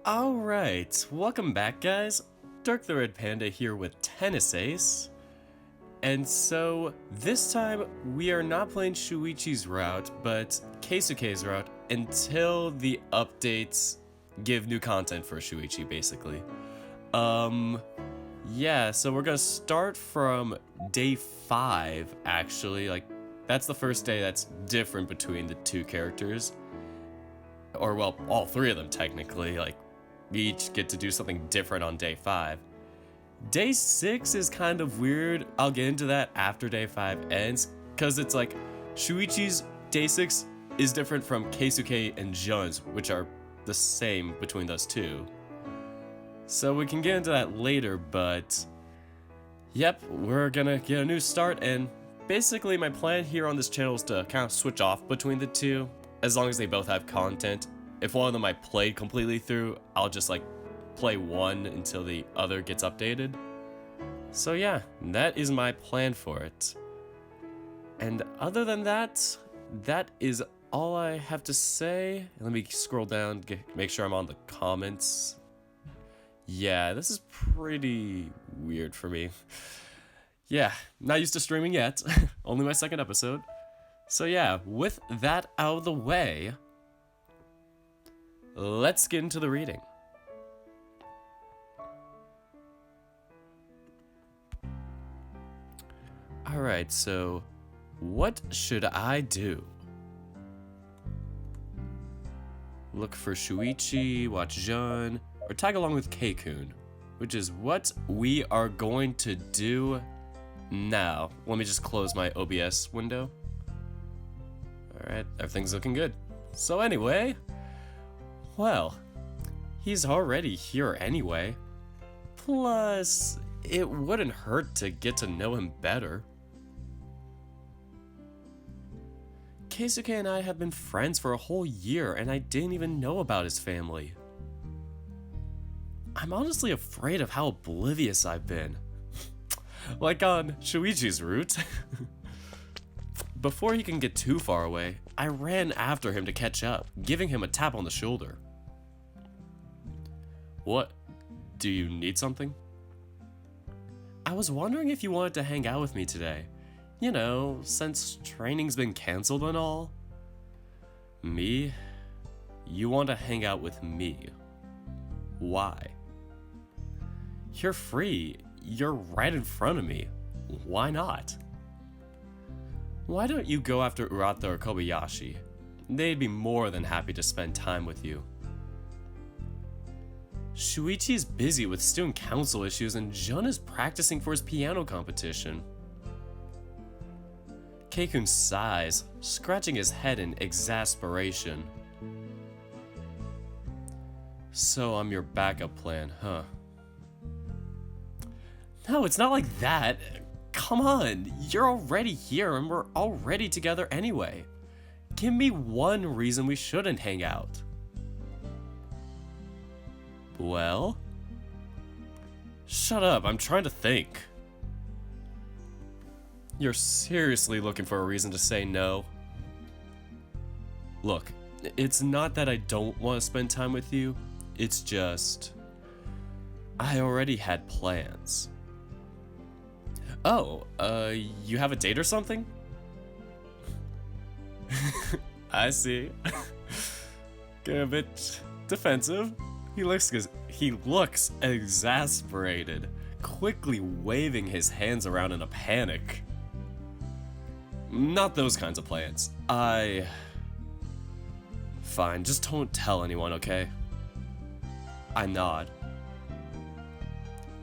Alright, welcome back guys. Dirk the Red Panda here with Tennis Ace. And so, this time we are not playing Shuichi's route, but Keisuke's route until the updates give new content for Shuichi, basically. Yeah, so we're gonna start from day 5, actually. Like, that's the first day that's different between the two characters. Or, well, all three of them, technically. Like, we each get to do something different on day 5. Day 6 is kind of weird. I'll get into that after day 5 ends, because it's like, Shuichi's day 6 is different from Keisuke and Jun's, which are the same between those two. So we can get into that later, but yep, we're gonna get a new start, and basically my plan here on this channel is to kind of switch off between the two, as long as they both have content. If one of them I played completely through, I'll just like play one until the other gets updated. So yeah, that is my plan for it. And other than that, that is all I have to say. Let me scroll down, make sure I'm on the comments. Yeah, this is pretty weird for me. Yeah, not used to streaming yet. Only my second episode. So yeah, with that out of the way, let's get into the reading. Alright, so what should I do? Look for Shuichi, watch Jun, or tag along with Keikun, which is what we are going to do now. Let me just close my OBS window. Alright, everything's looking good. So anyway, well, he's already here anyway. Plus, it wouldn't hurt to get to know him better. Keisuke and I have been friends for a whole year, and I didn't even know about his family. I'm honestly afraid of how oblivious I've been. Like on Shuichi's route. Before he can get too far away, I ran after him to catch up, giving him a tap on the shoulder. What? Do you need something? I was wondering if you wanted to hang out with me today. You know, since training's been canceled and all. Me? You want to hang out with me? Why? You're free. You're right in front of me. Why not? Why don't you go after Urata or Kobayashi? They'd be more than happy to spend time with you. Shuichi's busy with student council issues and Jun is practicing for his piano competition. Keikun sighs, scratching his head in exasperation. So I'm your backup plan, huh? No, it's not like that. Come on, you're already here and we're already together anyway. Give me one reason we shouldn't hang out. Well? Shut up, I'm trying to think. You're seriously looking for a reason to say no? Look, it's not that I don't want to spend time with you, it's just I already had plans. Oh, you have a date or something? I see. Get a bit defensive. He looks exasperated, quickly waving his hands around in a panic. Not those kinds of plans. Fine, just don't tell anyone, okay? I nod.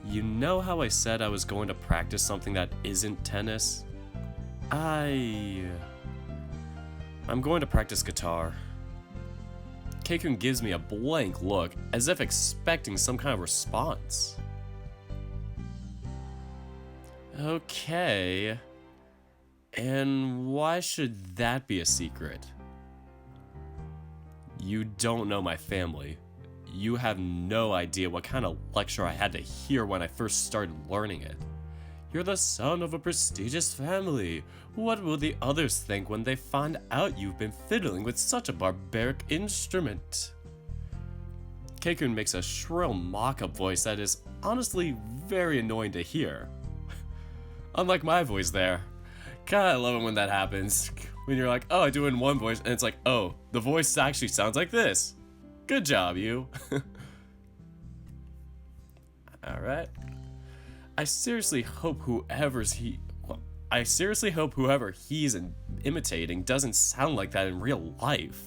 You know how I said I was going to practice something that isn't tennis? I'm going to practice guitar. Keikun gives me a blank look, as if expecting some kind of response. Okay. And why should that be a secret? You don't know my family. You have no idea what kind of lecture I had to hear when I first started learning it. You're the son of a prestigious family. What will the others think when they find out you've been fiddling with such a barbaric instrument? Keikun makes a shrill mock-up voice that is honestly very annoying to hear. Unlike my voice there. Kinda love it when that happens. When you're like, oh, I do it in one voice, and it's like, oh, the voice actually sounds like this. Good job, you. Alright. I seriously hope whoever he's imitating doesn't sound like that in real life.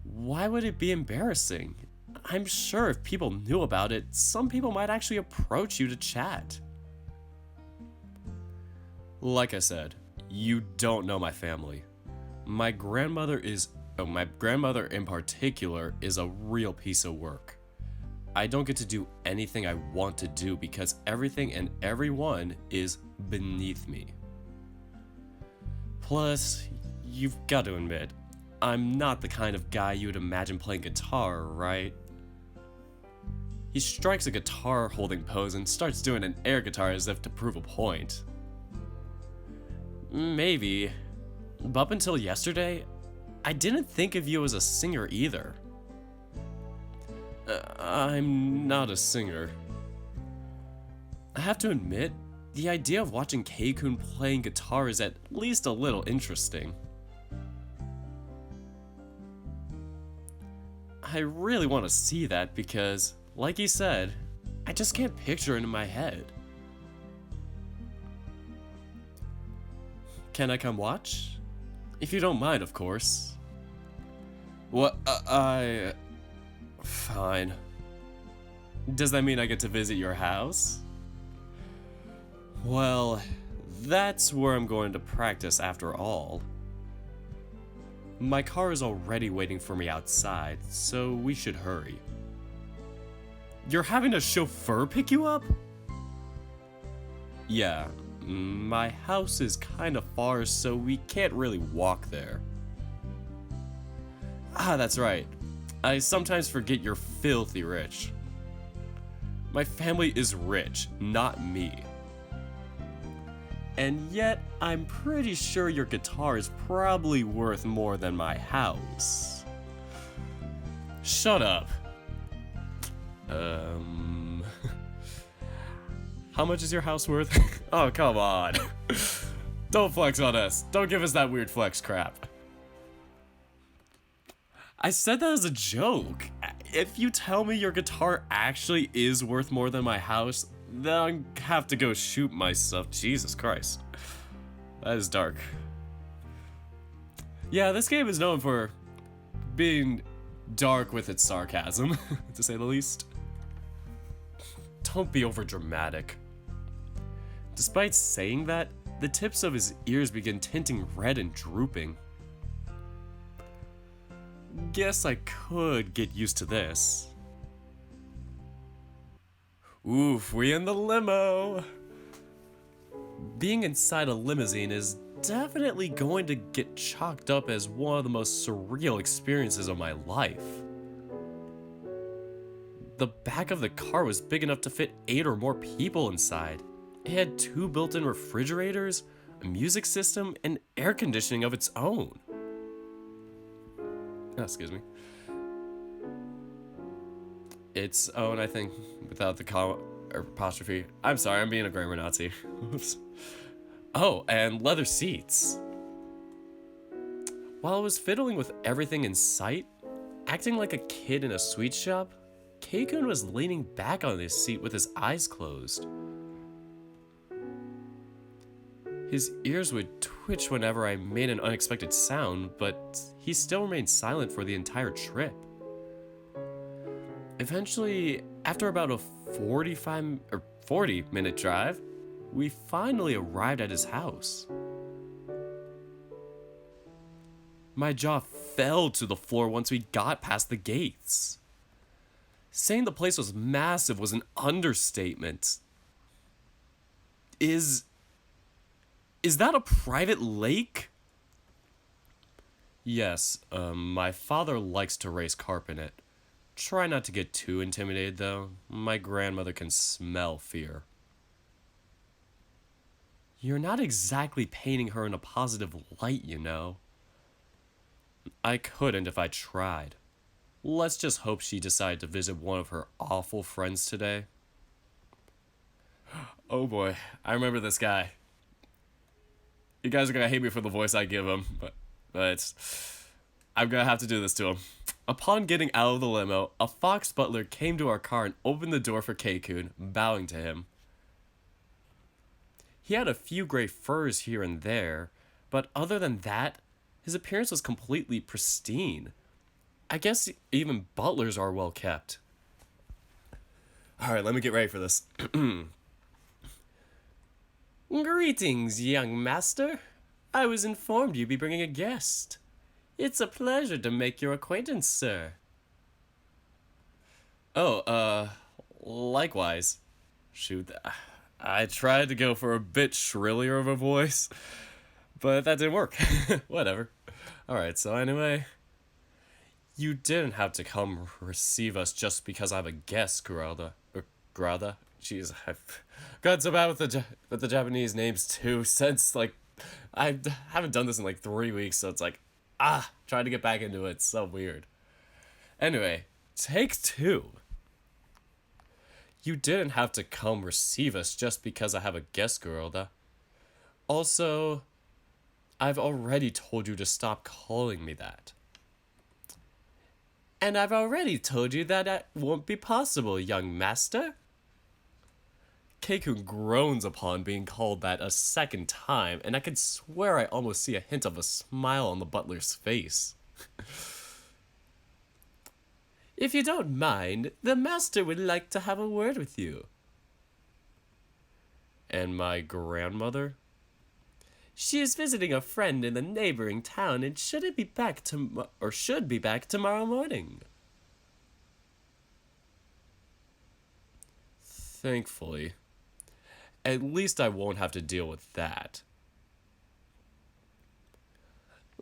Why would it be embarrassing? I'm sure if people knew about it, some people might actually approach you to chat. Like I said, you don't know my family. My grandmother in particular is a real piece of work. I don't get to do anything I want to do because everything and everyone is beneath me. Plus, you've got to admit, I'm not the kind of guy you would imagine playing guitar, right? He strikes a guitar holding pose and starts doing an air guitar as if to prove a point. Maybe, but up until yesterday, I didn't think of you as a singer either. I'm not a singer. I have to admit, the idea of watching Keikun playing guitar is at least a little interesting. I really want to see that because, like he said, I just can't picture it in my head. Can I come watch? If you don't mind, of course. What? Fine. Does that mean I get to visit your house? Well, that's where I'm going to practice after all. My car is already waiting for me outside, so we should hurry. You're having a chauffeur pick you up? Yeah, my house is kinda far, so we can't really walk there. Ah, that's right. I sometimes forget you're filthy rich. My family is rich, not me. And yet, I'm pretty sure your guitar is probably worth more than my house. Shut up. How much is your house worth? Oh, come on. Don't flex on us. Don't give us that weird flex crap. I said that as a joke. If you tell me your guitar actually is worth more than my house, then I have to go shoot myself. Jesus Christ. That is dark. Yeah, this game is known for being dark with its sarcasm, to say the least. Don't be over dramatic. Despite saying that, the tips of his ears begin tinting red and drooping. Guess I could get used to this. Oof, we in the limo! Being inside a limousine is definitely going to get chalked up as one of the most surreal experiences of my life. The back of the car was big enough to fit 8 or more people inside. It had 2 built-in refrigerators, a music system, and air conditioning of its own. Oh, excuse me. Its own, I think, without the comma or apostrophe. I'm sorry, I'm being a grammar Nazi. Oops. Oh, and leather seats. While I was fiddling with everything in sight, acting like a kid in a sweet shop, Keikun was leaning back on his seat with his eyes closed. His ears would twitch whenever I made an unexpected sound, but he still remained silent for the entire trip. Eventually, after about a 40-minute drive, we finally arrived at his house. My jaw fell to the floor once we got past the gates. Saying the place was massive was an understatement. Is that a private lake? Yes, my father likes to race carp in it. Try not to get too intimidated, though. My grandmother can smell fear. You're not exactly painting her in a positive light, you know. I couldn't if I tried. Let's just hope she decided to visit one of her awful friends today. Oh boy, I remember this guy. You guys are gonna hate me for the voice I give him, but I'm gonna have to do this to him. Upon getting out of the limo, a fox butler came to our car and opened the door for Keikun, bowing to him. He had a few gray furs here and there, but other than that, his appearance was completely pristine. I guess even butlers are well kept. Alright, let me get ready for this. Greetings, young master. I was informed you'd be bringing a guest. It's a pleasure to make your acquaintance, sir. Oh, likewise. Shoot, I tried to go for a bit shrillier of a voice, but that didn't work. Whatever. Alright, so anyway, you didn't have to come receive us just because I have a guest, Grada. Grada? Jeez, I've got so bad with the Japanese names too, since, like, I haven't done this in, like, 3 weeks, so it's like, trying to get back into it, it's so weird. Anyway, take 2. You didn't have to come receive us just because I have a guest, Geralda. Also, I've already told you to stop calling me that. And I've already told you that won't be possible, young master. Keikun groans upon being called that a second time, and I could swear I almost see a hint of a smile on the butler's face. If you don't mind, the master would like to have a word with you. And my grandmother? She is visiting a friend in the neighboring town and should be back tomorrow morning. Thankfully. At least I won't have to deal with that.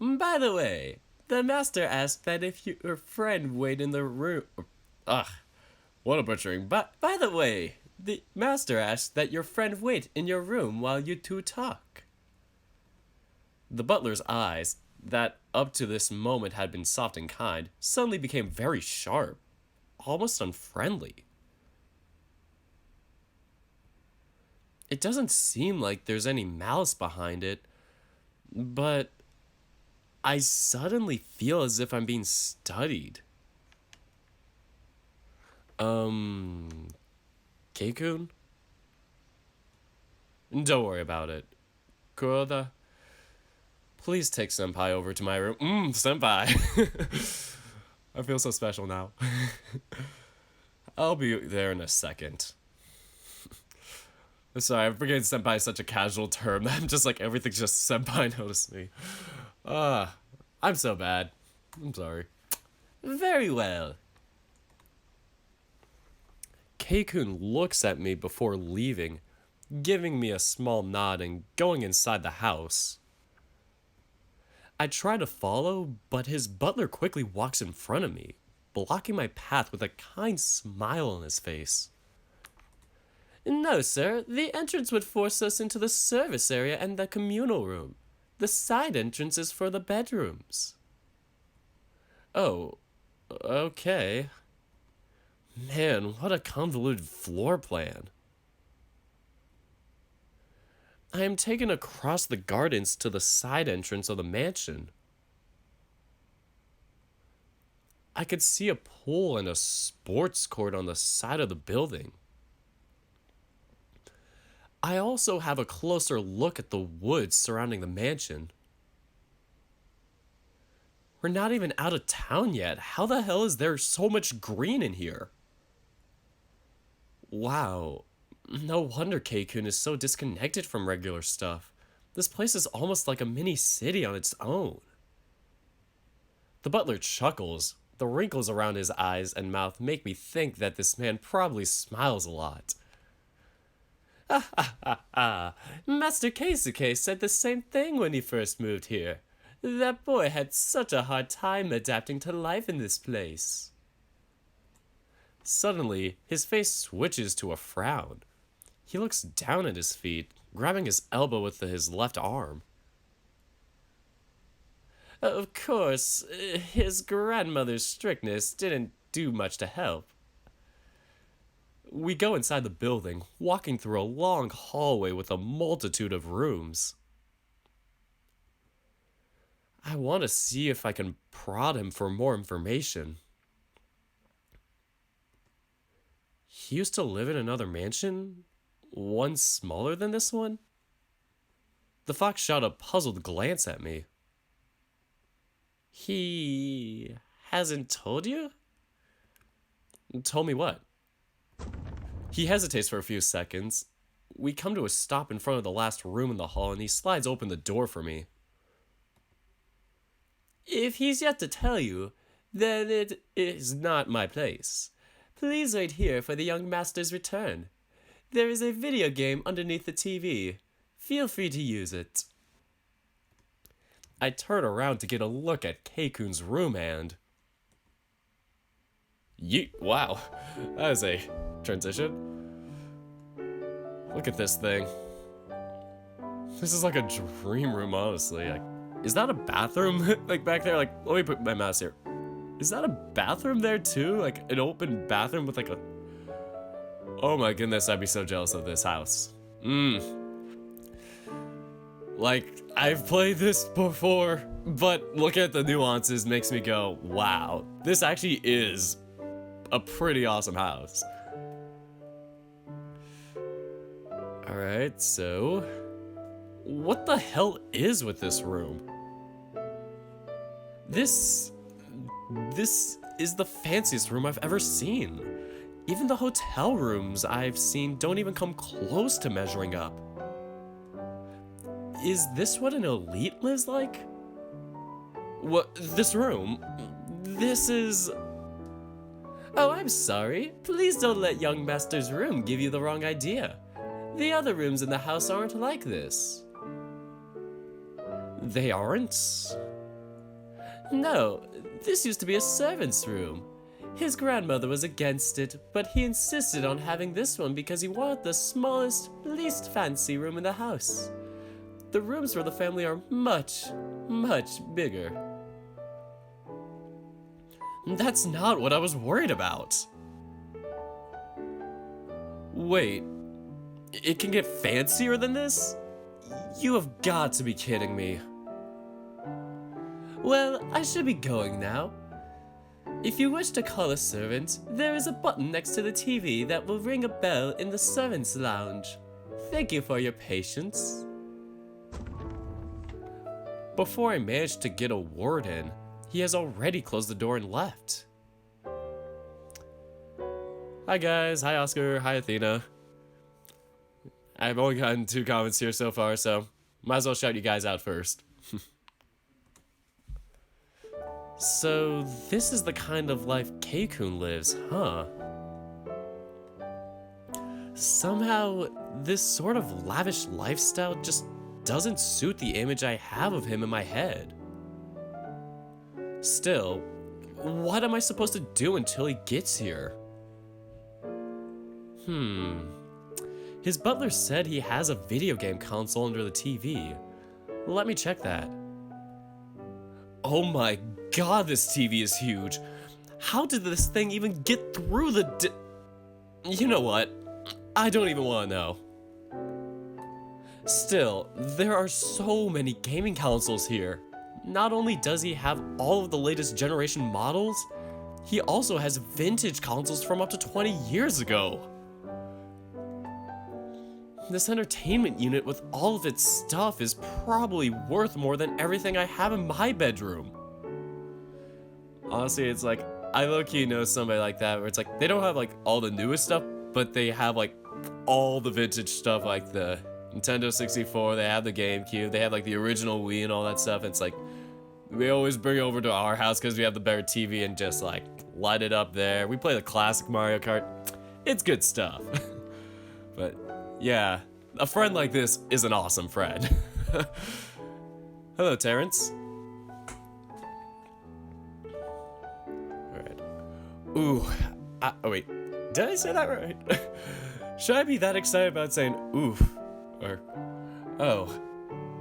By the way, the master asked that if your friend wait in the room... what a butchering. But by the way, the master asked that your friend wait in your room while you two talk. The butler's eyes, that up to this moment had been soft and kind, suddenly became very sharp, almost unfriendly. It doesn't seem like there's any malice behind it, but I suddenly feel as if I'm being studied. Keikun? Don't worry about it. Kuroda, please take Senpai over to my room. Senpai! I feel so special now. I'll be there in a second. Sorry, I'm forgetting senpai is such a casual term that I'm just like, everything's just senpai noticed me. I'm so bad. I'm sorry. Very well. Keikun looks at me before leaving, giving me a small nod and going inside the house. I try to follow, but his butler quickly walks in front of me, blocking my path with a kind smile on his face. No, sir. The entrance would force us into the service area and the communal room. The side entrance is for the bedrooms. Oh, okay. Man, what a convoluted floor plan. I am taken across the gardens to the side entrance of the mansion. I could see a pool and a sports court on the side of the building. I also have a closer look at the woods surrounding the mansion. We're not even out of town yet. How the hell is there so much green in here? Wow. No wonder Keikun is so disconnected from regular stuff. This place is almost like a mini city on its own. The butler chuckles. The wrinkles around his eyes and mouth make me think that this man probably smiles a lot. Master Keisuke said the same thing when he first moved here. That boy had such a hard time adapting to life in this place. Suddenly, his face switches to a frown. He looks down at his feet, grabbing his elbow with his left arm. Of course, his grandmother's strictness didn't do much to help. We go inside the building, walking through a long hallway with a multitude of rooms. I want to see if I can prod him for more information. He used to live in another mansion? One smaller than this one? The fox shot a puzzled glance at me. He hasn't told you? Told me what? He hesitates for a few seconds. We come to a stop in front of the last room in the hall and he slides open the door for me. If he's yet to tell you, then it is not my place. Please wait here for the young master's return. There is a video game underneath the TV. Feel free to use it. I turn around to get a look at Keikun's room and... Yeet, wow, that is a transition. Look at this thing. This is like a dream room, honestly. Like, is that a bathroom? Like back there, like, let me put my mouse here. Is that a bathroom there too? Like an open bathroom with like a... Oh my goodness, I'd be so jealous of this house. Like, I've played this before, but looking at the nuances makes me go, wow, this actually is a pretty awesome house. Alright, so... what the hell is with this room? This is the fanciest room I've ever seen. Even the hotel rooms I've seen don't even come close to measuring up. Is this what an elite lives like? What, this room? This is... Oh, I'm sorry. Please don't let young master's room give you the wrong idea. The other rooms in the house aren't like this. They aren't? No, this used to be a servant's room. His grandmother was against it, but he insisted on having this one because he wanted the smallest, least fancy room in the house. The rooms for the family are much, much bigger. That's not what I was worried about. Wait, it can get fancier than this? You have got to be kidding me. Well, I should be going now. If you wish to call a servant, there is a button next to the TV that will ring a bell in the servants' lounge. Thank you for your patience. Before I managed to get a word in, he has already closed the door and left. Hi guys, hi Oscar, hi Athena. I've only gotten 2 comments here so far, so might as well shout you guys out first. So, this is the kind of life Keikun lives, huh? Somehow, this sort of lavish lifestyle just doesn't suit the image I have of him in my head. Still, what am I supposed to do until he gets here? His butler said he has a video game console under the TV. Let me check that. Oh my god, this TV is huge. How did this thing even get through the You know what? I don't even want to know. Still, there are so many gaming consoles here. Not only does he have all of the latest generation models, he also has vintage consoles from up to 20 years ago. This entertainment unit with all of its stuff is probably worth more than everything I have in my bedroom. Honestly, it's like, I low-key know somebody like that where it's like, they don't have like all the newest stuff, but they have like all the vintage stuff, like the Nintendo 64, they have the GameCube, they have like the original Wii and all that stuff. It's like, we always bring it over to our house because we have the better TV and just like light it up there. We play the classic Mario Kart. It's good stuff. But yeah, a friend like this is an awesome friend. Hello, Terrence. Alright. Ooh. Oh wait, did I say that right? Should I be that excited about saying oof? Or, oh,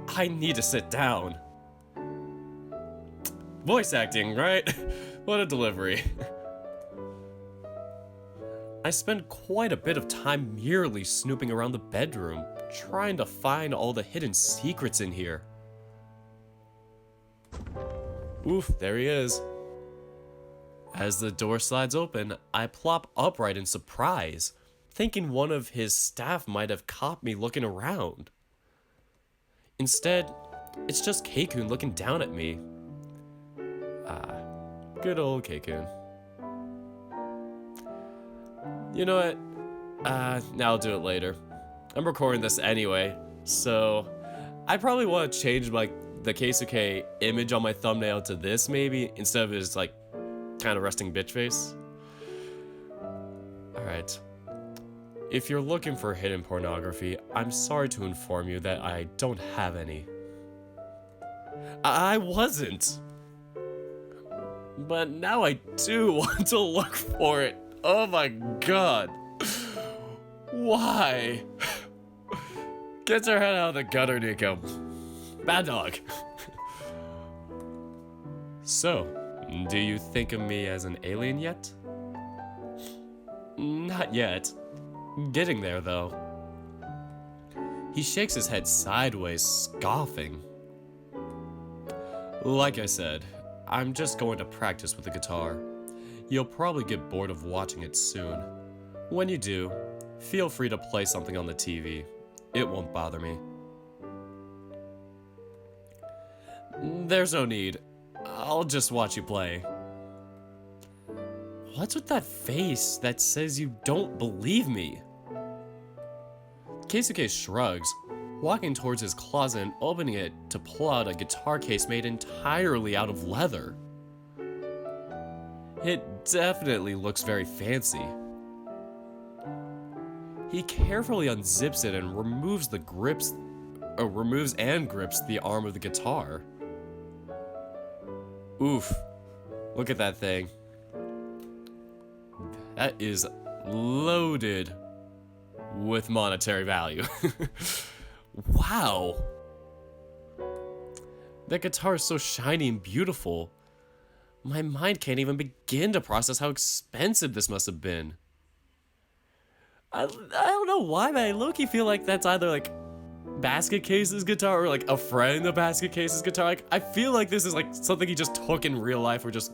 I need to sit down. Voice acting, right? What a delivery. I spend quite a bit of time merely snooping around the bedroom, trying to find all the hidden secrets in here. Oof, there he is. As the door slides open, I plop upright in surprise, thinking one of his staff might have caught me looking around. Instead, it's just Keikun looking down at me. Ah, good old Keikun. You know what? Now I'll do it later. I'm recording this anyway, so I probably want to change like the Keisuke image on my thumbnail to this maybe, instead of his like kind of resting bitch face. Alright. If you're looking for hidden pornography, I'm sorry to inform you that I don't have any. I wasn't. But now I do want to look for it. Oh my god. Why? Get your head out of the gutter, Nico. Bad dog. So, do you think of me as an alien yet? Not yet. Getting there, though. He shakes his head sideways, scoffing. Like I said, I'm just going to practice with the guitar. You'll probably get bored of watching it soon. When you do, feel free to play something on the TV. It won't bother me. There's no need. I'll just watch you play. What's with that face that says you don't believe me? Keisuke shrugs, walking towards his closet and opening it to pull out a guitar case made entirely out of leather. It definitely looks very fancy. He carefully unzips it and removes and grips the arm of the guitar. Oof, look at that thing. That is loaded with monetary value. Wow. That guitar is so shiny and beautiful. My mind can't even begin to process how expensive this must have been. I don't know why, but I low-key feel like that's either like Basket Case's guitar or like a friend of Basket Case's guitar. Like, I feel like this is like something he just took in real life or just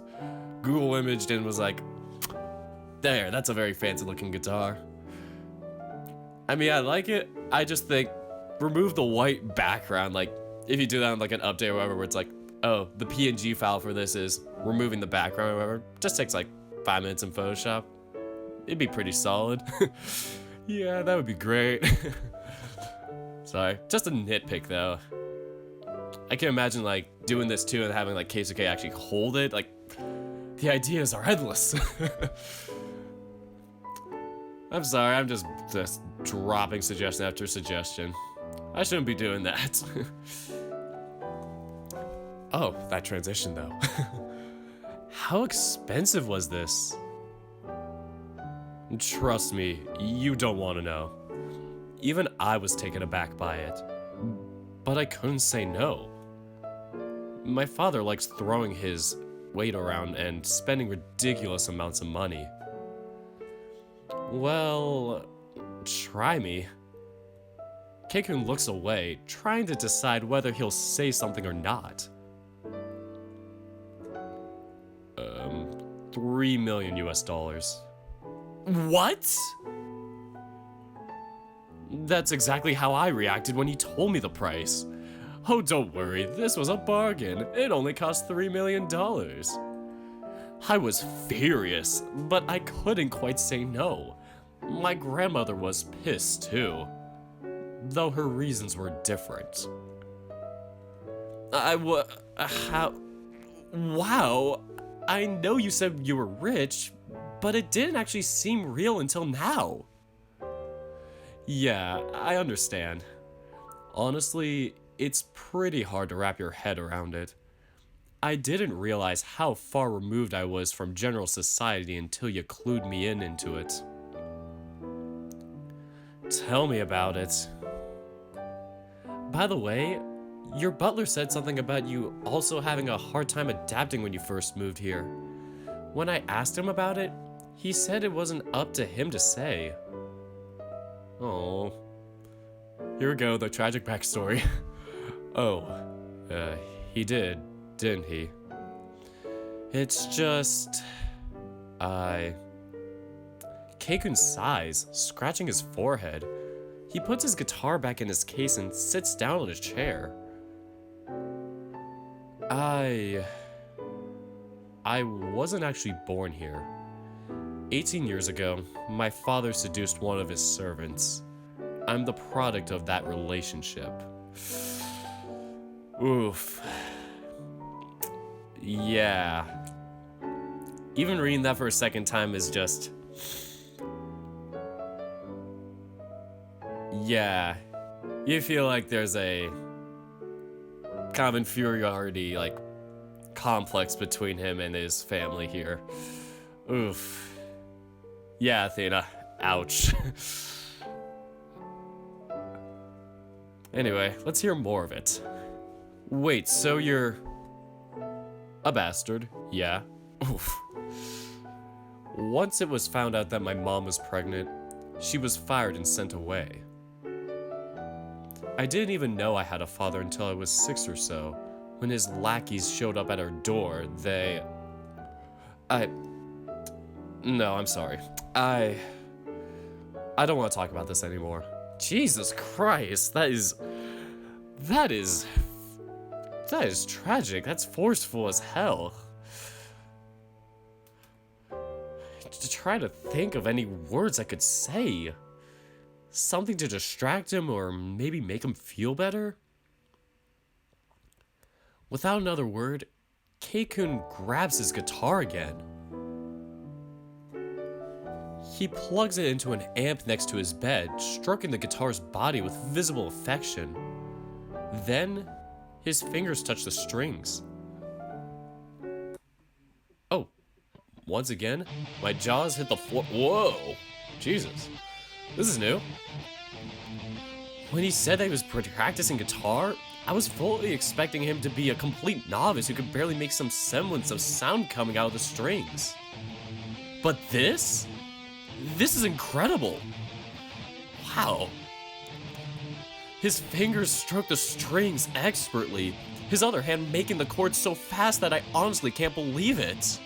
Google imaged and was like, there, that's a very fancy looking guitar. I mean, I like it. I just think remove the white background. Like, if you do that on like an update or whatever, where it's like, oh, the PNG file for this is removing the background or whatever, just takes like 5 minutes in Photoshop. It'd be pretty solid. Yeah, that would be great. Sorry, just a nitpick though. I can imagine like doing this too and having like Keisuke actually hold it. Like, the ideas are endless. I'm sorry, I'm just dropping suggestion after suggestion. I shouldn't be doing that. Oh, that transition though. How expensive was this? Trust me, you don't want to know. Even I was taken aback by it. But I couldn't say no. My father likes throwing his weight around and spending ridiculous amounts of money. Well, try me. Keikun looks away, trying to decide whether he'll say something or not. 3 million US dollars. What? That's exactly how I reacted when he told me the price. Oh, don't worry, this was a bargain. It only cost $3 million. I was furious, but I couldn't quite say no. My grandmother was pissed too, though her reasons were different. Wow, I know you said you were rich, but it didn't actually seem real until now. Yeah, I understand. Honestly, it's pretty hard to wrap your head around it. I didn't realize how far removed I was from general society until you clued me into it. Tell me about it. By the way, Your butler said something about you also having a hard time adapting when you first moved here. When I asked him about it, he said it wasn't up to him to say. Oh. Here we go, the tragic backstory. Oh, he did, didn't he? It's just... Keikun sighs, scratching his forehead. He puts his guitar back in his case and sits down in his chair. I wasn't actually born here. 18 years ago, my father seduced one of his servants. I'm the product of that relationship. Oof. Yeah. Even reading that for a second time is just... Yeah. You feel like there's a kind of inferiority, like, complex between him and his family here. Oof. Yeah, Athena. Ouch. Anyway, let's hear more of it. Wait, so you're... a bastard? Yeah. Oof. Once it was found out that my mom was pregnant, she was fired and sent away. I didn't even know I had a father until I was 6 or so. When his lackeys showed up at our door, No, I'm sorry. I don't want to talk about this anymore. Jesus Christ, that is tragic. That's forceful as hell. To try to think of any words I could say. Something to distract him or maybe make him feel better? Without another word, Keikun grabs his guitar again. He plugs it into an amp next to his bed, stroking the guitar's body with visible affection. Then, his fingers touch the strings. Oh, once again, my jaws hit the floor. Whoa, Jesus, this is new. When he said that he was practicing guitar, I was fully expecting him to be a complete novice who could barely make some semblance of sound coming out of the strings. But this is incredible. Wow. His fingers stroke the strings expertly, his other hand making the chords so fast that I honestly can't believe it.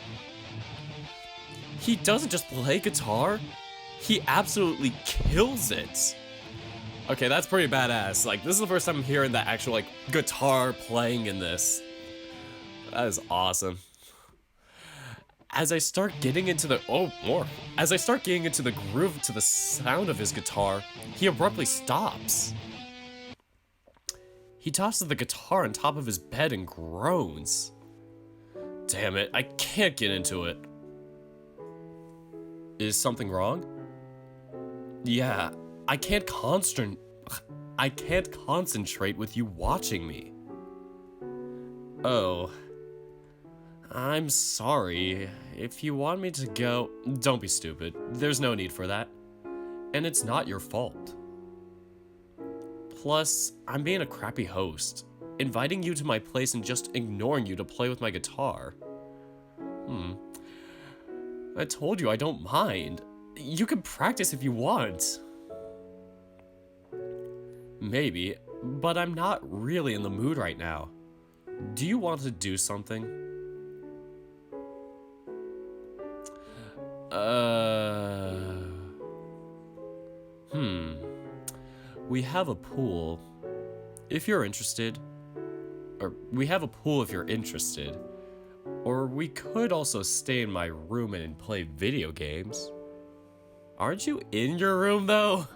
He doesn't just play guitar, he absolutely kills it. Okay, that's pretty badass. Like, this is the first time I'm hearing that actual, like, guitar playing in this. That is awesome. As I start getting into the... Oh, more. As I start getting into the groove to the sound of his guitar, he abruptly stops. He tosses the guitar on top of his bed and groans. Damn it, I can't get into it. Is something wrong? Yeah, I can't concentrate with you watching me. Oh. I'm sorry. If you want me to go, don't be stupid. There's no need for that. And it's not your fault. Plus, I'm being a crappy host, inviting you to my place and just ignoring you to play with my guitar. I told you I don't mind. You can practice if you want. Maybe, but I'm not really in the mood right now. Do you want to do something? We have a pool. If you're interested. Or, we have a pool if you're interested. Or we could also stay in my room and play video games. Aren't you in your room, though?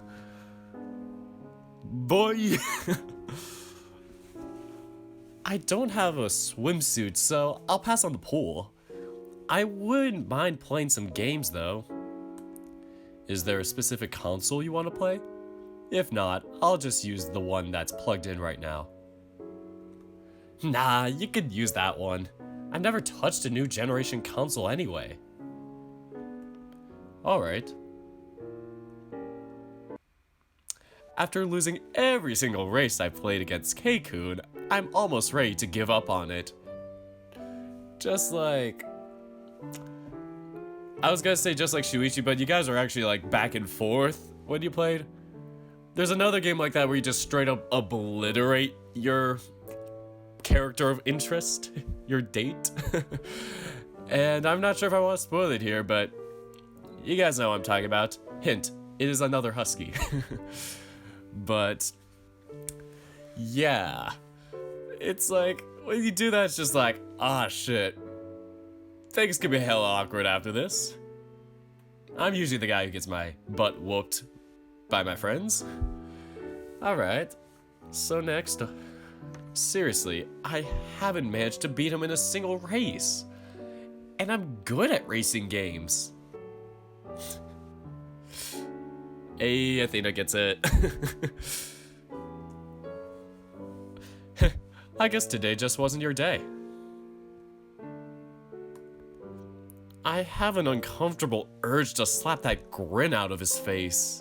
Boy! I don't have a swimsuit, so I'll pass on the pool. I wouldn't mind playing some games, though. Is there a specific console you want to play? If not, I'll just use the one that's plugged in right now. Nah, you could use that one. I've never touched a new generation console anyway. Alright. After losing every single race I played against Keikun, I'm almost ready to give up on it. Just like... I was gonna say just like Shuichi, but you guys are actually like back and forth when you played. There's another game like that where you just straight up obliterate your character of interest, your date. And I'm not sure if I want to spoil it here, but you guys know what I'm talking about. Hint, it is another husky. But yeah, it's like when you do that, it's just like, ah, shit. Things can be hella awkward after this. I'm usually the guy who gets my butt whooped by my friends. Alright, so next, seriously, I haven't managed to beat him in a single race. And I'm good at racing games. Hey, Athena gets it. I guess today just wasn't your day. I have an uncomfortable urge to slap that grin out of his face.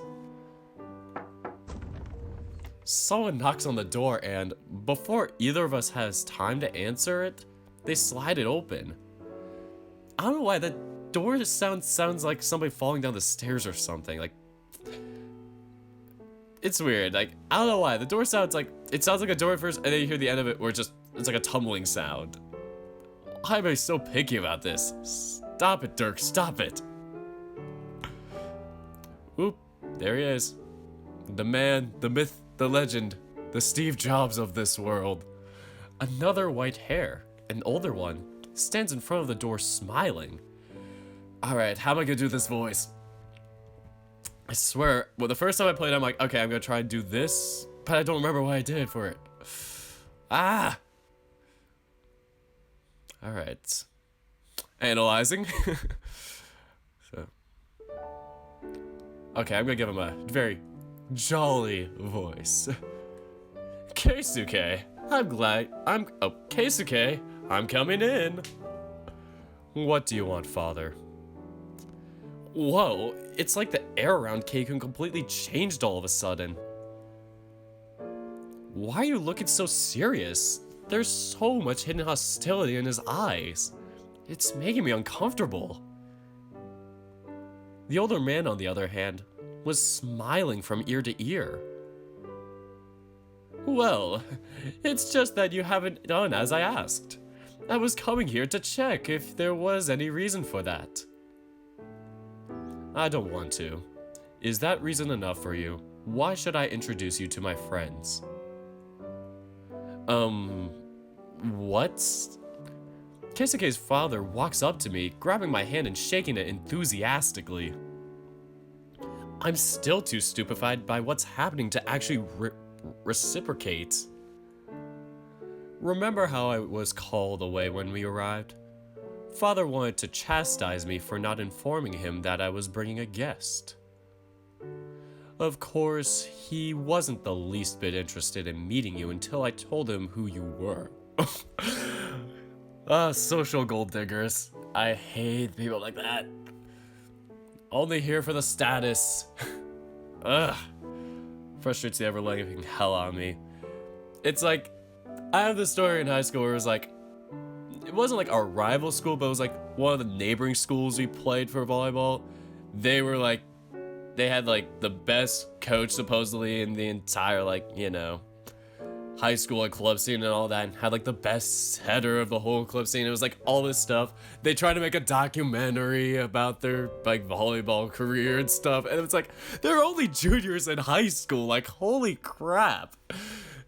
Someone knocks on the door and, before either of us has time to answer it, they slide it open. I don't know why, that door just sounds like somebody falling down the stairs or something, like... It's weird, like, I don't know why, the door sounds like, it sounds like a door at first, and then you hear the end of it where it's like a tumbling sound. Why am I so picky about this? Stop it, Dirk, stop it. Oop, there he is. The man, the myth, the legend, the Steve Jobs of this world. Another white hair, an older one, stands in front of the door smiling. Alright, how am I gonna do this voice? I swear, well, the first time I played, I'm like, okay, I'm gonna try and do this, but I don't remember what I did for it. Ah! Alright. Analyzing. So. Okay, I'm gonna give him a very jolly voice. Keisuke, Keisuke, I'm coming in. What do you want, father? Whoa, it's like the air around Keikun completely changed all of a sudden. Why are you looking so serious? There's so much hidden hostility in his eyes. It's making me uncomfortable. The older man, on the other hand, was smiling from ear to ear. Well, it's just that you haven't done as I asked. I was coming here to check if there was any reason for that. I don't want to. Is that reason enough for you? Why should I introduce you to my friends? What? Keisuke's father walks up to me, grabbing my hand and shaking it enthusiastically. I'm still too stupefied by what's happening to actually reciprocate. Remember how I was called away when we arrived? Father wanted to chastise me for not informing him that I was bringing a guest. Of course, he wasn't the least bit interested in meeting you until I told him who you were. Social gold diggers. I hate people like that. Only here for the status. Ugh. Frustrates the ever-living hell out of me. It's like, I have this story in high school where it was like, it wasn't like our rival school, but it was like one of the neighboring schools we played for volleyball. They were like, they had like the best coach supposedly in the entire, like, you know, high school and club scene and all that, and had like the best setter of the whole club scene. It was like all this stuff. They tried to make a documentary about their like volleyball career and stuff, and it's like they're only juniors in high school. Like, holy crap.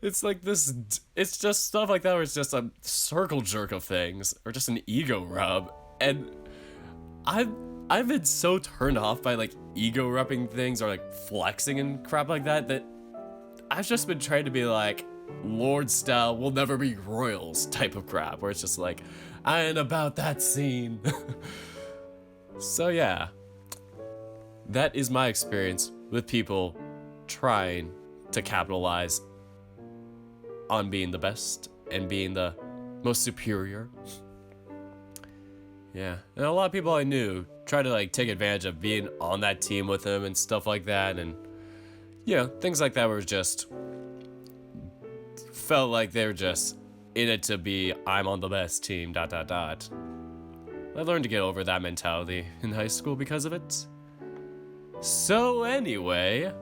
It's like this, it's just stuff like that where it's just a circle jerk of things, or just an ego rub. And I've been so turned off by like ego rubbing things or like flexing and crap like that, that I've just been trying to be like Lord style, will never be royals type of crap, where it's just like, I ain't about that scene. So yeah, that is my experience with people trying to capitalize on being the best and being the most superior. Yeah, and a lot of people I knew tried to like take advantage of being on that team with him and stuff like that, and you know, things like that were just felt like they're just in it to be, I'm on the best team, ... I learned to get over that mentality in high school because of it. So anyway,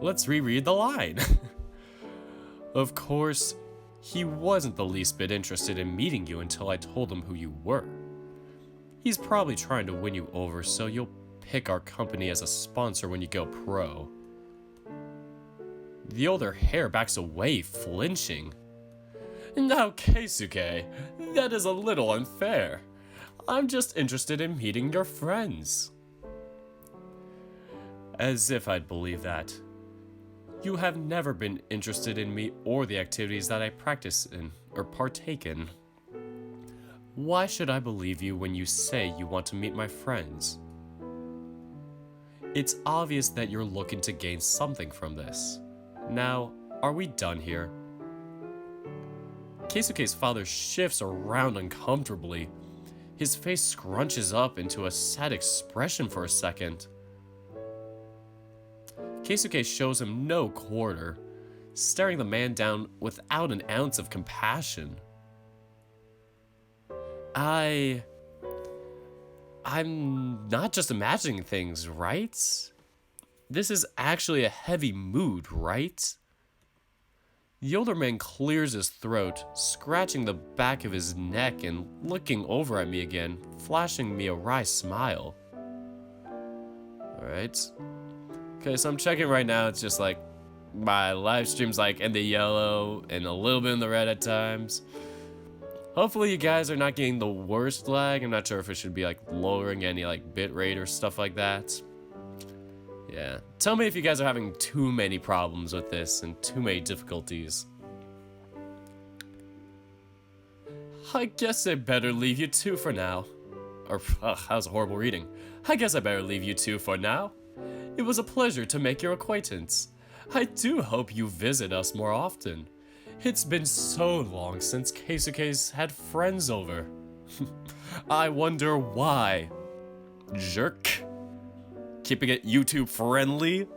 let's reread the line. Of course, he wasn't the least bit interested in meeting you until I told him who you were. He's probably trying to win you over so you'll pick our company as a sponsor when you go pro. The older hair backs away, flinching. Now, Keisuke, that is a little unfair. I'm just interested in meeting your friends. As if I'd believe that. You have never been interested in me or the activities that I practice in or partake in. Why should I believe you when you say you want to meet my friends? It's obvious that you're looking to gain something from this. Now, are we done here? Keisuke's father shifts around uncomfortably. His face scrunches up into a sad expression for a second. Keisuke shows him no quarter, staring the man down without an ounce of compassion. I'm not just imagining things, right? This is actually a heavy mood, right? The older man clears his throat, scratching the back of his neck and looking over at me again, flashing me a wry smile. Alright. Okay, so I'm checking right now, it's just like, my live stream's like in the yellow and a little bit in the red at times. Hopefully you guys are not getting the worst lag. I'm not sure if it should be like lowering any like bitrate or stuff like that. Yeah, tell me if you guys are having too many problems with this and too many difficulties. I guess I better leave you two for now. Or, that was a horrible reading. I guess I better leave you two for now. It was a pleasure to make your acquaintance. I do hope you visit us more often. It's been so long since Keisuke's had friends over. I wonder why. Jerk. Keeping it YouTube friendly,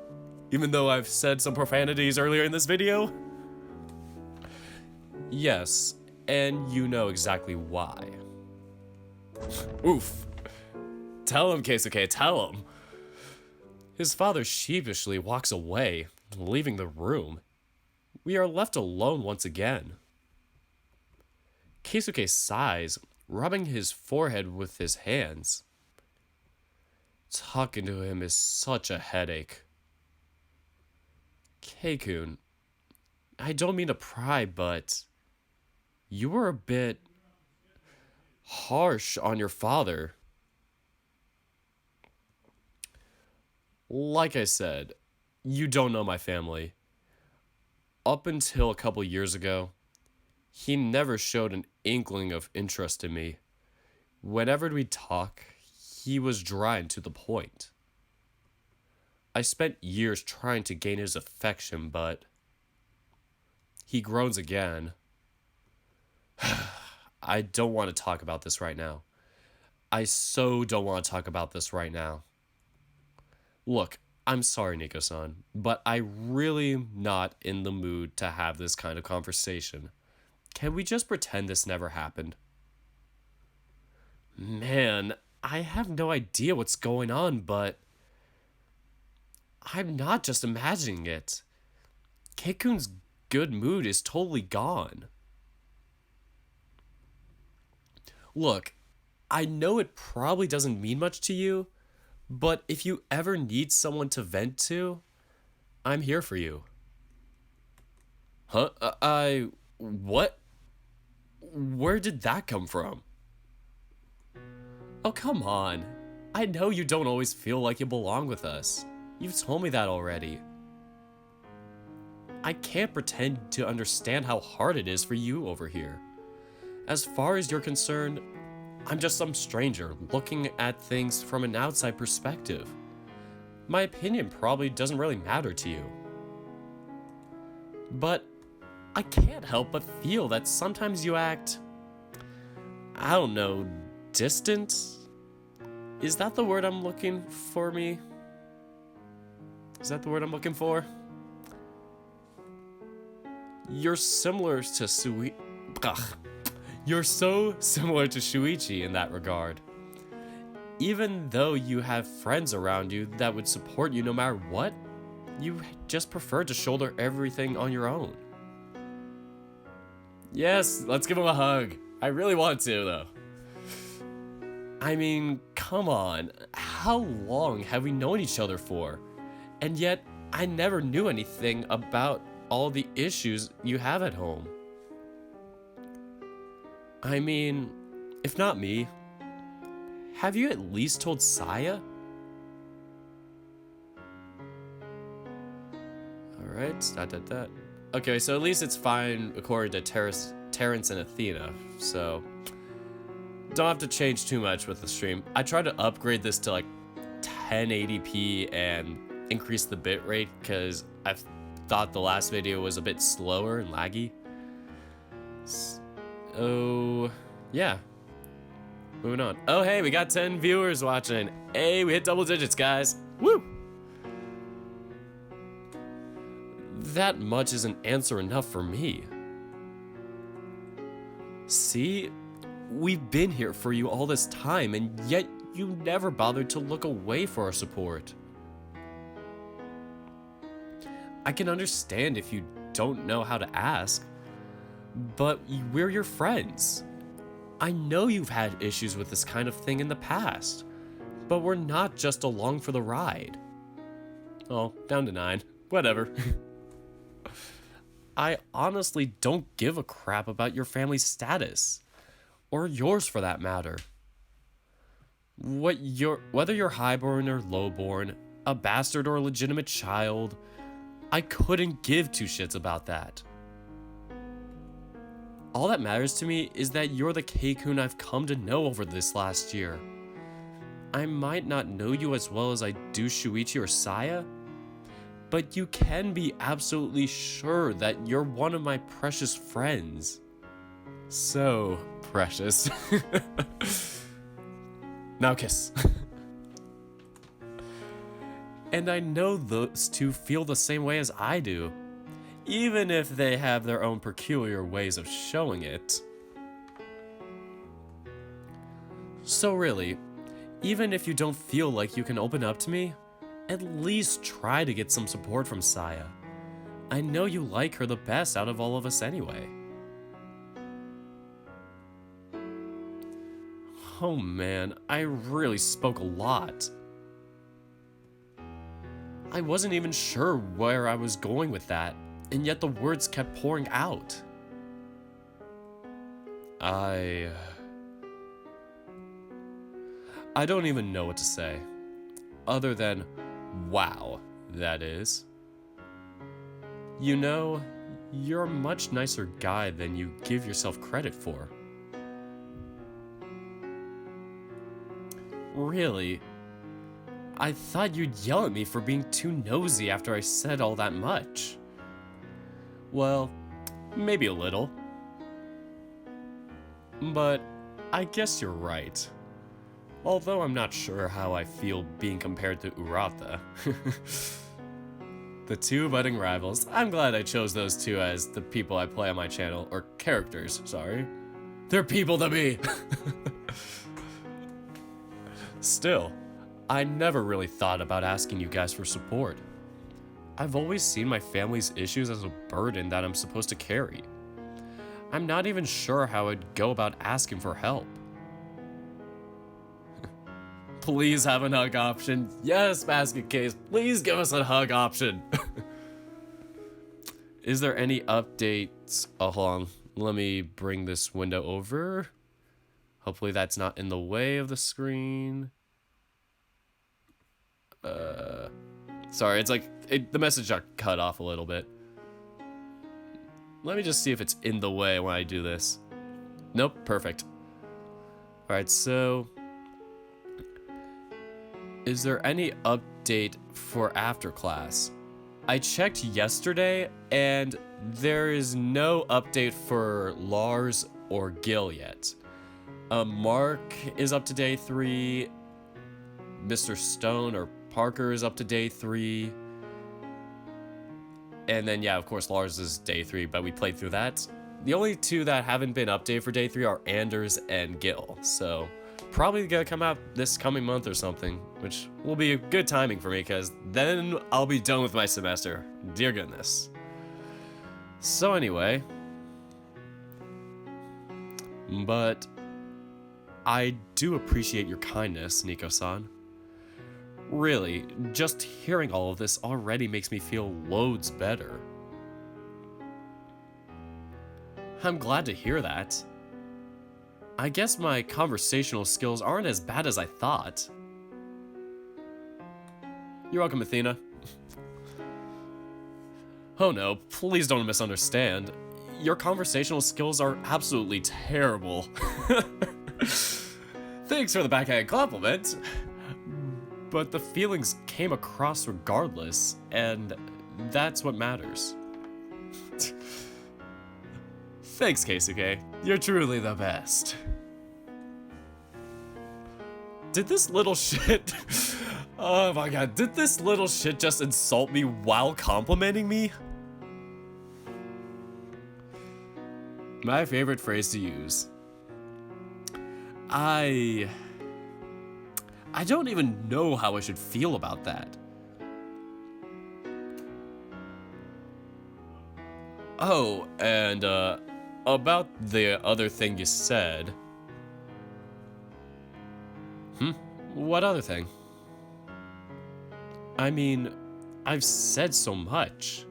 even though I've said some profanities earlier in this video? Yes, and you know exactly why. Oof. Tell him, Keisuke, tell him. His father sheepishly walks away, leaving the room. We are left alone once again. Keisuke sighs, rubbing his forehead with his hands. Talking to him is such a headache. Keikun, I don't mean to pry, but you were a bit harsh on your father. Like I said, you don't know my family. Up until a couple years ago, he never showed an inkling of interest in me. Whenever we'd talk, he was dry and to the point. I spent years trying to gain his affection, but he groans again. I don't want to talk about this right now. I so don't want to talk about this right now. Look, I'm sorry, Nico-san, but I'm really not in the mood to have this kind of conversation. Can we just pretend this never happened? Man, I have no idea what's going on, but I'm not just imagining it. Keikun's good mood is totally gone. Look, I know it probably doesn't mean much to you, but if you ever need someone to vent to, I'm here for you. Huh? What? Where did that come from? Oh, come on. I know you don't always feel like you belong with us. You've told me that already. I can't pretend to understand how hard it is for you over here. As far as you're concerned, I'm just some stranger looking at things from an outside perspective. My opinion probably doesn't really matter to you. But I can't help but feel that sometimes you act, I don't know, distant? Is that the word I'm looking for me? Is that the word I'm looking for? You're similar to You're so similar to Shuichi in that regard. Even though you have friends around you that would support you no matter what, you just prefer to shoulder everything on your own. Yes, let's give him a hug. I really want to, though. I mean, come on. How long have we known each other for? And yet, I never knew anything about all the issues you have at home. I mean, if not me, have you at least told Saya? Alright, Okay, so at least it's fine according to Terrence and Athena, so don't have to change too much with the stream. I tried to upgrade this to like 1080p and increase the bitrate because I thought the last video was a bit slower and laggy. Oh, yeah. Moving on. Oh, hey, we got 10 viewers watching. Hey, we hit double digits, guys. Woo! That much isn't answer enough for me. See? We've been here for you all this time, and yet you never bothered to look away for our support. I can understand if you don't know how to ask, but we're your friends. I know you've had issues with this kind of thing in the past, but we're not just along for the ride. Oh, down to 9. Whatever. I honestly don't give a crap about your family's status, or yours for that matter. Whether you're highborn or lowborn, a bastard or a legitimate child, I couldn't give two shits about that. All that matters to me is that you're the Keikun I've come to know over this last year. I might not know you as well as I do Shuichi or Saya, but you can be absolutely sure that you're one of my precious friends. So precious. Now kiss. And I know those two feel the same way as I do, even if they have their own peculiar ways of showing it. So really, even if you don't feel like you can open up to me, at least try to get some support from Saya. I know you like her the best out of all of us anyway. Oh man, I really spoke a lot. I wasn't even sure where I was going with that, and yet the words kept pouring out. I don't even know what to say, other than, wow, that is. You know, you're a much nicer guy than you give yourself credit for. Really? I thought you'd yell at me for being too nosy after I said all that much. Well, maybe a little. But I guess you're right. Although I'm not sure how I feel being compared to Urata. The two budding rivals. I'm glad I chose those two as the people I play on my channel. Or characters, sorry. They're people to me! Still, I never really thought about asking you guys for support. I've always seen my family's issues as a burden that I'm supposed to carry. I'm not even sure how I'd go about asking for help. Please have a hug option. Yes, basket case, please give us a hug option. Is there any updates? Oh, hold on. Let me bring this window over. Hopefully that's not in the way of the screen. Sorry, it's like, the message got cut off a little bit. Let me just see if it's in the way when I do this. Nope, perfect. Alright, so... is there any update for after class? I checked yesterday, and there is no update for Lars or Gil yet. Mark is up to day 3. Mr. Stone or Parker is up to day 3. And then, yeah, of course, Lars is day 3, but we played through that. The only 2 that haven't been updated for day 3 are Anders and Gil. So, probably gonna come out this coming month or something, which will be a good timing for me, because then I'll be done with my semester. Dear goodness. So anyway, but I do appreciate your kindness, Nico-san. Really, just hearing all of this already makes me feel loads better. I'm glad to hear that. I guess my conversational skills aren't as bad as I thought. You're welcome, Athena. Oh no, please don't misunderstand. Your conversational skills are absolutely terrible. Thanks for the backhand compliment. But the feelings came across regardless, and that's what matters. Thanks, Keisuke. You're truly the best. Did this little shit... Oh my god, did this little shit just insult me while complimenting me? My favorite phrase to use. I don't even know how I should feel about that. Oh, and about the other thing you said. What other thing? I mean, I've said so much.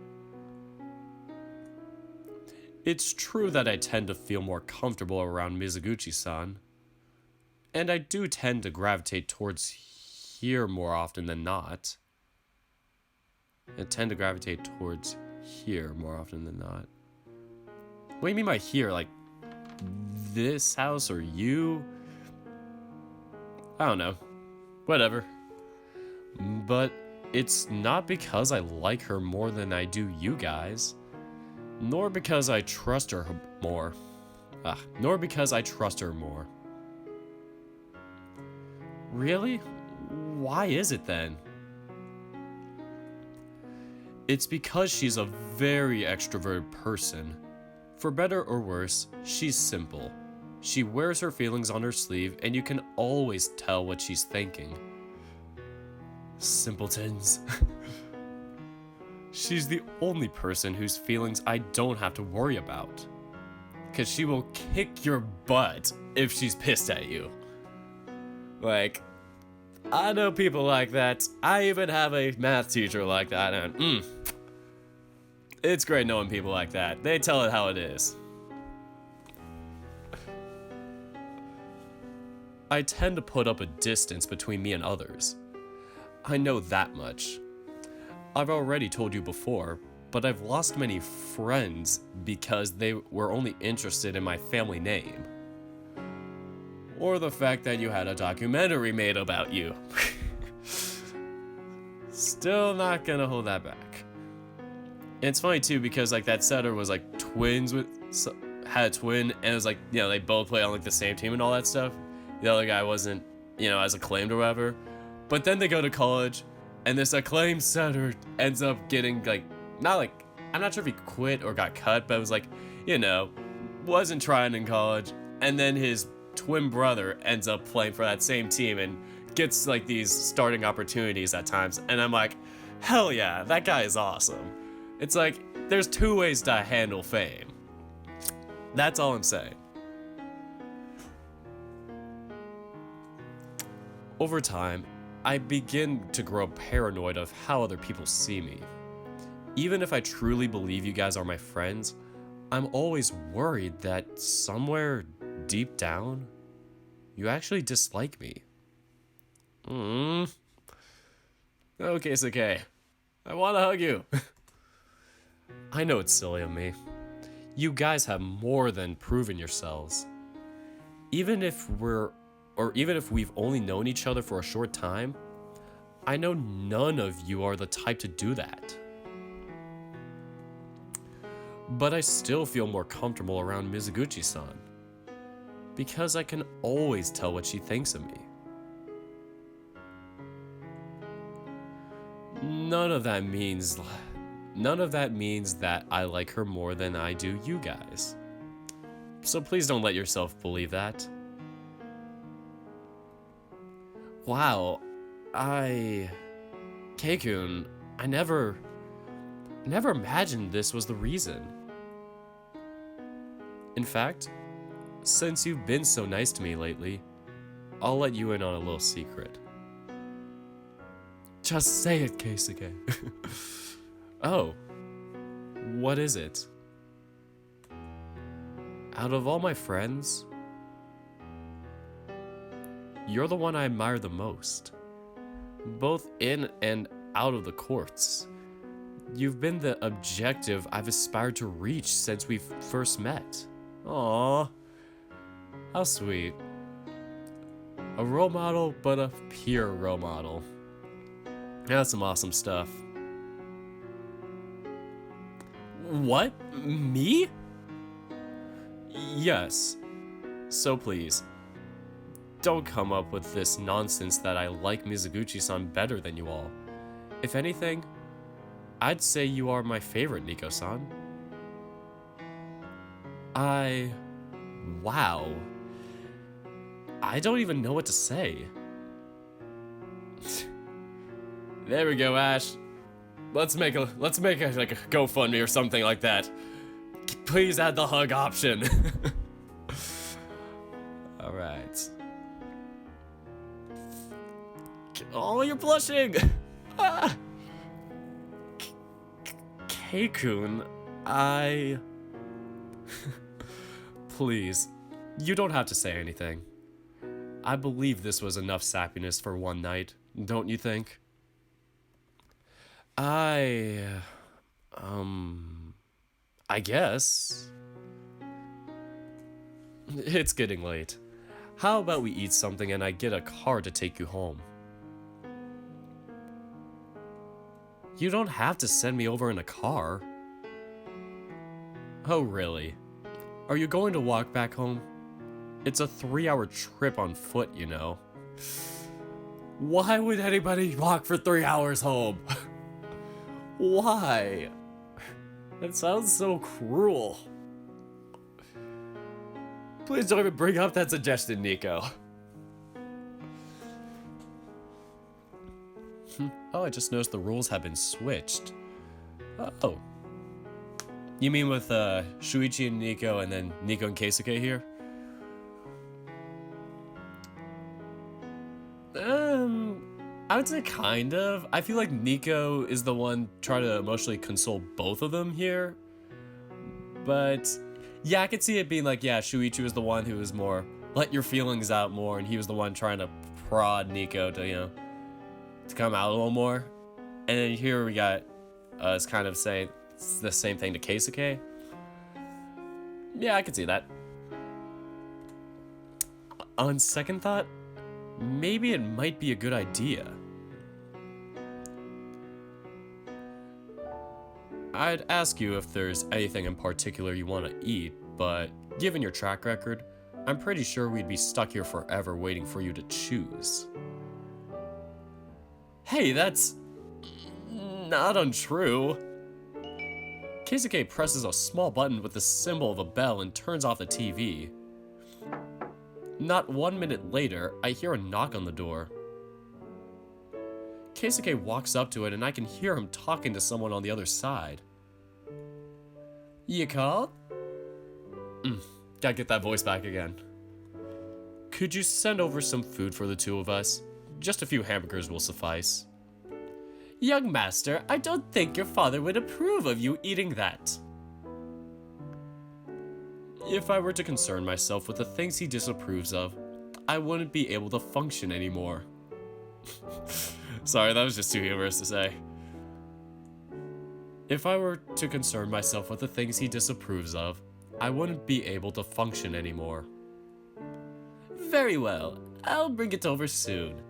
It's true that I tend to feel more comfortable around Mizuguchi-san. And I do tend to gravitate towards here more often than not. I tend to gravitate towards here more often than not. What do you mean by here? Like, this house or you? I don't know. Whatever. But it's not because I like her more than I do you guys. Nor because I trust her more. Nor because I trust her more. Really? Why is it then? It's because she's a very extroverted person. For better or worse, she's simple. She wears her feelings on her sleeve, and you can always tell what she's thinking. Simpletons. She's the only person whose feelings I don't have to worry about. 'Cause she will kick your butt if she's pissed at you. Like, I know people like that. I even have a math teacher like that, and it's great knowing people like that. They tell it how it is. I tend to put up a distance between me and others. I know that much. I've already told you before, but I've lost many friends because they were only interested in my family name. Or the fact that you had a documentary made about you. Still not gonna hold that back. And it's funny too because like that setter was like twins had a twin, and it was like, you know, they both play on like the same team and all that stuff. The other guy wasn't, you know, as acclaimed or whatever. But then they go to college, and this acclaimed setter ends up getting like, not like, I'm not sure if he quit or got cut, but it was like, you know, wasn't trying in college. And then his twin brother ends up playing for that same team and gets like these starting opportunities at times. And I'm like, hell yeah, that guy is awesome. It's like, there's 2 ways to handle fame. That's all I'm saying. Over time, I begin to grow paranoid of how other people see me. Even if I truly believe you guys are my friends, I'm always worried that somewhere deep down, you actually dislike me. Okay, it's okay. I want to hug you. I know it's silly of me. You guys have more than proven yourselves. Even if we've only known each other for a short time, I know none of you are the type to do that. But I still feel more comfortable around Mizuguchi-san, because I can always tell what she thinks of me. None of that means none of that means that I like her more than I do you guys. So please don't let yourself believe that. Wow, Keikun, I never imagined this was the reason. In fact, since you've been so nice to me lately, I'll let you in on a little secret. Just say it, Keisuke. Oh, what is it? Out of all my friends, you're the one I admire the most. Both in and out of the courts. You've been the objective I've aspired to reach since we first met. Aww. How sweet. A role model, but a pure role model. That's some awesome stuff. What? Me? Yes. So please, don't come up with this nonsense that I like Mizuguchi-san better than you all. If anything, I'd say you are my favorite, Nico-san. Wow. I don't even know what to say. There we go, Ash. Let's make a like a GoFundMe or something like that. Please add the hug option. All right. Oh, you're blushing. Ah. Keikun, Please, you don't have to say anything. I believe this was enough sappiness for one night, don't you think? I guess. It's getting late. How about we eat something and I get a car to take you home? You don't have to send me over in a car. Oh, really? Are you going to walk back home? It's a 3-hour trip on foot, you know. Why would anybody walk for 3 hours home? Why? That sounds so cruel. Please don't even bring up that suggestion, Nico. Oh, I just noticed the rules have been switched. Oh. You mean with Shuichi and Nico and then Nico and Keisuke here? I would say kind of. I feel like Nico is the one trying to emotionally console both of them here. But yeah, I could see it being like, yeah, Shuichi was the one who was more let your feelings out more, and he was the one trying to prod Nico to, you know, to come out a little more. And then here we got us kind of saying the same thing to Keisuke. Yeah, I could see that. On second thought, maybe it might be a good idea. I'd ask you if there's anything in particular you want to eat, but given your track record, I'm pretty sure we'd be stuck here forever waiting for you to choose. Hey, that's not untrue. Keisuke presses a small button with the symbol of a bell and turns off the TV. Not 1 minute later, I hear a knock on the door. Keisuke walks up to it and I can hear him talking to someone on the other side. You called? Gotta get that voice back again. Could you send over some food for the two of us? Just a few hamburgers will suffice. Young master, I don't think your father would approve of you eating that. If I were to concern myself with the things he disapproves of, I wouldn't be able to function anymore. Sorry, that was just too humorous to say. If I were to concern myself with the things he disapproves of, I wouldn't be able to function anymore. Very well, I'll bring it over soon.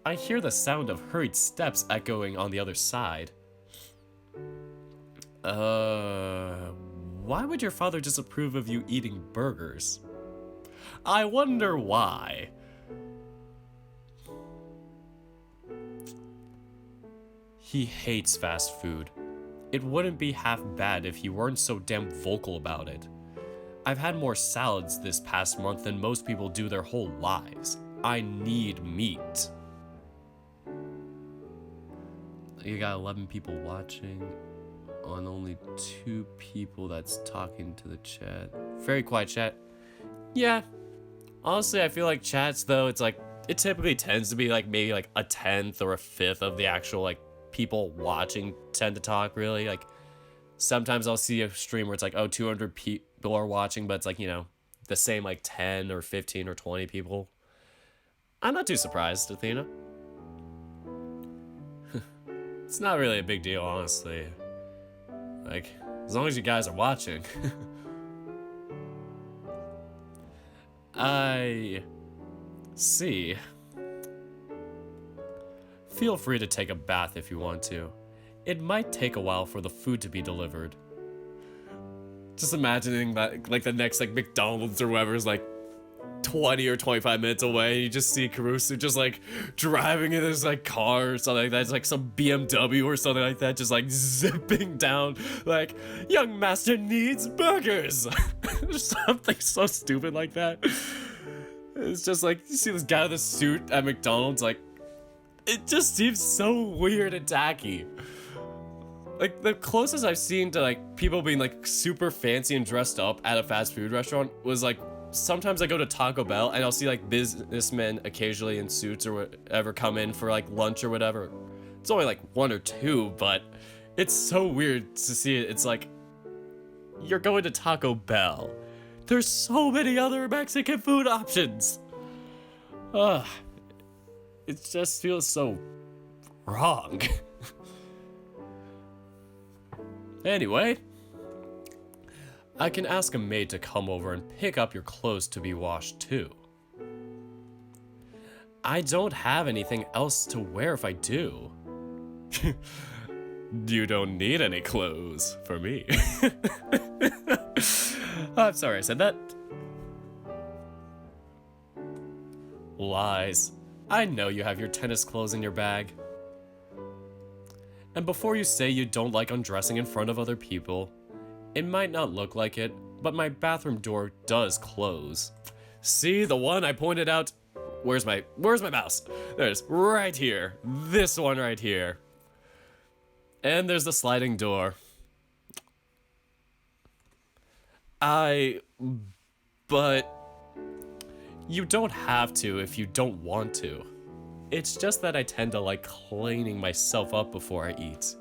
I hear the sound of hurried steps echoing on the other side. Why would your father disapprove of you eating burgers? I wonder why. He hates fast food. It wouldn't be half bad if he weren't so damn vocal about it. I've had more salads this past month than most people do their whole lives. I need meat. You got 11 people watching on only 2 people that's talking to the chat. Very quiet chat. Yeah. Honestly, I feel like chats though, it's like, it typically tends to be like maybe like a 10th or a 5th of the actual like people watching tend to talk really. Like sometimes I'll see a stream where it's like, oh, 200 people are watching, but it's like, you know, the same like 10 or 15 or 20 people. I'm not too surprised, Athena. It's not really a big deal, honestly. Like, as long as you guys are watching. I see. Feel free to take a bath if you want to. It might take a while for the food to be delivered. Just imagining that, like, the next, like, McDonald's or whatever is, like, 20 or 25 minutes away, and you just see Karusu just, like, driving in his, like, car or something like that. It's, like, some BMW or something like that, just, like, zipping down, like, young master needs burgers! Something so stupid like that. It's just, like, you see this guy with a suit at McDonald's, like, it just seems so weird and tacky. Like, the closest I've seen to, like, people being, like, super fancy and dressed up at a fast food restaurant was, like, sometimes I go to Taco Bell and I'll see, like, businessmen occasionally in suits or whatever come in for, like, lunch or whatever. It's only, like, 1 or 2, but it's so weird to see it. It's like, you're going to Taco Bell. There's so many other Mexican food options. Ugh. It just feels so wrong. Anyway, I can ask a maid to come over and pick up your clothes to be washed too. I don't have anything else to wear if I do. You don't need any clothes for me. I'm sorry I said that. Lies. I know you have your tennis clothes in your bag. And before you say you don't like undressing in front of other people, it might not look like it, but my bathroom door does close. See, the one I pointed out? Where's my mouse? There's right here. This one right here. And there's the sliding door. But you don't have to if you don't want to. It's just that I tend to like cleaning myself up before I eat.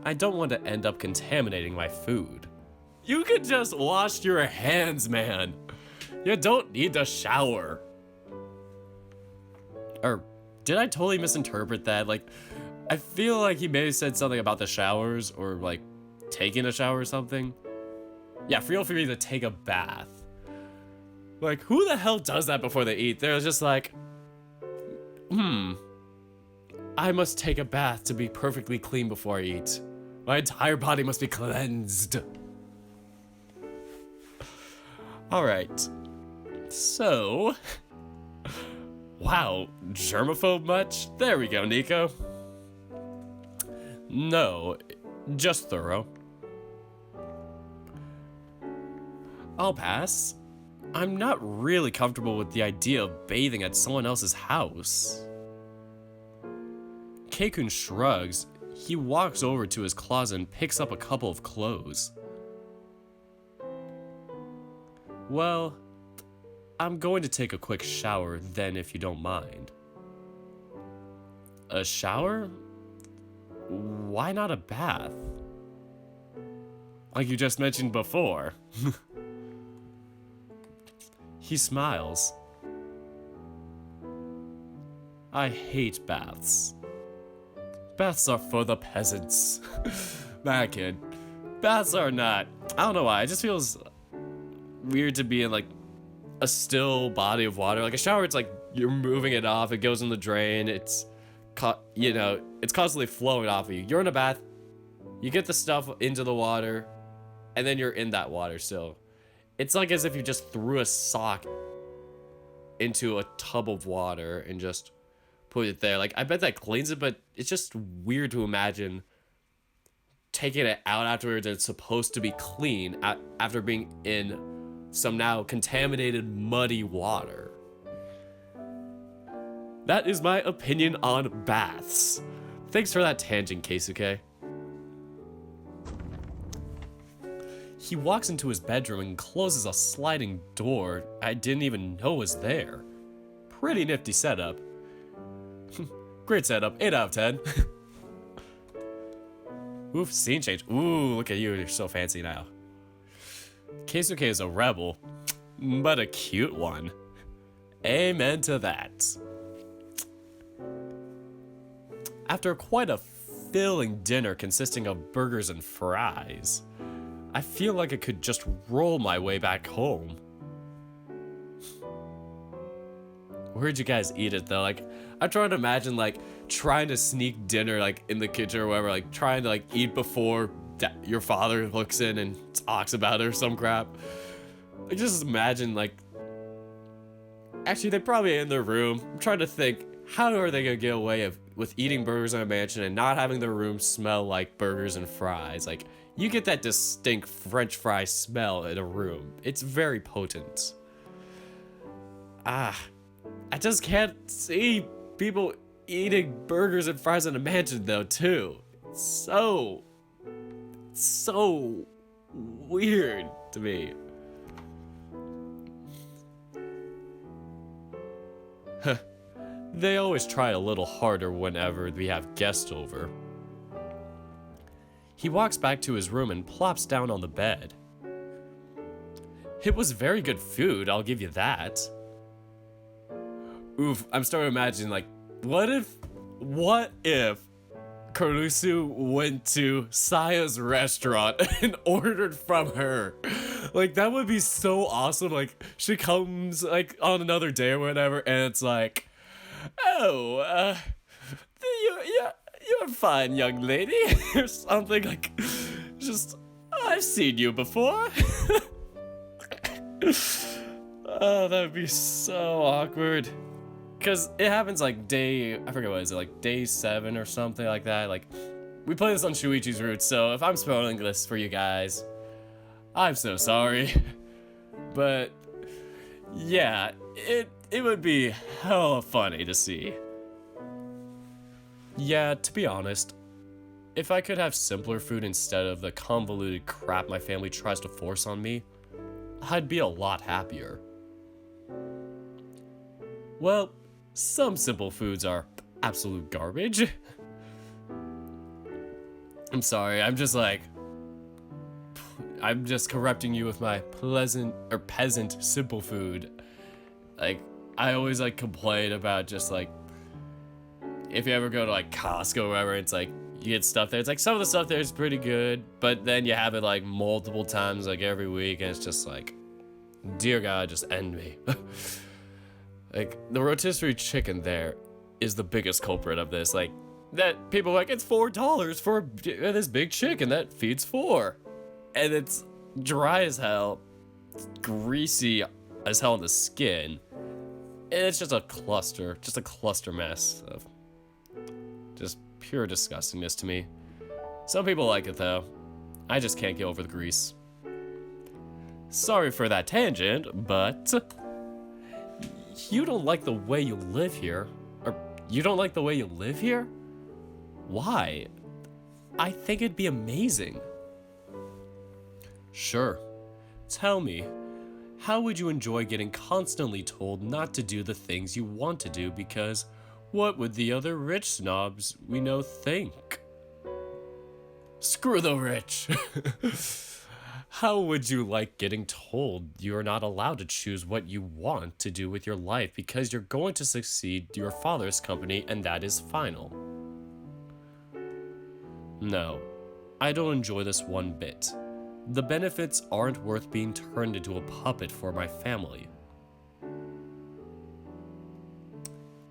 I don't want to end up contaminating my food. You can just wash your hands, man. You don't need to shower. Or did I totally misinterpret that? Like, I feel like he may have said something about the showers or like taking a shower or something. Yeah, feel free to take a bath. Like, who the hell does that before they eat? They're just like, I must take a bath to be perfectly clean before I eat. My entire body must be cleansed. Alright. So... Wow, germaphobe much? There we go, Nico. No, just thorough. I'll pass. I'm not really comfortable with the idea of bathing at someone else's house. Keikun shrugs. He walks over to his closet and picks up a couple of clothes. Well, I'm going to take a quick shower then if you don't mind. A shower? Why not a bath? Like you just mentioned before. He smiles. I hate baths. Baths are for the peasants. Nah, kid. Baths are not. I don't know why. It just feels weird to be in like a still body of water. Like a shower, it's like you're moving it off. It goes in the drain. It's, you know, it's constantly flowing off of you. You're in a bath. You get the stuff into the water, and then you're in that water still. It's like as if you just threw a sock into a tub of water and just put it there. Like, I bet that cleans it, but it's just weird to imagine taking it out afterwards and it's supposed to be clean after being in some now contaminated, muddy water. That is my opinion on baths. Thanks for that tangent, Keisuke. He walks into his bedroom and closes a sliding door I didn't even know was there. Pretty nifty setup. Great setup, 8 out of 10. Oof, scene change. Ooh, look at you, you're so fancy now. Keisuke is a rebel, but a cute one. Amen to that. After quite a filling dinner consisting of burgers and fries, I feel like I could just roll my way back home. Where'd you guys eat it though? Like, I'm trying to imagine like trying to sneak dinner like in the kitchen or whatever, like trying to like eat before your father looks in and talks about it or some crap. Like, just imagine like, actually they probably in their room. I'm trying to think, how are they gonna get away with eating burgers in a mansion and not having their room smell like burgers and fries? Like, you get that distinct French fry smell in a room. It's very potent. I just can't see people eating burgers and fries in a mansion though, too. It's so weird to me. They always try a little harder whenever we have guests over. He walks back to his room and plops down on the bed. It was very good food, I'll give you that. Oof, I'm starting to imagine, like, what if Kurusu went to Saya's restaurant and ordered from her? Like, that would be so awesome. Like, she comes, like, on another day or whatever, and it's like, oh, you're fine, young lady, or something, like, just, I've seen you before. Oh, that would be so awkward. Because it happens like I forget what is it, like day 7 or something like that. Like, we play this on Shuichi's Roots, so if I'm spoiling this for you guys, I'm so sorry. But yeah, it would be hella funny to see. Yeah, to be honest, if I could have simpler food instead of the convoluted crap my family tries to force on me, I'd be a lot happier. Well, some simple foods are absolute garbage. I'm sorry, I'm just corrupting you with my peasant simple food. Like, I always like complain about just like, if you ever go to like Costco or whatever, it's like, you get stuff there. It's like, some of the stuff there is pretty good, but then you have it like multiple times, like every week, and it's just like, dear God, just end me. Like, the rotisserie chicken there is the biggest culprit of this. Like, that people are like, it's $4 for this big chicken that feeds 4. And it's dry as hell, greasy as hell on the skin. And it's just a cluster mess of just pure disgustingness to me. Some people like it though. I just can't get over the grease. Sorry for that tangent, but you don't like the way you live here? Or you don't like the way you live here? Why? I think it'd be amazing. Sure. Tell me, how would you enjoy getting constantly told not to do the things you want to do because what would the other rich snobs we know think? Screw the rich. How would you like getting told you're not allowed to choose what you want to do with your life because you're going to succeed your father's company and that is final? No, I don't enjoy this one bit. The benefits aren't worth being turned into a puppet for my family.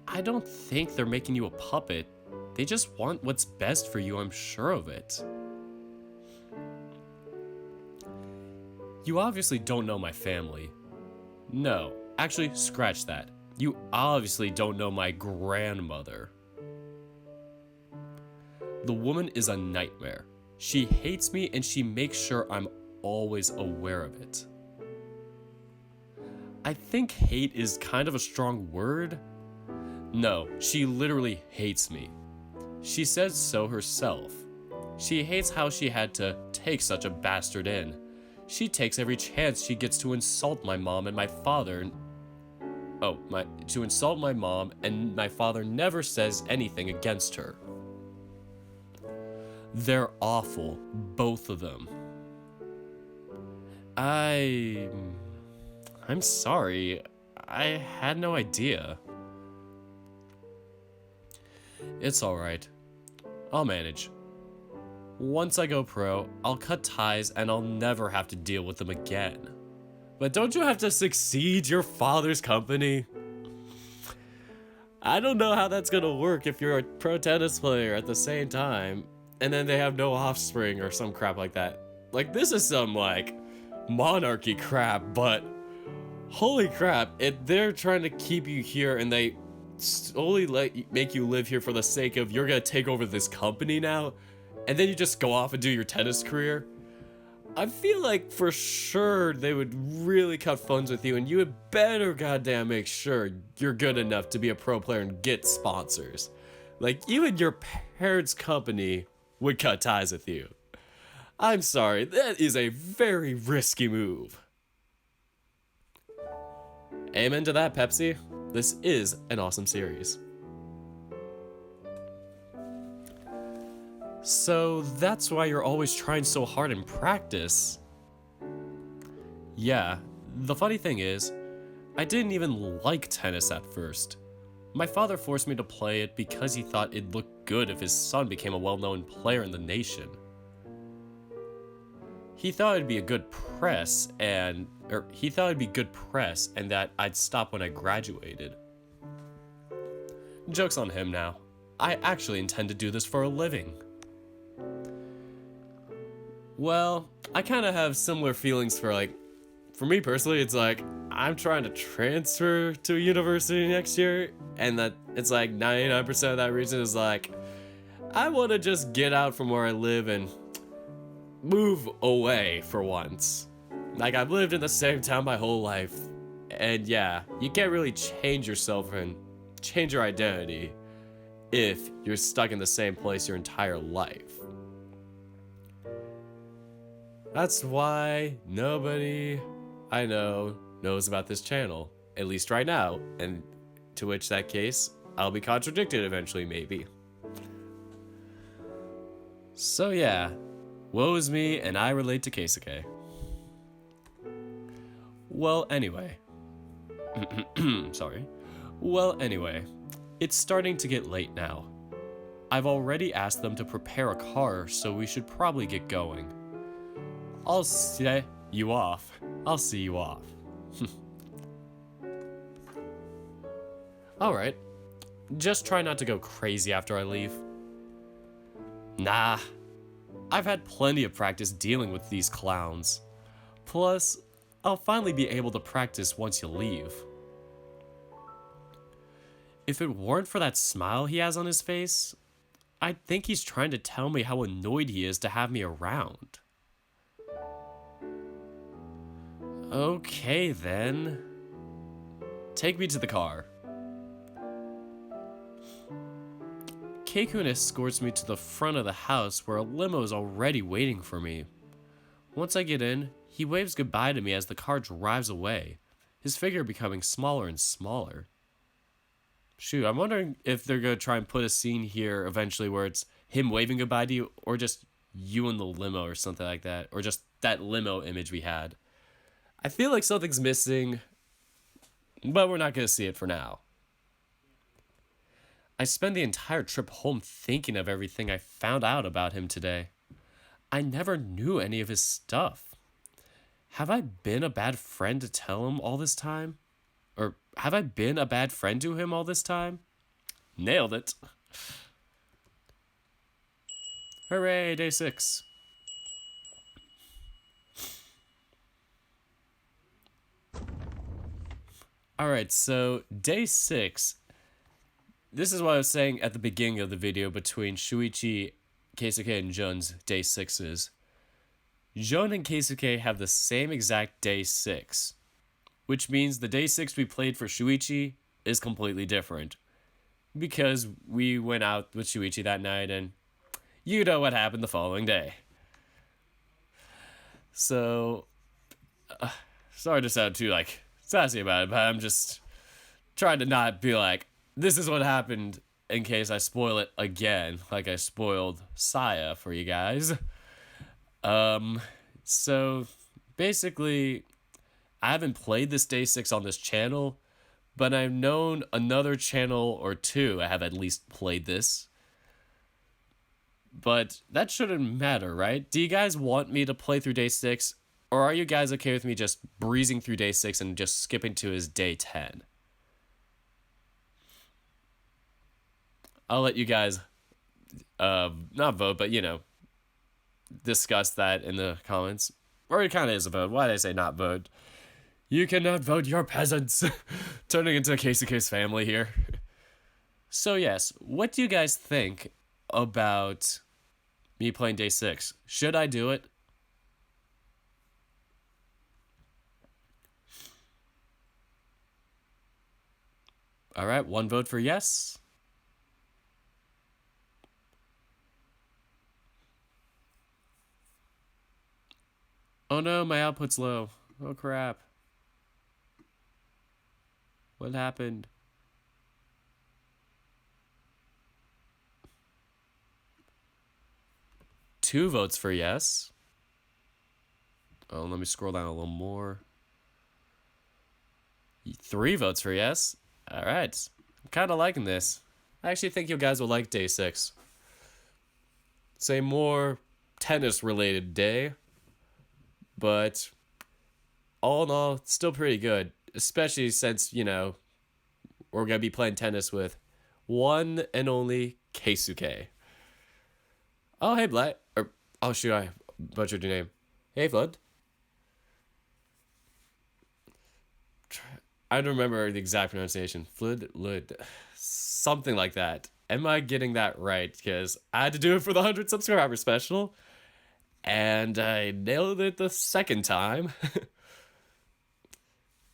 I don't think they're making you a puppet. They just want what's best for you, I'm sure of it. You obviously don't know my family. No, actually, scratch that. You obviously don't know my grandmother. The woman is a nightmare. She hates me and she makes sure I'm always aware of it. I think hate is kind of a strong word. No, she literally hates me. She says so herself. She hates how she had to take such a bastard in. She takes every chance she gets to insult my mom and my father. To insult my mom, and my father never says anything against her. They're awful, both of them. I'm sorry. I had no idea. It's alright. I'll manage. Once I go pro, I'll cut ties and I'll never have to deal with them again. But don't you have to succeed your father's company? I don't know how that's gonna work if you're a pro tennis player at the same time, and then they have no offspring or some crap like that. Like, this is some, like, monarchy crap, but holy crap, they're trying to keep you here and they slowly make you live here for the sake of you're gonna take over this company now, and then you just go off and do your tennis career. I feel like for sure they would really cut funds with you, and you had better goddamn make sure you're good enough to be a pro player and get sponsors. Like, even your parents' company would cut ties with you. I'm sorry, that is a very risky move. Amen to that, Pepsi. This is an awesome series. So that's why you're always trying so hard in practice. Yeah, the funny thing is, I didn't even like tennis at first. My father forced me to play it because he thought it'd look good if his son became a well-known player in the nation. He thought it'd be good press and that I'd stop when I graduated. Joke's on him now. I actually intend to do this for a living. Well, I kind of have similar feelings for me personally, it's like, I'm trying to transfer to a university next year, and that it's like 99% of that reason is like, I want to just get out from where I live and move away for once. Like, I've lived in the same town my whole life, and yeah, you can't really change yourself and change your identity if you're stuck in the same place your entire life. That's why nobody I know knows about this channel, at least right now, and to which that case, I'll be contradicted eventually, maybe. So yeah, woe is me, and I relate to Keisuke. Well, anyway. Sorry. Well, anyway, it's starting to get late now. I've already asked them to prepare a car, so we should probably get going. I'll see you off. Alright. Just try not to go crazy after I leave. Nah. I've had plenty of practice dealing with these clowns. Plus, I'll finally be able to practice once you leave. If it weren't for that smile he has on his face, I'd think he's trying to tell me how annoyed he is to have me around. Okay then. Take me to the car. Keikun escorts me to the front of the house where a limo is already waiting for me. Once I get in, he waves goodbye to me as the car drives away, his figure becoming smaller and smaller. Shoot, I'm wondering if they're gonna try and put a scene here eventually where it's him waving goodbye to you, or just you in the limo or something like that, or just that limo image we had. I feel like something's missing, but we're not gonna see it for now. I spend the entire trip home thinking of everything I found out about him today. I never knew any of his stuff. Have I been a bad friend to tell him all this time? Or have I been a bad friend to him all this time? Nailed it. Hooray, day 6. Alright, so day 6. This is what I was saying at the beginning of the video between Shuichi, Keisuke, and Jun's day 6s. Jun and Keisuke have the same exact day 6, which means the day 6 we played for Shuichi is completely different. Because we went out with Shuichi that night and you know what happened the following day. So, sorry to sound too, sassy about it, but I'm just trying to not be like, this is what happened in case I spoil it again, like I spoiled Saya for you guys. So, basically, I haven't played this day 6 on this channel, but I've known another channel or two I have at least played this. But that shouldn't matter, right? Do you guys want me to play through day 6? Or are you guys okay with me just breezing through day 6 and just skipping to his day 10? I'll let you guys, not vote, but, discuss that in the comments. Or it kind of is a vote. Why did I say not vote? You cannot vote, you're peasants. Turning into Keisuke's family here. So yes, what do you guys think about me playing day 6? Should I do it? Alright, 1 vote for yes. Oh no, my output's low. Oh crap. What happened? Two votes for yes. Oh, let me scroll down a little more. 3 votes for yes. Alright. I'm kind of liking this. I actually think you guys will like day 6. It's a more tennis-related day. But all in all, it's still pretty good. Especially since, we're going to be playing tennis with one and only Keisuke. Oh, hey, Black. Oh, shoot, I butchered your name. Hey, Flood. I don't remember the exact pronunciation. Flood, something like that. Am I getting that right? Because I had to do it for the 100 subscriber special. And I nailed it the second time.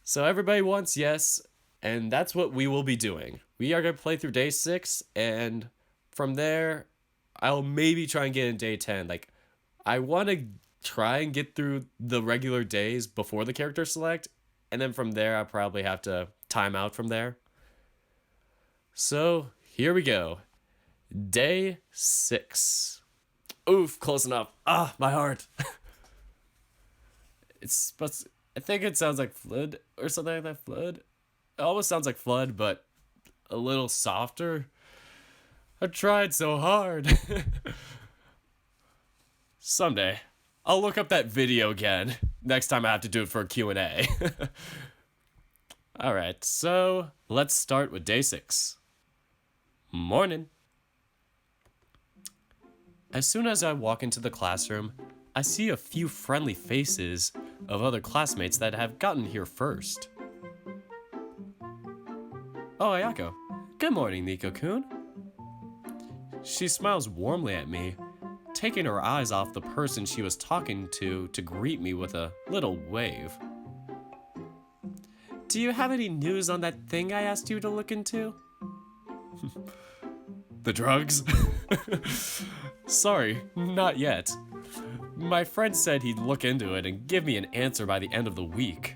So everybody wants yes. And that's what we will be doing. We are going to play through day 6. And from there, I'll maybe try and get in day 10. I want to try and get through the regular days before the character select. And then from there, I'll probably have to time out from there. So, here we go. Day 6. Oof, close enough. Ah, my heart. I think it sounds like Flood or something like that. Flood? It almost sounds like Flood, but a little softer. I tried so hard. Someday, I'll look up that video again. Next time I have to do it for a Q&A. Alright, so let's start with day 6. Morning. As soon as I walk into the classroom, I see a few friendly faces of other classmates that have gotten here first. Oh, Ayako. Good morning, Nico-kun. She smiles warmly at me, taking her eyes off the person she was talking to greet me with a little wave. Do you have any news on that thing I asked you to look into? The drugs? Sorry, not yet. My friend said he'd look into it and give me an answer by the end of the week.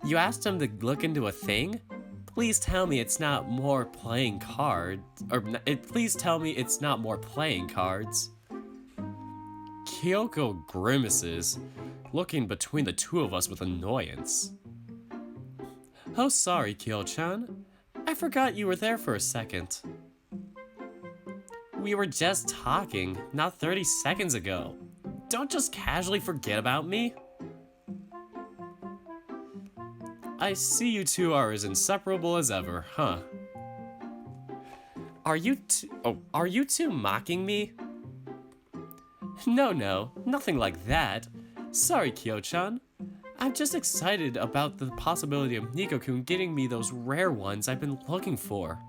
You asked him to look into a thing? Please tell me it's not more playing cards. Please tell me it's not more playing cards. Kyoko grimaces, looking between the two of us with annoyance. Oh, sorry, Kyo-chan. I forgot you were there for a second. We were just talking, not 30 seconds ago. Don't just casually forget about me. I see you two are as inseparable as ever, huh? Are you two mocking me? No, nothing like that. Sorry, Kyo-chan. I'm just excited about the possibility of Nico-kun getting me those rare ones I've been looking for.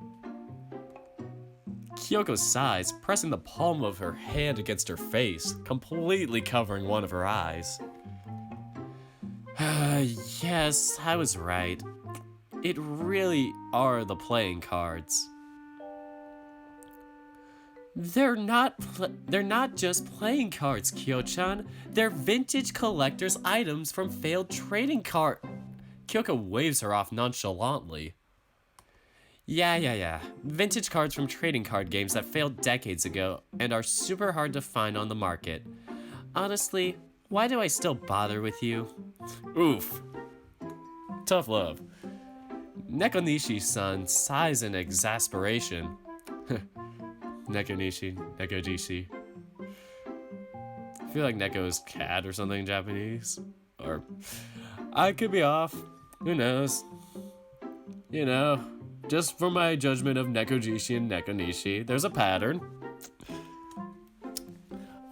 Kyoko sighs, pressing the palm of her hand against her face, completely covering one of her eyes. Yes, I was right. It really are the playing cards. They're not just playing cards, Kyo-chan. They're vintage collector's items from failed trading card. Kyoko waves her off nonchalantly. Yeah. Vintage cards from trading card games that failed decades ago and are super hard to find on the market. Honestly, why do I still bother with you? Oof. Tough love. Nekonishi-san sighs in exasperation. Nekonishi. I feel like Neko is cat or something in Japanese. Or I could be off. Who knows? You know, just from my judgment of Nekojishi and Nekonishi, there's a pattern.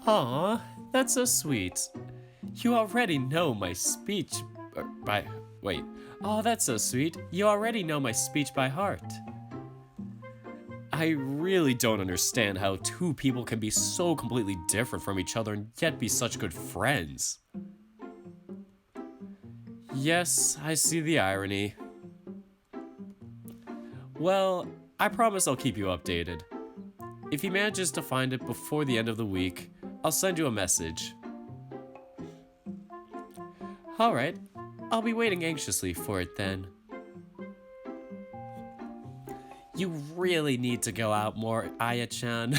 Aw, that's so sweet. You already know my speech Oh, that's so sweet. You already know my speech by heart. I really don't understand how two people can be so completely different from each other and yet be such good friends. Yes, I see the irony. Well, I promise I'll keep you updated. If he manages to find it before the end of the week, I'll send you a message. Alright, I'll be waiting anxiously for it then. You really need to go out more, Aya-chan.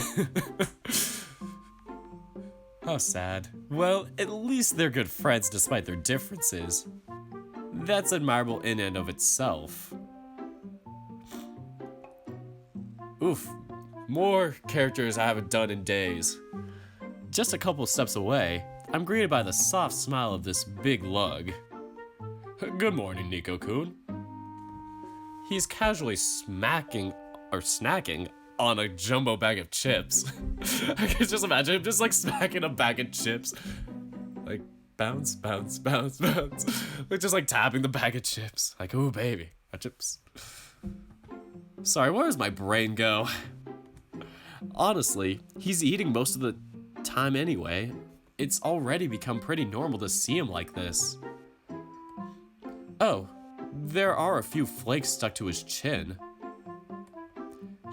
How sad. Well, at least they're good friends despite their differences. That's admirable in and of itself. Oof, more characters I haven't done in days. Just a couple steps away, I'm greeted by the soft smile of this big lug. Good morning, Nico-kun. He's casually snacking on a jumbo bag of chips. I can just imagine him just like smacking a bag of chips. Like bounce. Like just like tapping the bag of chips. Like, ooh baby, my chips. Sorry, where does my brain go? Honestly, he's eating most of the time anyway. It's already become pretty normal to see him like this. Oh, there are a few flakes stuck to his chin.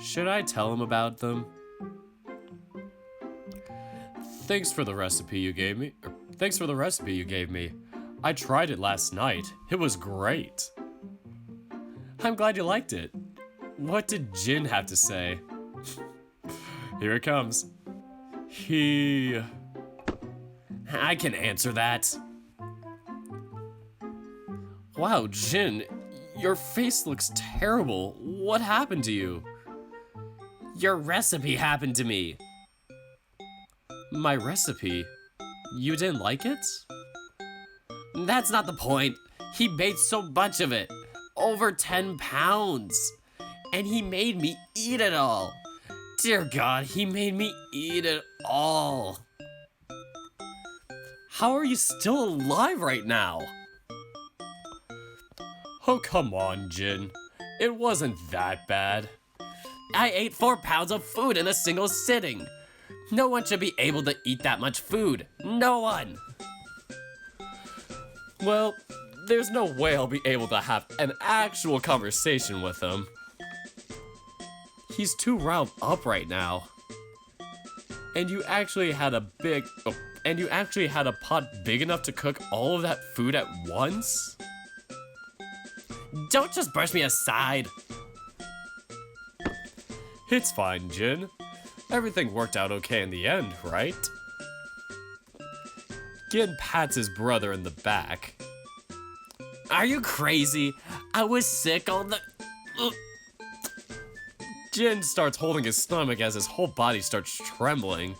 Should I tell him about them? Thanks for the recipe you gave me. I tried it last night. It was great. I'm glad you liked it. What did Jin have to say? Here it comes. I can answer that. Wow, Jin, your face looks terrible. What happened to you? Your recipe happened to me. My recipe? You didn't like it? That's not the point. He made so much of it. Over 10 pounds. And he made me eat it all. Dear God, he made me eat it all. How are you still alive right now? Oh, come on, Jin. It wasn't that bad. I ate 4 pounds of food in a single sitting. No one should be able to eat that much food. No one. Well, there's no way I'll be able to have an actual conversation with him. He's too riled up right now. And you actually had a pot big enough to cook all of that food at once? Don't just brush me aside. It's fine, Jin. Everything worked out okay in the end, right? Gin pats his brother in the back. Are you crazy? I was sick all the... Jin starts holding his stomach as his whole body starts trembling.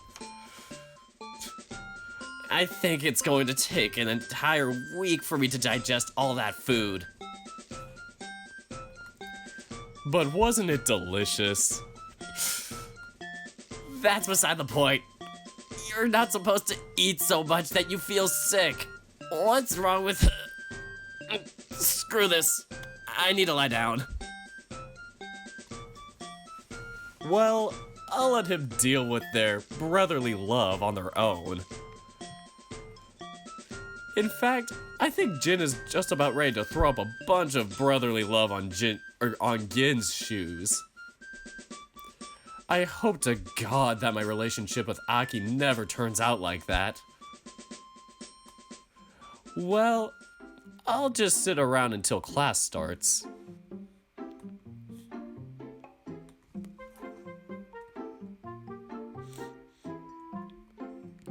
I think it's going to take an entire week for me to digest all that food. But wasn't it delicious? That's beside the point. You're not supposed to eat so much that you feel sick. What's wrong with... Screw this. I need to lie down. Well, I'll let him deal with their brotherly love on their own. In fact, I think Jin is just about ready to throw up a bunch of brotherly love on Gin's shoes. I hope to God that my relationship with Aki never turns out like that. Well, I'll just sit around until class starts.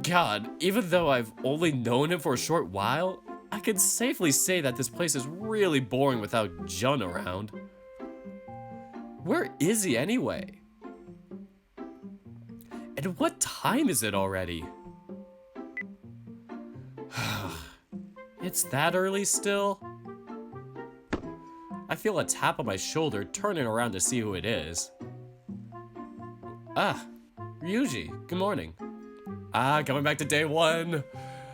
God, even though I've only known him for a short while, I can safely say that this place is really boring without Jun around. Where is he anyway? And what time is it already? It's that early still? I feel a tap on my shoulder, turning around to see who it is. Ah, Ryuji, good morning. Coming back to day one.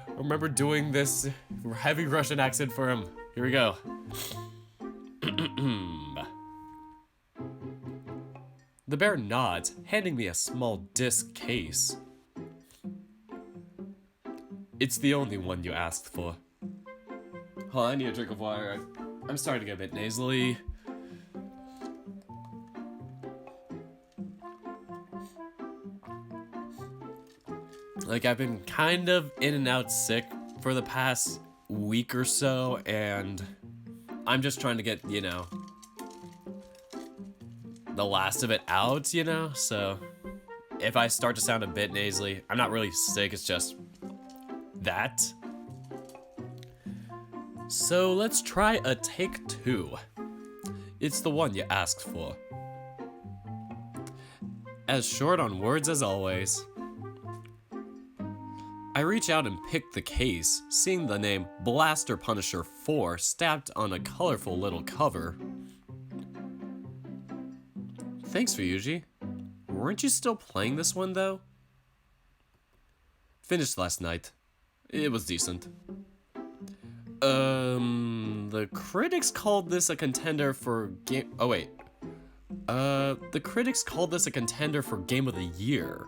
I remember doing this heavy Russian accent for him. Here we go. The bear nods, handing me a small disc case. It's the only one you asked for. Oh, I need a drink of water. I'm starting to get a bit nasally. Like, I've been kind of in and out sick for the past week or so, and I'm just trying to get, you know, the last of it out, you know? So, if I start to sound a bit nasally, I'm not really sick, it's just that. So, let's try a take 2. It's the one you asked for. As short on words as always. I reach out and pick the case, seeing the name Blaster Punisher 4 stamped on a colorful little cover. Thanks, Ryuji. Weren't you still playing this one, though? Finished last night. It was decent. The critics called this a contender for game... Oh, wait. The critics called this a contender for Game of the Year.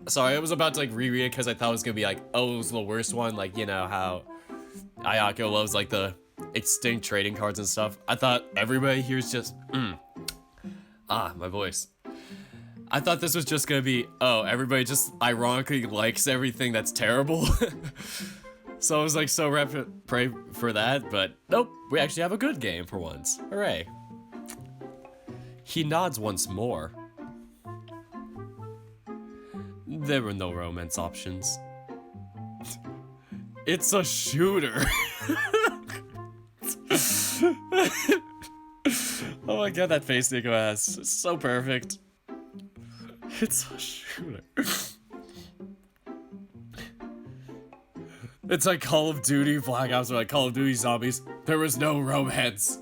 Sorry, I was about to like reread it because I thought it was gonna be like, oh, it was the worst one, like, you know how Ayako loves like the extinct trading cards and stuff. I thought everybody here's just my voice. I thought this was just gonna be, oh, everybody just ironically likes everything that's terrible. So I was like so ready to pray for that, but nope, we actually have a good game for once. Hooray. He nods once more. There were no romance options. It's a shooter. Oh my god, that face Nico has. It's so perfect. It's a shooter. It's like Call of Duty Black Ops or like Call of Duty Zombies. There was no romance.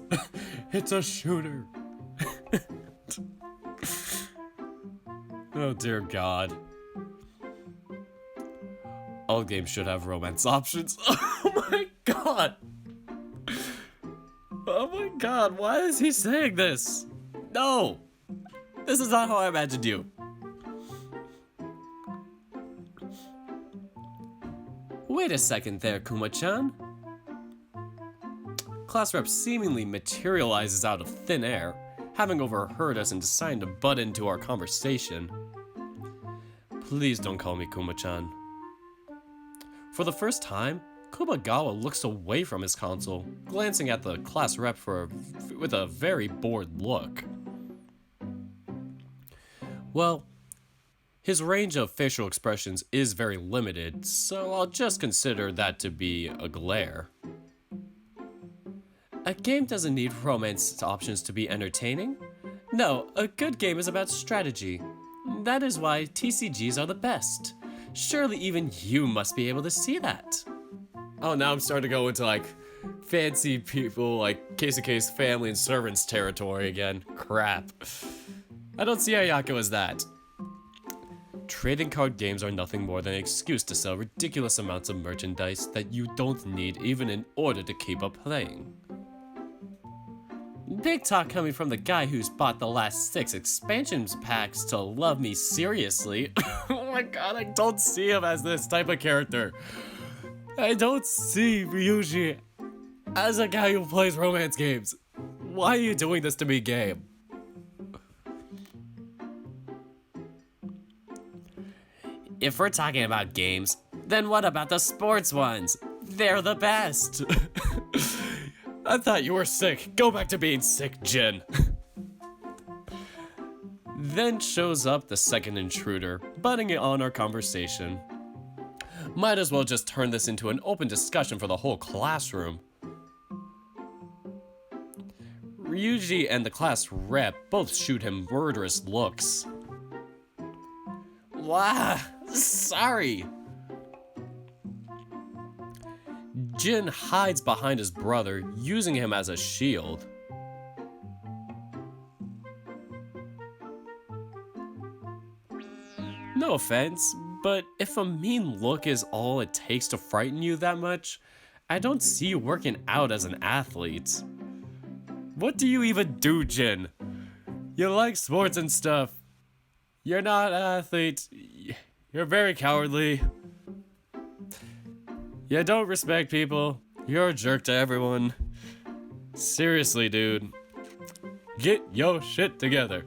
It's a shooter. Oh dear god. All games should have romance options. Oh my god. Oh my god, why is he saying this? No. This is not how I imagined you. Wait a second there, Kuma-chan. Class rep seemingly materializes out of thin air, having overheard us and deciding to butt into our conversation. Please don't call me Kuma-chan. For the first time, Kumagawa looks away from his console, glancing at the class rep with a very bored look. Well, his range of facial expressions is very limited, so I'll just consider that to be a glare. A game doesn't need romance options to be entertaining. No, a good game is about strategy. That is why TCGs are the best. Surely even you must be able to see that. Oh, now I'm starting to go into like fancy people like Keisuke's family and servants territory again. Crap. I don't see Ayako as that. Trading card games are nothing more than an excuse to sell ridiculous amounts of merchandise that you don't need even in order to keep up playing. Big talk coming from the guy who's bought the last 6 expansions packs to love me seriously. Oh my god, I don't see him as this type of character. I don't see Ryuji as a guy who plays romance games. Why are you doing this to me, game? If we're talking about games, then what about the sports ones? They're the best. I thought you were sick. Go back to being sick, Jin. Then shows up the second intruder, butting on our conversation. Might as well just turn this into an open discussion for the whole classroom. Ryuji and the class rep both shoot him murderous looks. Wow, sorry. Jin hides behind his brother, using him as a shield. No offense, but if a mean look is all it takes to frighten you that much, I don't see you working out as an athlete. What do you even do, Jin? You like sports and stuff. You're not an athlete. You're very cowardly. You don't respect people. You're a jerk to everyone. Seriously, dude. Get your shit together.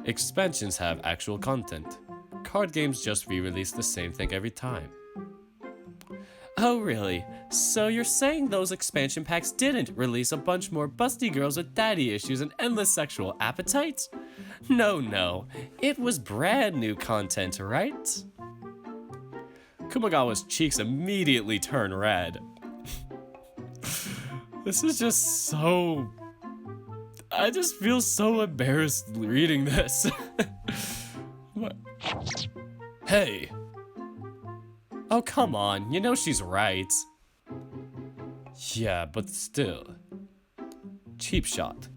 Expansions have actual content. Card games just re-release the same thing every time. Oh really? So you're saying those expansion packs didn't release a bunch more busty girls with daddy issues and endless sexual appetites? No. It was brand new content, right? Kumagawa's cheeks immediately turn red. This is just so... I just feel so embarrassed reading this. What? Hey! Oh, come on, you know she's right. Yeah, but still. Cheap shot.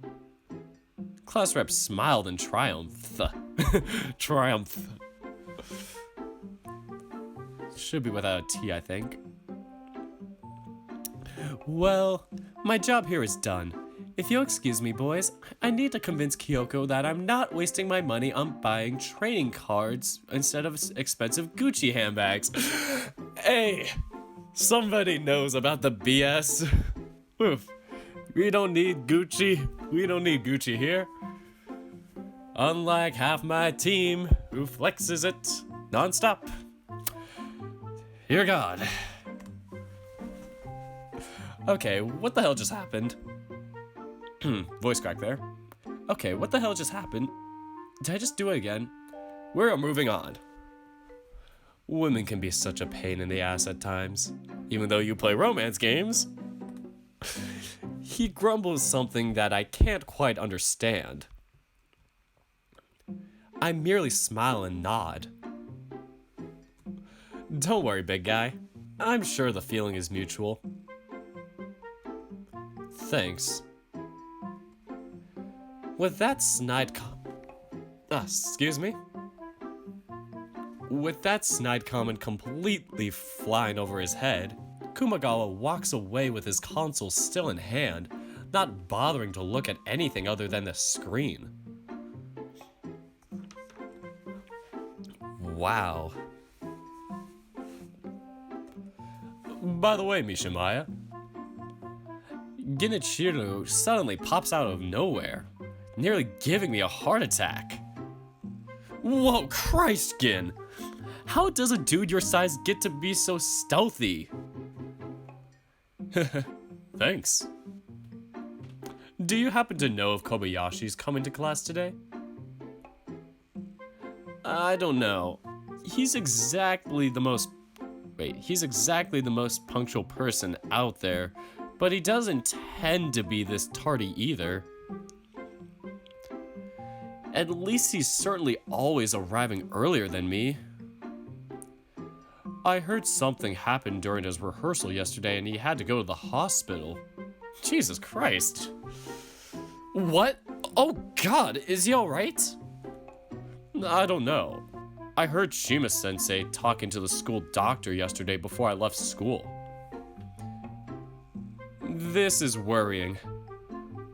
Class rep smiled in triumph. Triumph. Should be without a T, I think. Well, my job here is done. If you'll excuse me, boys, I need to convince Kyoko that I'm not wasting my money on buying trading cards instead of expensive Gucci handbags. Hey, somebody knows about the BS. Oof. We don't need Gucci. We don't need Gucci here. Unlike half my team who flexes it non-stop. Dear God. Okay, what the hell just happened? Voice crack there. Okay, what the hell just happened? Did I just do it again? We're moving on. Women can be such a pain in the ass at times, even though you play romance games. He grumbles something that I can't quite understand. I merely smile and nod. Don't worry, big guy. I'm sure the feeling is mutual. Thanks. With that snide With that snide comment completely flying over his head, Kumagawa walks away with his console still in hand, not bothering to look at anything other than the screen. Wow. By the way, Mishimaya, Genichiro suddenly pops out of nowhere, nearly giving me a heart attack. Whoa, Christ, Gin! How does a dude your size get to be so stealthy? Thanks. Do you happen to know if Kobayashi's coming to class today? I don't know. He's exactly the most punctual person out there, but he doesn't tend to be this tardy either. At least he's certainly always arriving earlier than me. I heard something happened during his rehearsal yesterday and he had to go to the hospital. Jesus Christ. What? Oh God, is he alright? I don't know. I heard Shima-sensei talking to the school doctor yesterday before I left school. This is worrying.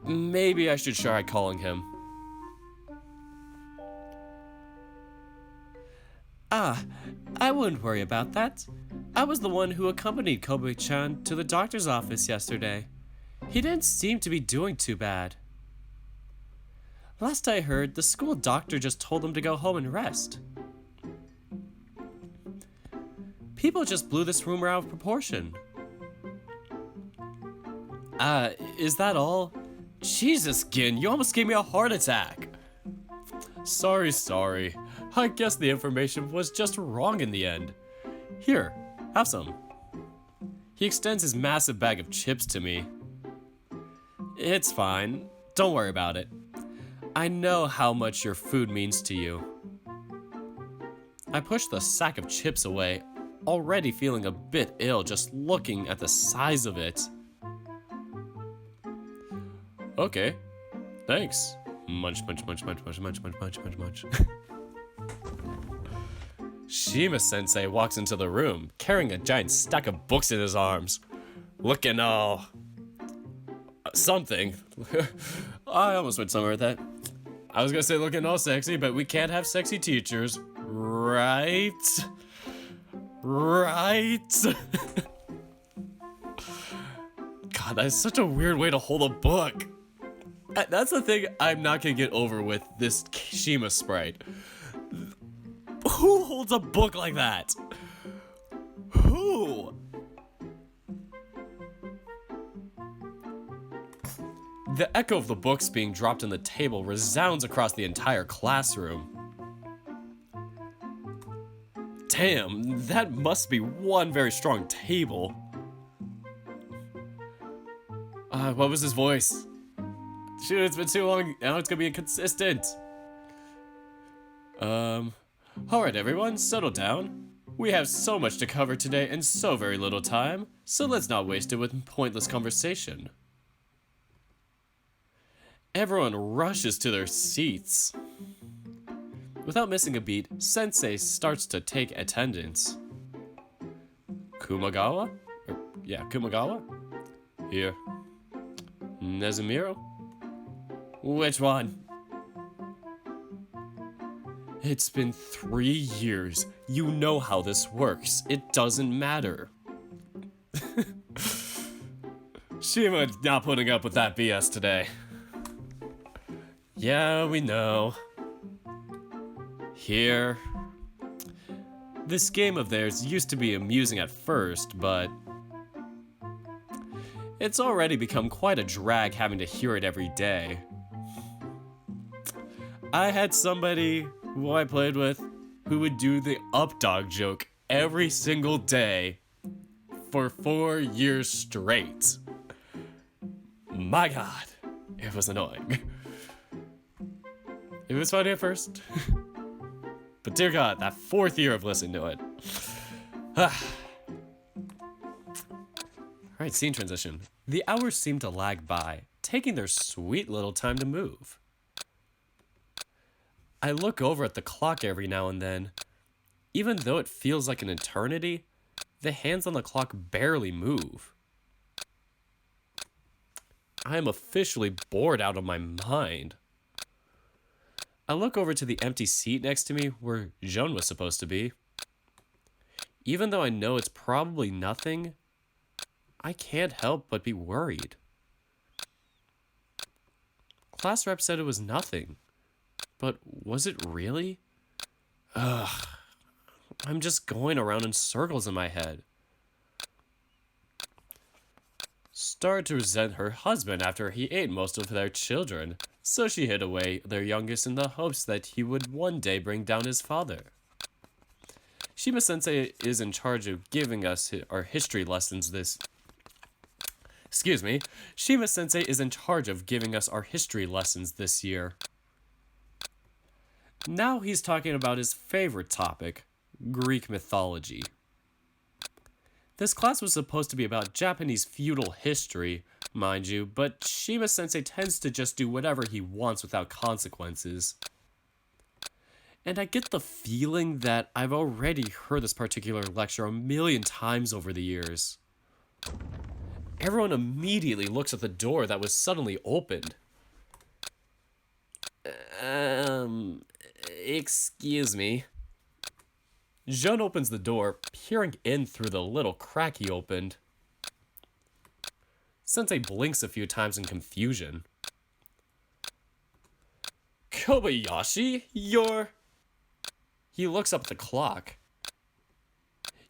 Maybe I should try calling him. Ah, I wouldn't worry about that. I was the one who accompanied Kobe-chan to the doctor's office yesterday. He didn't seem to be doing too bad. Last I heard, the school doctor just told him to go home and rest. People just blew this rumor out of proportion. Is that all? Jesus, Gin, you almost gave me a heart attack. Sorry. I guess the information was just wrong in the end. Here, have some. He extends his massive bag of chips to me. It's fine. Don't worry about it. I know how much your food means to you. I push the sack of chips away, already feeling a bit ill just looking at the size of it. Okay, thanks. Munch. Shima-sensei walks into the room, carrying a giant stack of books in his arms. Looking all... something. I almost went somewhere with that. I was gonna say looking all sexy, but we can't have sexy teachers. Right? God, that's such a weird way to hold a book. That's the thing I'm not gonna get over with this Shima sprite. Who holds a book like that? Who? The echo of the books being dropped on the table resounds across the entire classroom. Damn, that must be one very strong table. What was his voice? Shoot, it's been too long, now it's gonna be inconsistent. Alright everyone, settle down. We have so much to cover today and so very little time, so let's not waste it with pointless conversation. Everyone rushes to their seats. Without missing a beat, Sensei starts to take attendance. Kumagawa? Kumagawa? Here. Nezumiro? Which one? It's been 3 years. You know how this works. It doesn't matter. Shima not putting up with that BS today. Yeah, we know. Here. This game of theirs used to be amusing at first, but it's already become quite a drag having to hear it every day. I had somebody who I played with who would do the updog joke every single day for 4 years straight. My God, it was annoying. It was funny at first, but dear God, that 4th year of listening to it. Alright, scene transition. The hours seem to lag by, taking their sweet little time to move. I look over at the clock every now and then. Even though it feels like an eternity, the hands on the clock barely move. I am officially bored out of my mind. I look over to the empty seat next to me where Jun was supposed to be. Even though I know it's probably nothing, I can't help but be worried. Class rep said it was nothing, but was it really? Ugh, I'm just going around in circles in my head. Started to resent her husband after he ate most of their children, so she hid away their youngest in the hopes that he would one day bring down his father. Shima-sensei is in charge of giving us our history lessons this... Shima-sensei is in charge of giving us our history lessons this year. Now he's talking about his favorite topic, Greek mythology. This class was supposed to be about Japanese feudal history, mind you, but Shima-sensei tends to just do whatever he wants without consequences. And I get the feeling that I've already heard this particular lecture a million times over the years. Everyone immediately looks at the door that was suddenly opened. Excuse me. Jun opens the door, peering in through the little crack he opened. Sensei blinks a few times in confusion. Kobayashi, you're... He looks up at the clock.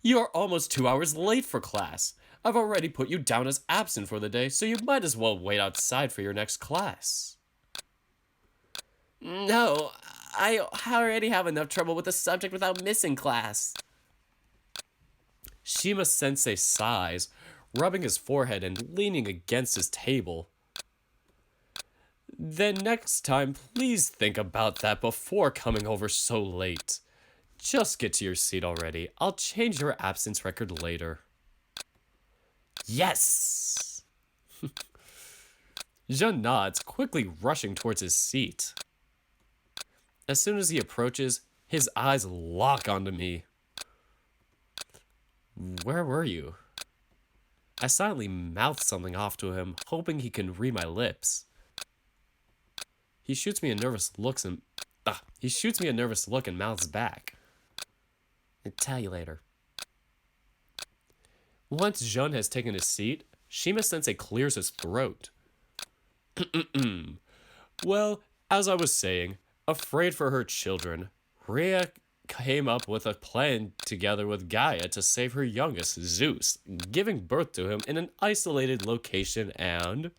You're almost 2 hours late for class. I've already put you down as absent for the day, so you might as well wait outside for your next class. No, I already have enough trouble with the subject without missing class. Shima-sensei sighs, rubbing his forehead and leaning against his table. Then next time, please think about that before coming over so late. Just get to your seat already. I'll change your absence record later. Yes! Jun nods, quickly rushing towards his seat. As soon as he approaches, his eyes lock onto me. Where were you? I silently mouth something off to him, hoping he can read my lips. He shoots me a nervous look and mouths back. I'll tell you later. Once Jun has taken his seat, Shima-sensei clears his throat. Well, as I was saying, afraid for her children, Rhea came up with a plan together with Gaia to save her youngest, Zeus, giving birth to him in an isolated location and...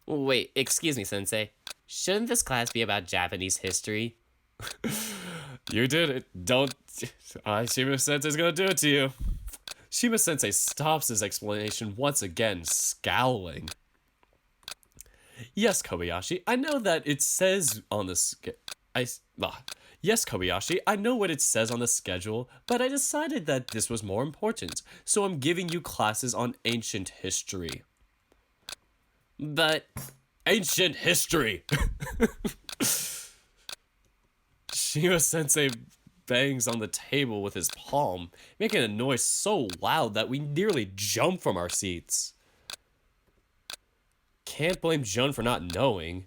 Wait, excuse me, Sensei. Shouldn't this class be about Japanese history? You did it. Don't... Shima-sensei's gonna do it to you. Shima-sensei stops his explanation once again, scowling. Yes, Kobayashi, I know that it says on the Yes, Kobayashi, I know what it says on the schedule, but I decided that this was more important, so I'm giving you classes on ancient history. But... Ancient history! Shima-sensei bangs on the table with his palm, making a noise so loud that we nearly jump from our seats. Can't blame Jun for not knowing.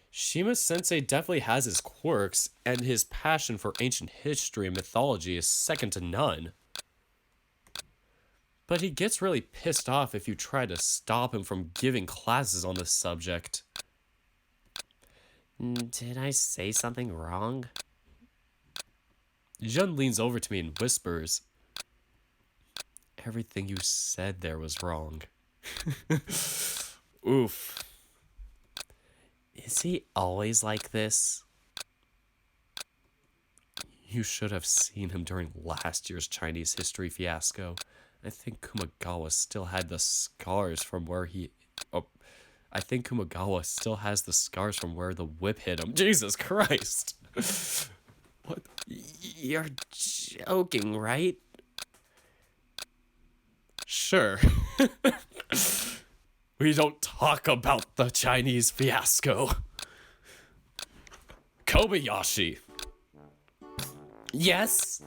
Shima-sensei definitely has his quirks, and his passion for ancient history and mythology is second to none. But he gets really pissed off if you try to stop him from giving classes on this subject. Did I say something wrong? Jun leans over to me and whispers, everything you said there was wrong. Oof. Is he always like this? You should have seen him during last year's Chinese history fiasco. I think Kumagawa still had the scars from where I think Kumagawa still has the scars from where the whip hit him. Jesus Christ! What? You're joking, right? Sure. We don't talk about the Chinese fiasco. Kobayashi. Yes?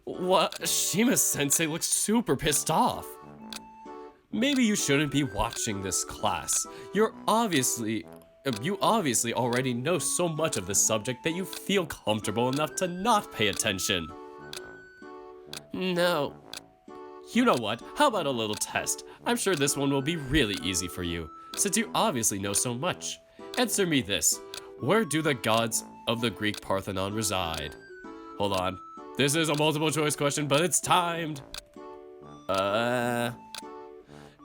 What? Shima-sensei looks super pissed off. Maybe you shouldn't be watching this class. You obviously already know so much of this subject that you feel comfortable enough to not pay attention. No. You know what? How about a little test? I'm sure this one will be really easy for you, since you obviously know so much. Answer me this. Where do the gods of the Greek Parthenon reside? Hold on. This is a multiple choice question, but it's timed.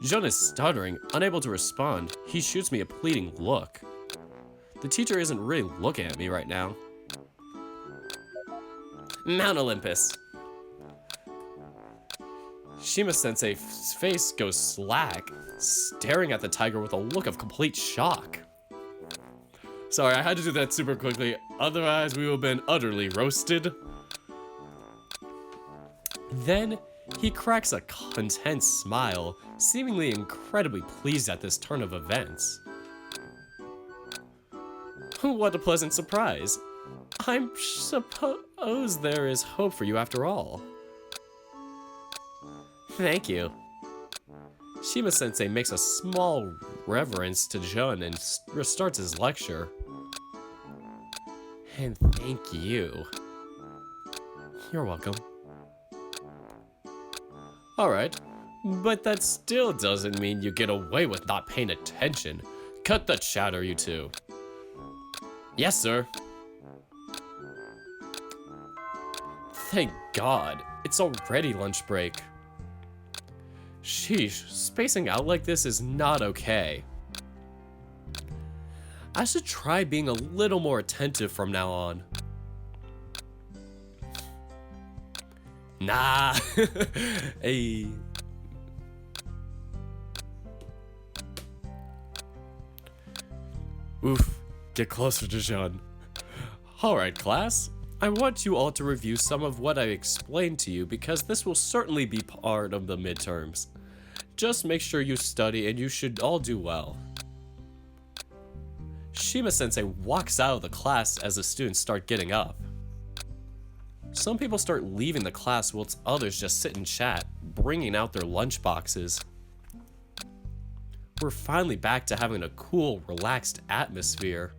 Jun is stuttering, unable to respond. He shoots me a pleading look. The teacher isn't really looking at me right now. Mount Olympus. Shima-sensei's face goes slack, staring at the tiger with a look of complete shock. Sorry, I had to do that super quickly, otherwise we would have been utterly roasted. Then, he cracks a content smile, seemingly incredibly pleased at this turn of events. What a pleasant surprise. I suppose there is hope for you after all. Thank you. Shima-sensei makes a small reverence to Jun and starts his lecture. And thank you. You're welcome. Alright, but that still doesn't mean you get away with not paying attention. Cut the chatter, you two. Yes, sir. Thank God, it's already lunch break. Sheesh, spacing out like this is not okay. I should try being a little more attentive from now on. Nah. Hey. Oof. Get closer to Jun. Alright, class. I want you all to review some of what I explained to you because this will certainly be part of the midterms. Just make sure you study and you should all do well. Shima-sensei walks out of the class as the students start getting up. Some people start leaving the class whilst others just sit and chat, bringing out their lunch boxes. We're finally back to having a cool, relaxed atmosphere.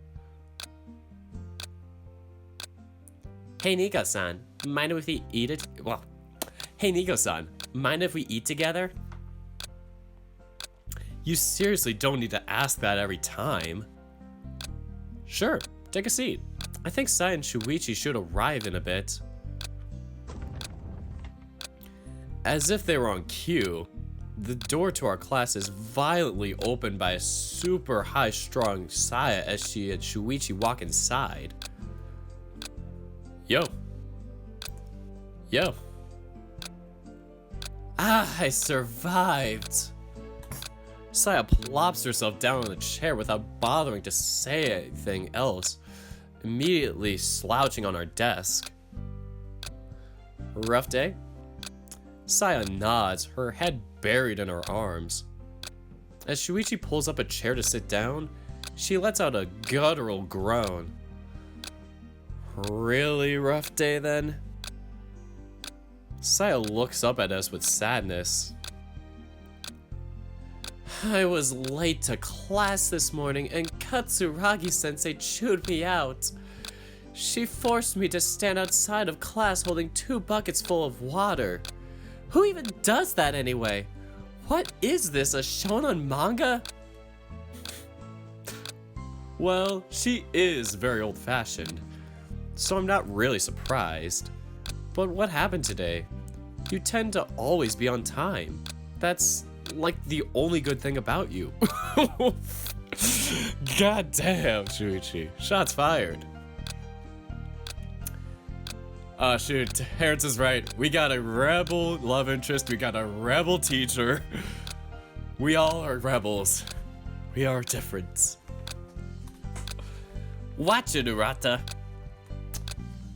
Hey Nico-san, mind if we eat it? Well, hey Nico-san, mind if we eat together? You seriously don't need to ask that every time. Sure, take a seat. I think Sai and Shuichi should arrive in a bit. As if they were on cue, the door to our class is violently opened by a super high-strung Saya as she and Shuichi walk inside. Yo. Yo. Ah, I survived. Saya plops herself down on the chair without bothering to say anything else, immediately slouching on our desk. Rough day? Saya nods, her head buried in her arms. As Shuichi pulls up a chair to sit down, she lets out a guttural groan. Really rough day then? Saya looks up at us with sadness. I was late to class this morning and Katsuragi-sensei chewed me out. She forced me to stand outside of class holding 2 buckets full of water. Who even does that anyway? What is this, a shonen manga? Well, she is very old-fashioned, so I'm not really surprised. But what happened today? You tend to always be on time. That's like the only good thing about you. God damn, Shuichi. Shots fired. Oh shoot, Terrence is right. We got a rebel love interest, we got a rebel teacher. We all are rebels. We are different. Watch it, Urata.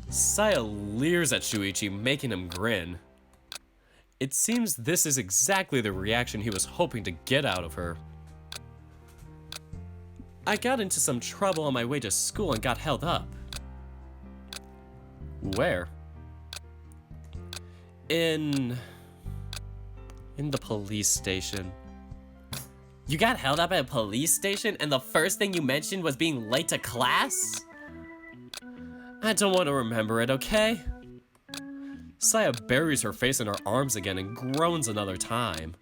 Saya leers at Shuichi, making him grin. It seems this is exactly the reaction he was hoping to get out of her. I got into some trouble on my way to school and got held up. Where? In the police station. You got held up at a police station and the first thing you mentioned was being late to class? I don't want to remember it, okay? Saya buries her face in her arms again and groans another time.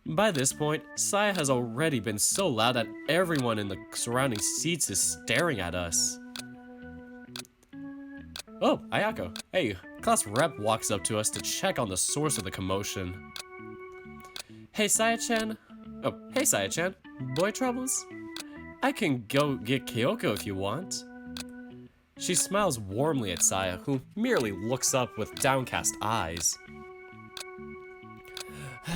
By this point, Saya has already been so loud that everyone in the surrounding seats is staring at us. Oh, Ayako. Hey, class rep walks up to us to check on the source of the commotion. Hey, Saya-chan. Oh, hey, Saya-chan. Boy troubles? I can go get Kyoko if you want. She smiles warmly at Saya, who merely looks up with downcast eyes.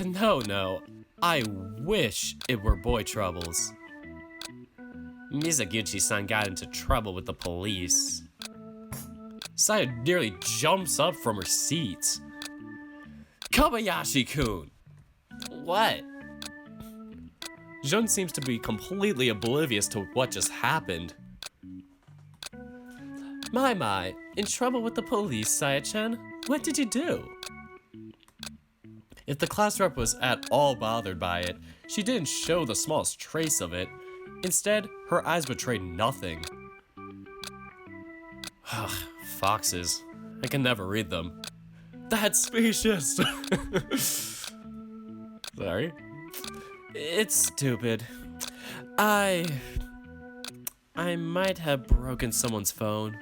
No. I wish it were boy troubles. Mizaguchi-san got into trouble with the police. Saya nearly jumps up from her seat. Kobayashi-kun! What? Jun seems to be completely oblivious to what just happened. My, in trouble with the police, Saya-chan? What did you do? If the class rep was at all bothered by it, she didn't show the smallest trace of it. Instead, her eyes betrayed nothing. Foxes. I can never read them. That's specious! Sorry. It's stupid. I might have broken someone's phone.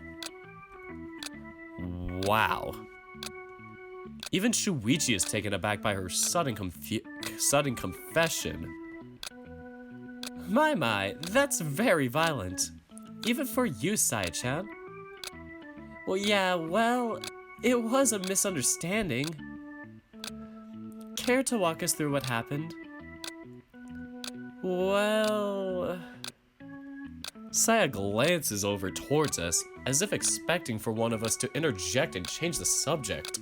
Wow. Even Shuichi is taken aback by her sudden confession. My, that's very violent. Even for you, Saya-chan. Well, yeah, it was a misunderstanding. Care to walk us through what happened? Well... Saya glances over towards us, as if expecting for one of us to interject and change the subject.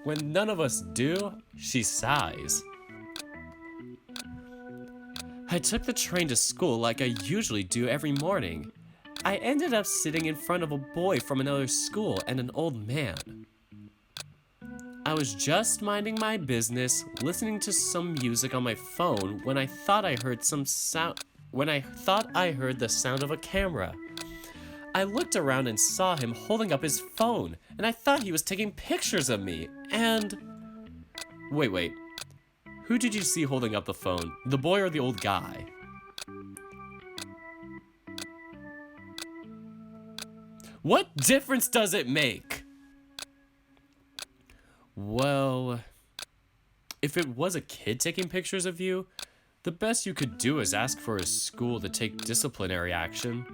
When none of us do, she sighs. I took the train to school like I usually do every morning. I ended up sitting in front of a boy from another school and an old man. I was just minding my business, listening to some music on my phone when I thought I heard the sound of a camera. I looked around and saw him holding up his phone, and I thought he was taking pictures of me, and... Wait. Who did you see holding up the phone? The boy or the old guy? What difference does it make? Well, if it was a kid taking pictures of you, the best you could do is ask for his school to take disciplinary action.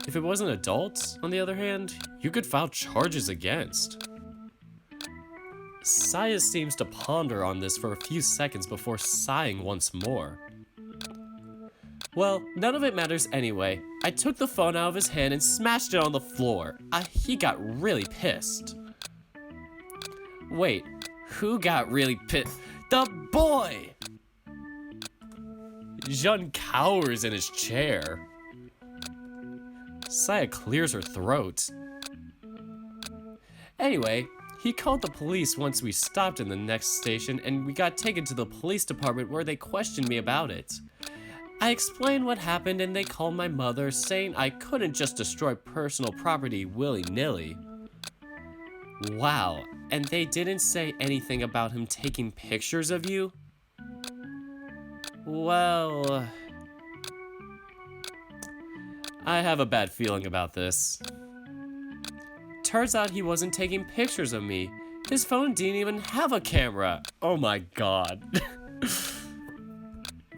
If it was an adult, on the other hand, you could file charges against. Saya seems to ponder on this for a few seconds before sighing once more. Well, none of it matters anyway. I took the phone out of his hand and smashed it on the floor. He got really pissed. Wait, who got really pissed? The boy! Jun cowers in his chair. Saya clears her throat. Anyway, he called the police once we stopped in the next station, and we got taken to the police department where they questioned me about it. I explained what happened and they called my mother, saying I couldn't just destroy personal property willy-nilly. Wow, and they didn't say anything about him taking pictures of you? Well... I have a bad feeling about this. Turns out he wasn't taking pictures of me. His phone didn't even have a camera. Oh my god.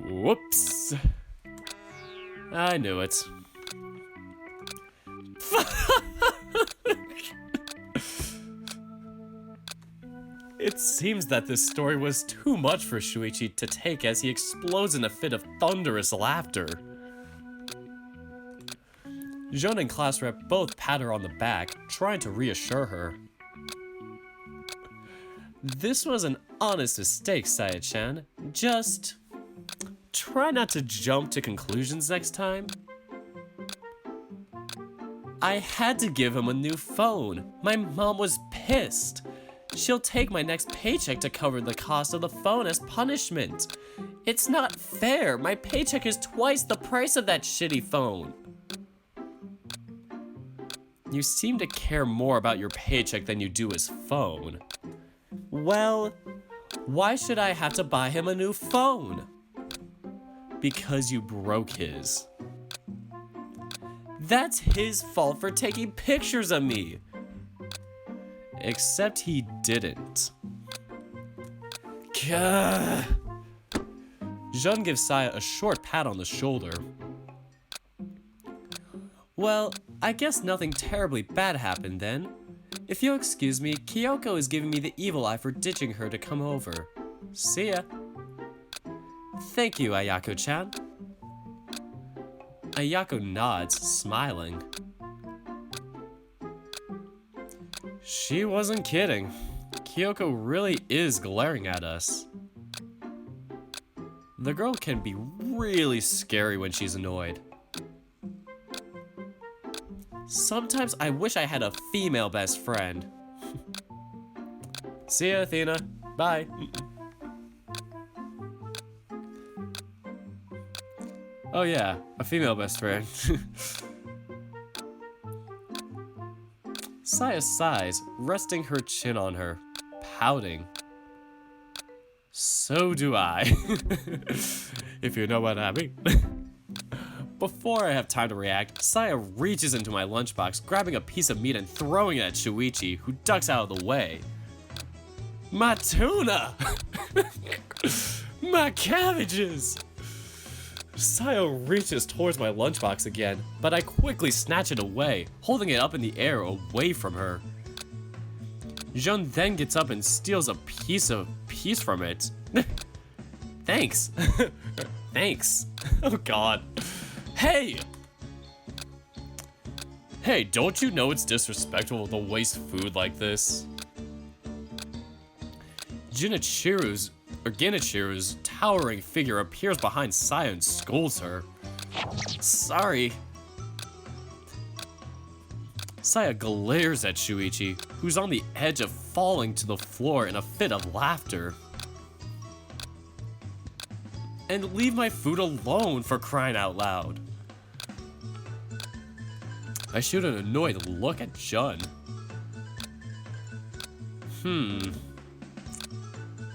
Whoops. I knew it. It seems that this story was too much for Shuichi to take as he explodes in a fit of thunderous laughter. Jun and class rep both pat her on the back, trying to reassure her. This was an honest mistake, Saya-chan. Just try not to jump to conclusions next time. I had to give him a new phone. My mom was pissed. She'll take my next paycheck to cover the cost of the phone as punishment. It's not fair. My paycheck is twice the price of that shitty phone. You seem to care more about your paycheck than you do his phone. Well, why should I have to buy him a new phone? Because you broke his. That's his fault for taking pictures of me. Except he didn't. Gah. Jun gives Saya a short pat on the shoulder. Well, I guess nothing terribly bad happened then. If you'll excuse me, Kyoko is giving me the evil eye for ditching her to come over. See ya. Thank you, Ayako-chan. Ayako nods, smiling. She wasn't kidding. Kyoko really is glaring at us. The girl can be really scary when she's annoyed. Sometimes I wish I had a female best friend. See ya, Athena. Bye. Oh yeah, a female best friend. Saya sighs, resting her chin on her, pouting. So do I. If you know what I mean. Before I have time to react, Saya reaches into my lunchbox, grabbing a piece of meat and throwing it at Shuichi, who ducks out of the way. My tuna! My cabbages! Saya reaches towards my lunchbox again, but I quickly snatch it away, holding it up in the air away from her. Jun then gets up and steals a piece from it. Thanks. Thanks. Oh god. Hey! Hey, don't you know it's disrespectful to waste food like this? Genichiru's towering figure appears behind Saya and scolds her. Sorry. Saya glares at Shuichi, who's on the edge of falling to the floor in a fit of laughter. And leave my food alone, for crying out loud. I shoot an annoyed look at Jun.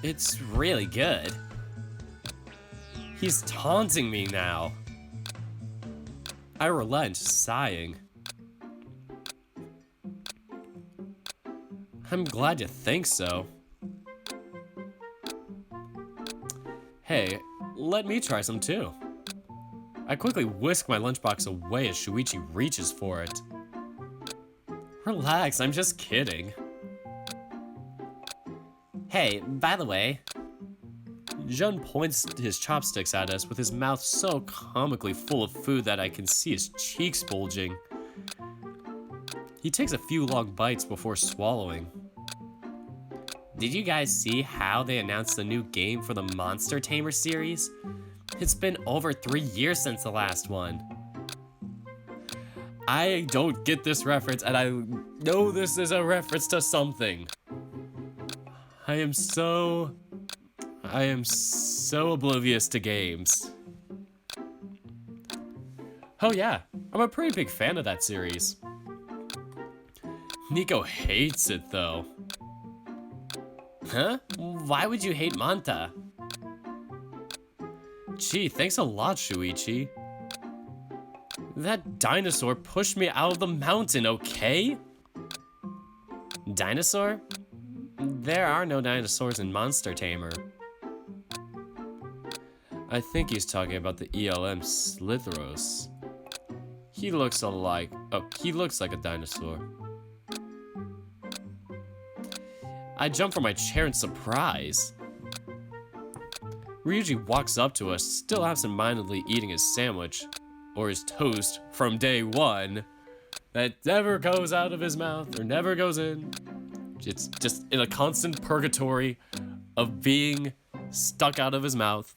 It's really good. He's taunting me now. I relent, sighing. I'm glad you think so. Hey, let me try some too. I quickly whisk my lunchbox away as Shuichi reaches for it. Relax, I'm just kidding. Hey, by the way. Jun points his chopsticks at us with his mouth so comically full of food that I can see his cheeks bulging. He takes a few long bites before swallowing. Did you guys see how they announced the new game for the Monster Tamer series? It's been over 3 years since the last one. I don't get this reference, and I know this is a reference to something. I am so oblivious to games. Oh yeah, I'm a pretty big fan of that series. Nico hates it though. Huh? Why would you hate Manta? Gee, thanks a lot, Shuichi. That dinosaur pushed me out of the mountain, okay? Dinosaur? There are no dinosaurs in Monster Tamer. I think he's talking about the ELM Slithros. He looks like a dinosaur. I jump from my chair in surprise. Ryuji walks up to us, still absent-mindedly eating his sandwich, or his toast, from day one, that never goes out of his mouth or never goes in. It's just in a constant purgatory of being stuck out of his mouth.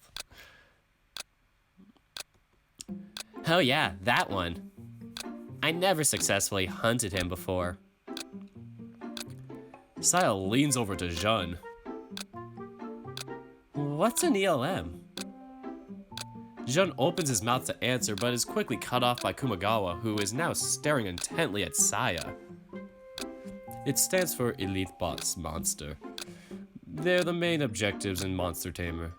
Oh yeah, that one. I never successfully hunted him before. Saya leans over to Jun. What's an ELM? Jun opens his mouth to answer, but is quickly cut off by Kumagawa, who is now staring intently at Saya. It stands for Elite Boss Monster. They're the main objectives in Monster Tamer.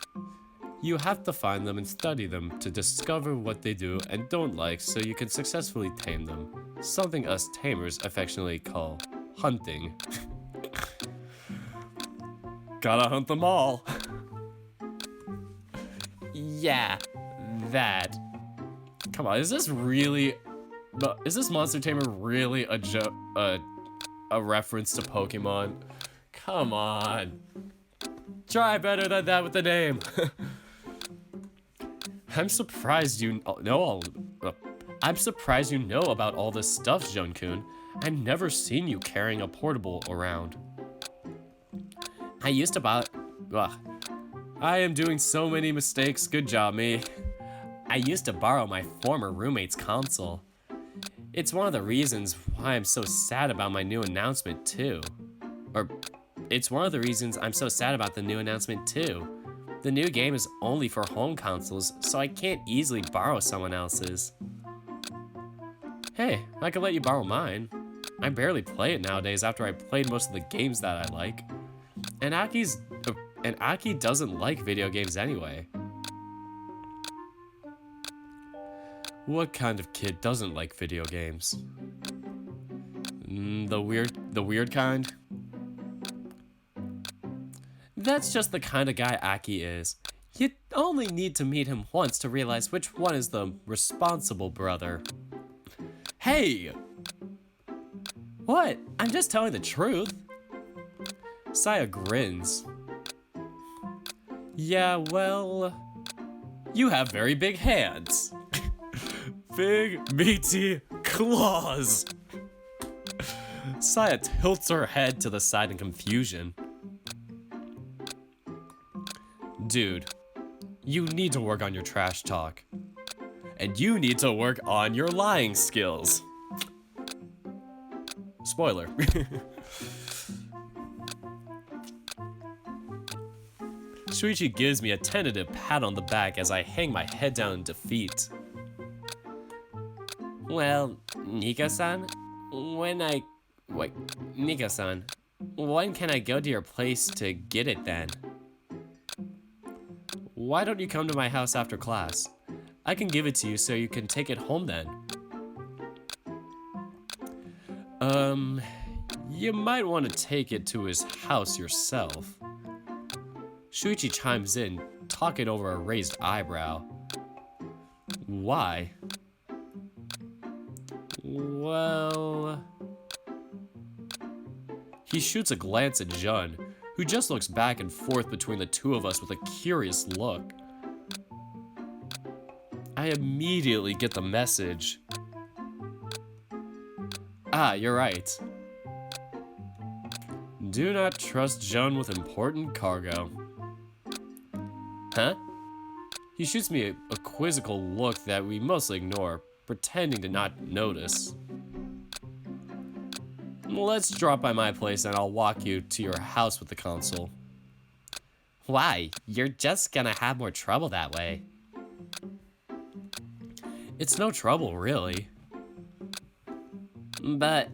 You have to find them and study them to discover what they do and don't like so you can successfully tame them. Something us tamers affectionately call hunting. Gotta hunt them all. Yeah, that. Come on, is this Monster Tamer really a reference to Pokemon? Come on. Try better than that with the name. I'm surprised you know about all this stuff, Jun-kun. I've never seen you carrying a portable around. I am doing so many mistakes. Good job, me. I used to borrow my former roommate's console. It's one of the reasons why I'm so sad about my new announcement, too. Or it's one of the reasons I'm so sad about the new announcement too. The new game is only for home consoles, so I can't easily borrow someone else's. Hey, I could let you borrow mine. I barely play it nowadays after I played most of the games that I like. And Aki doesn't like video games anyway. What kind of kid doesn't like video games? The weird kind? That's just the kind of guy Aki is. You only need to meet him once to realize which one is the responsible brother. Hey! What? I'm just telling the truth. Saya grins. Yeah, well, you have very big hands. Big, meaty claws. Saya tilts her head to the side in confusion. Dude, you need to work on your trash talk. And you need to work on your lying skills. Spoiler. Shuichi gives me a tentative pat on the back as I hang my head down in defeat. Well, Nika-san, Nika-san, when can I go to your place to get it then? Why don't you come to my house after class? I can give it to you so you can take it home then. You might want to take it to his house yourself. Shuichi chimes in, talking over a raised eyebrow. Why? Well... He shoots a glance at Jun, who just looks back and forth between the two of us with a curious look. I immediately get the message. Ah, you're right. Do not trust Jun with important cargo. Huh? He shoots me a quizzical look that we mostly ignore, pretending to not notice. Let's drop by my place and I'll walk you to your house with the console. Why? You're just gonna have more trouble that way. It's no trouble, really. But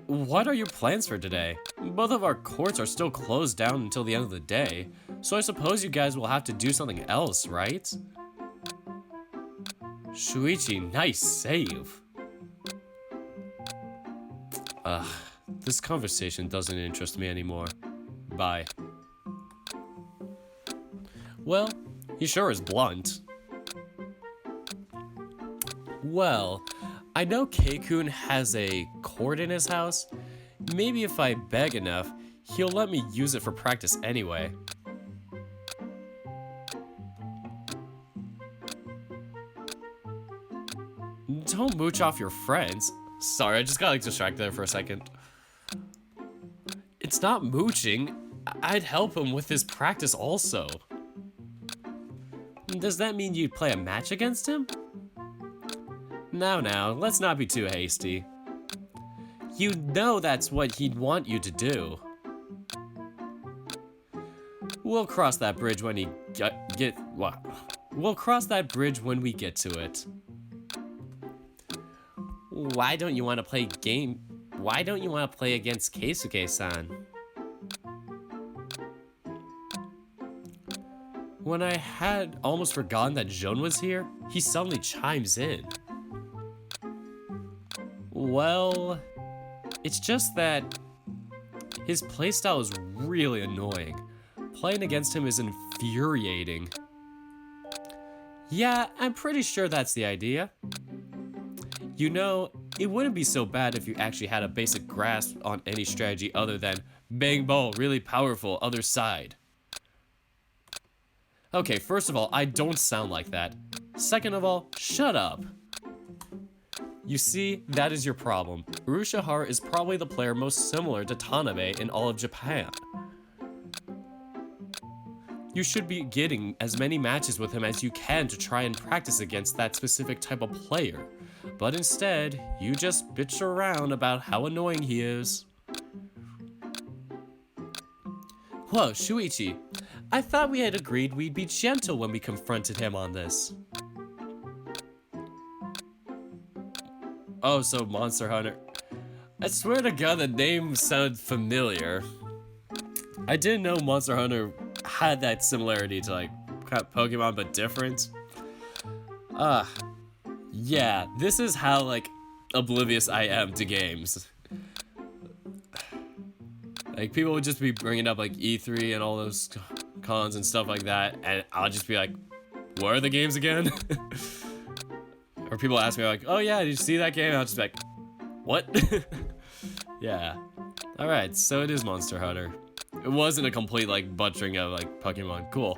what are your plans for today? Both of our courts are still closed down until the end of the day, so I suppose you guys will have to do something else, right? Shuichi, nice save. This conversation doesn't interest me anymore. Bye. Well, he sure is blunt. Well, I know Keikun has a court in his house. Maybe if I beg enough, he'll let me use it for practice anyway. Don't mooch off your friends. Sorry, I just got distracted there for a second. It's not mooching. I'd help him with his practice also. Does that mean you'd play a match against him? Now, let's not be too hasty. You know that's what he'd want you to do. We'll cross that bridge when We'll cross that bridge when we get to it. Why don't you want to play against Keisuke-san? When I had almost forgotten that Jun was here, he suddenly chimes in. Well, it's just that his playstyle is really annoying. Playing against him is infuriating. Yeah, I'm pretty sure that's the idea. You know, it wouldn't be so bad if you actually had a basic grasp on any strategy other than bang ball, really powerful, other side. Okay, first of all, I don't sound like that. Second of all, shut up. You see, that is your problem. Urushihara is probably the player most similar to Tanabe in all of Japan. You should be getting as many matches with him as you can to try and practice against that specific type of player. But instead, you just bitch around about how annoying he is. Whoa, Shuichi. I thought we had agreed we'd be gentle when we confronted him on this. Oh, so Monster Hunter. I swear to God, the name sounded familiar. I didn't know Monster Hunter had that similarity to like Pokemon, but different. Yeah, this is how like oblivious I am to games. Like people would just be bringing up like E3 and all those cons and stuff like that, and I'll just be like, what are the games again? Or people ask me like, oh yeah, did you see that game? And I'll just be like, what? Yeah. Alright, so it is Monster Hunter. It wasn't a complete like butchering of like Pokemon. Cool.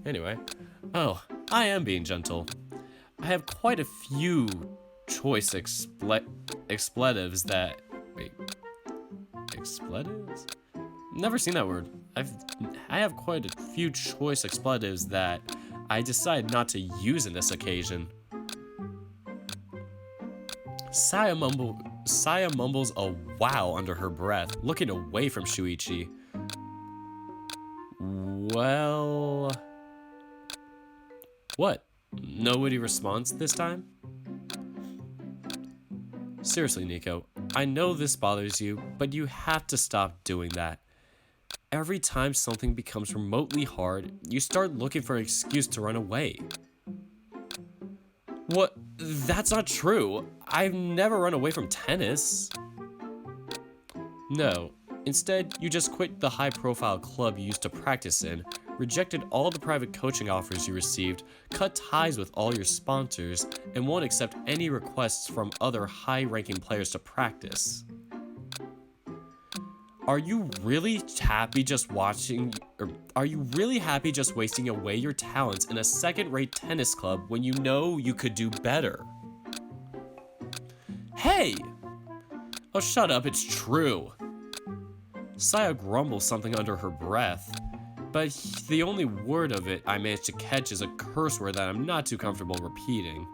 Anyway. Oh, I am being gentle. I have quite a few choice expletives that... Wait. Expletives? Never seen that word. I have quite a few choice expletives that I decided not to use in this occasion. Saya mumbles a wow under her breath, looking away from Shuichi. Well... What? No witty response this time? Seriously, Nico, I know this bothers you, but you have to stop doing that. Every time something becomes remotely hard, you start looking for an excuse to run away. What? That's not true. I've never run away from tennis. No. Instead, you just quit the high-profile club you used to practice in, rejected all the private coaching offers you received, cut ties with all your sponsors, and won't accept any requests from other high-ranking players to practice. Are you really happy just wasting away your talents in a second-rate tennis club when you know you could do better? Hey! Oh, shut up, it's true. Saya grumbles something under her breath, but the only word of it I managed to catch is a curse word that I'm not too comfortable repeating.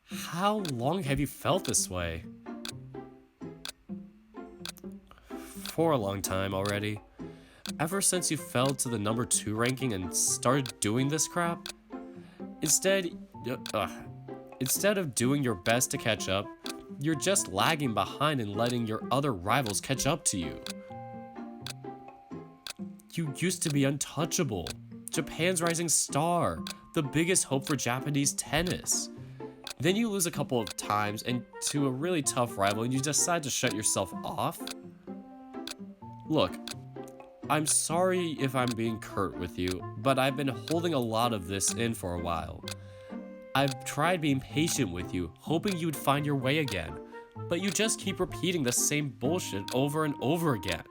How long have you felt this way? For a long time already. Ever since you fell to the number 2 ranking and started doing this crap? Instead of doing your best to catch up, you're just lagging behind and letting your other rivals catch up to you. You used to be untouchable, Japan's rising star, the biggest hope for Japanese tennis. Then you lose a couple of times and to a really tough rival and you decide to shut yourself off? Look, I'm sorry if I'm being curt with you, but I've been holding a lot of this in for a while. I've tried being patient with you, hoping you'd find your way again, but you just keep repeating the same bullshit over and over again.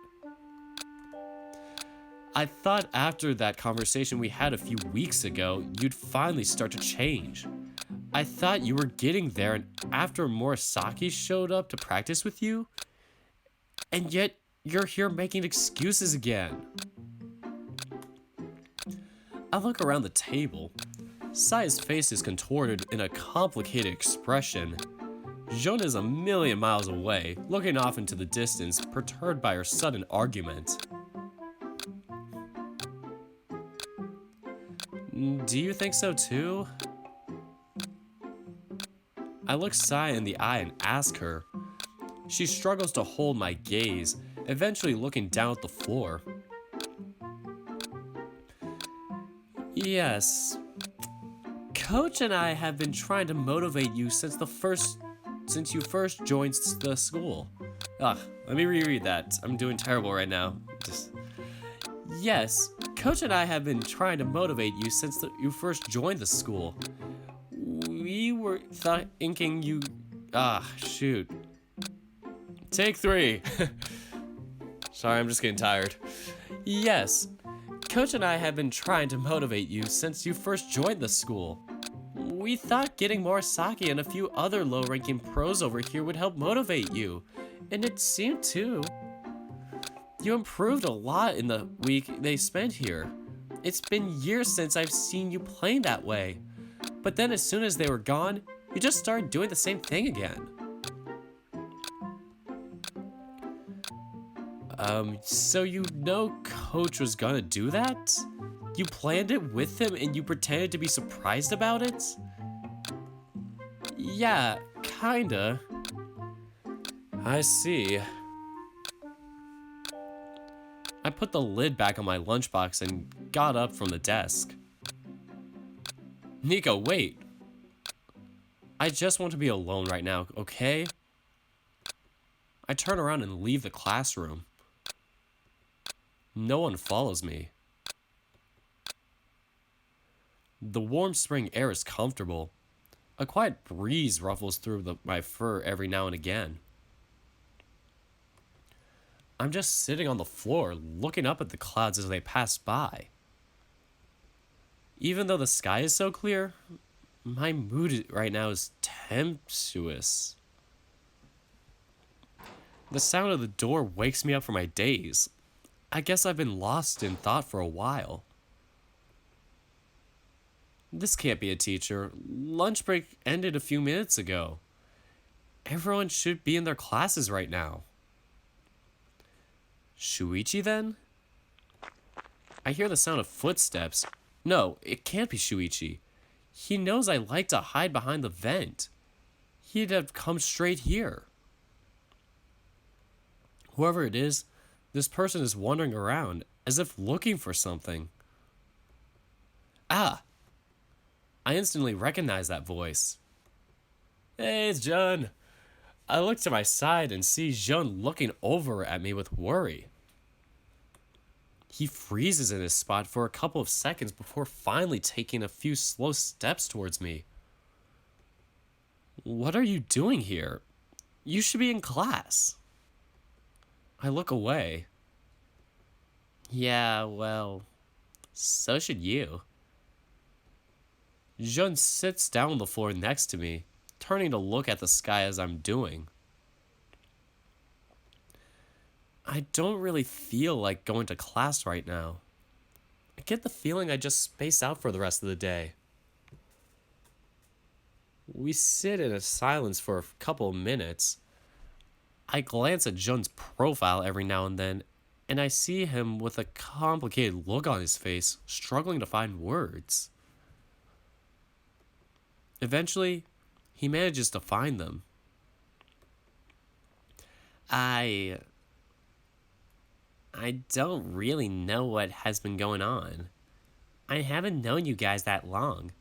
I thought after that conversation we had a few weeks ago, you'd finally start to change. I thought you were getting there, and after Murasaki showed up to practice with you, and yet you're here making excuses again. I look around the table. Saya's face is contorted in a complicated expression. Jun is a million miles away, looking off into the distance, perturbed by her sudden argument. Do you think so too? I look Saya in the eye and ask her. She struggles to hold my gaze, eventually looking down at the floor. Yes. Coach and I have been trying to motivate you since you first joined the school. Let me reread that. I'm doing terrible right now. Yes, Coach and I have been trying to motivate you since you first joined the school. We were thinking you... shoot. Take 3. Sorry, I'm just getting tired. Yes, Coach and I have been trying to motivate you since you first joined the school. We thought getting Murasaki and a few other low-ranking pros over here would help motivate you, and it seemed to. You improved a lot in the week they spent here. It's been years since I've seen you playing that way. But then as soon as they were gone, you just started doing the same thing again. So you know Coach was gonna do that? You planned it with him and you pretended to be surprised about it? Yeah, kinda. I see. I put the lid back on my lunchbox and got up from the desk. Nico, wait. I just want to be alone right now, okay? I turn around and leave the classroom. No one follows me. The warm spring air is comfortable. A quiet breeze ruffles through my fur every now and again. I'm just sitting on the floor, looking up at the clouds as they pass by. Even though the sky is so clear, my mood right now is tempestuous. The sound of the door wakes me up from my daze. I guess I've been lost in thought for a while. This can't be a teacher. Lunch break ended a few minutes ago. Everyone should be in their classes right now. Shuichi then? I hear the sound of footsteps. No, it can't be Shuichi. He knows I like to hide behind the vent. He'd have come straight here. Whoever it is, this person is wandering around as if looking for something. Ah! I instantly recognize that voice. Hey, it's Jun. I look to my side and see Jun looking over at me with worry. He freezes in his spot for a couple of seconds before finally taking a few slow steps towards me. What are you doing here? You should be in class. I look away. Yeah, well, so should you. Jun sits down on the floor next to me, turning to look at the sky as I'm doing. I don't really feel like going to class right now. I get the feeling I just space out for the rest of the day. We sit in a silence for a couple of minutes. I glance at Jun's profile every now and then, and I see him with a complicated look on his face, struggling to find words. Eventually, he manages to find them. I don't really know what has been going on. I haven't known you guys that long.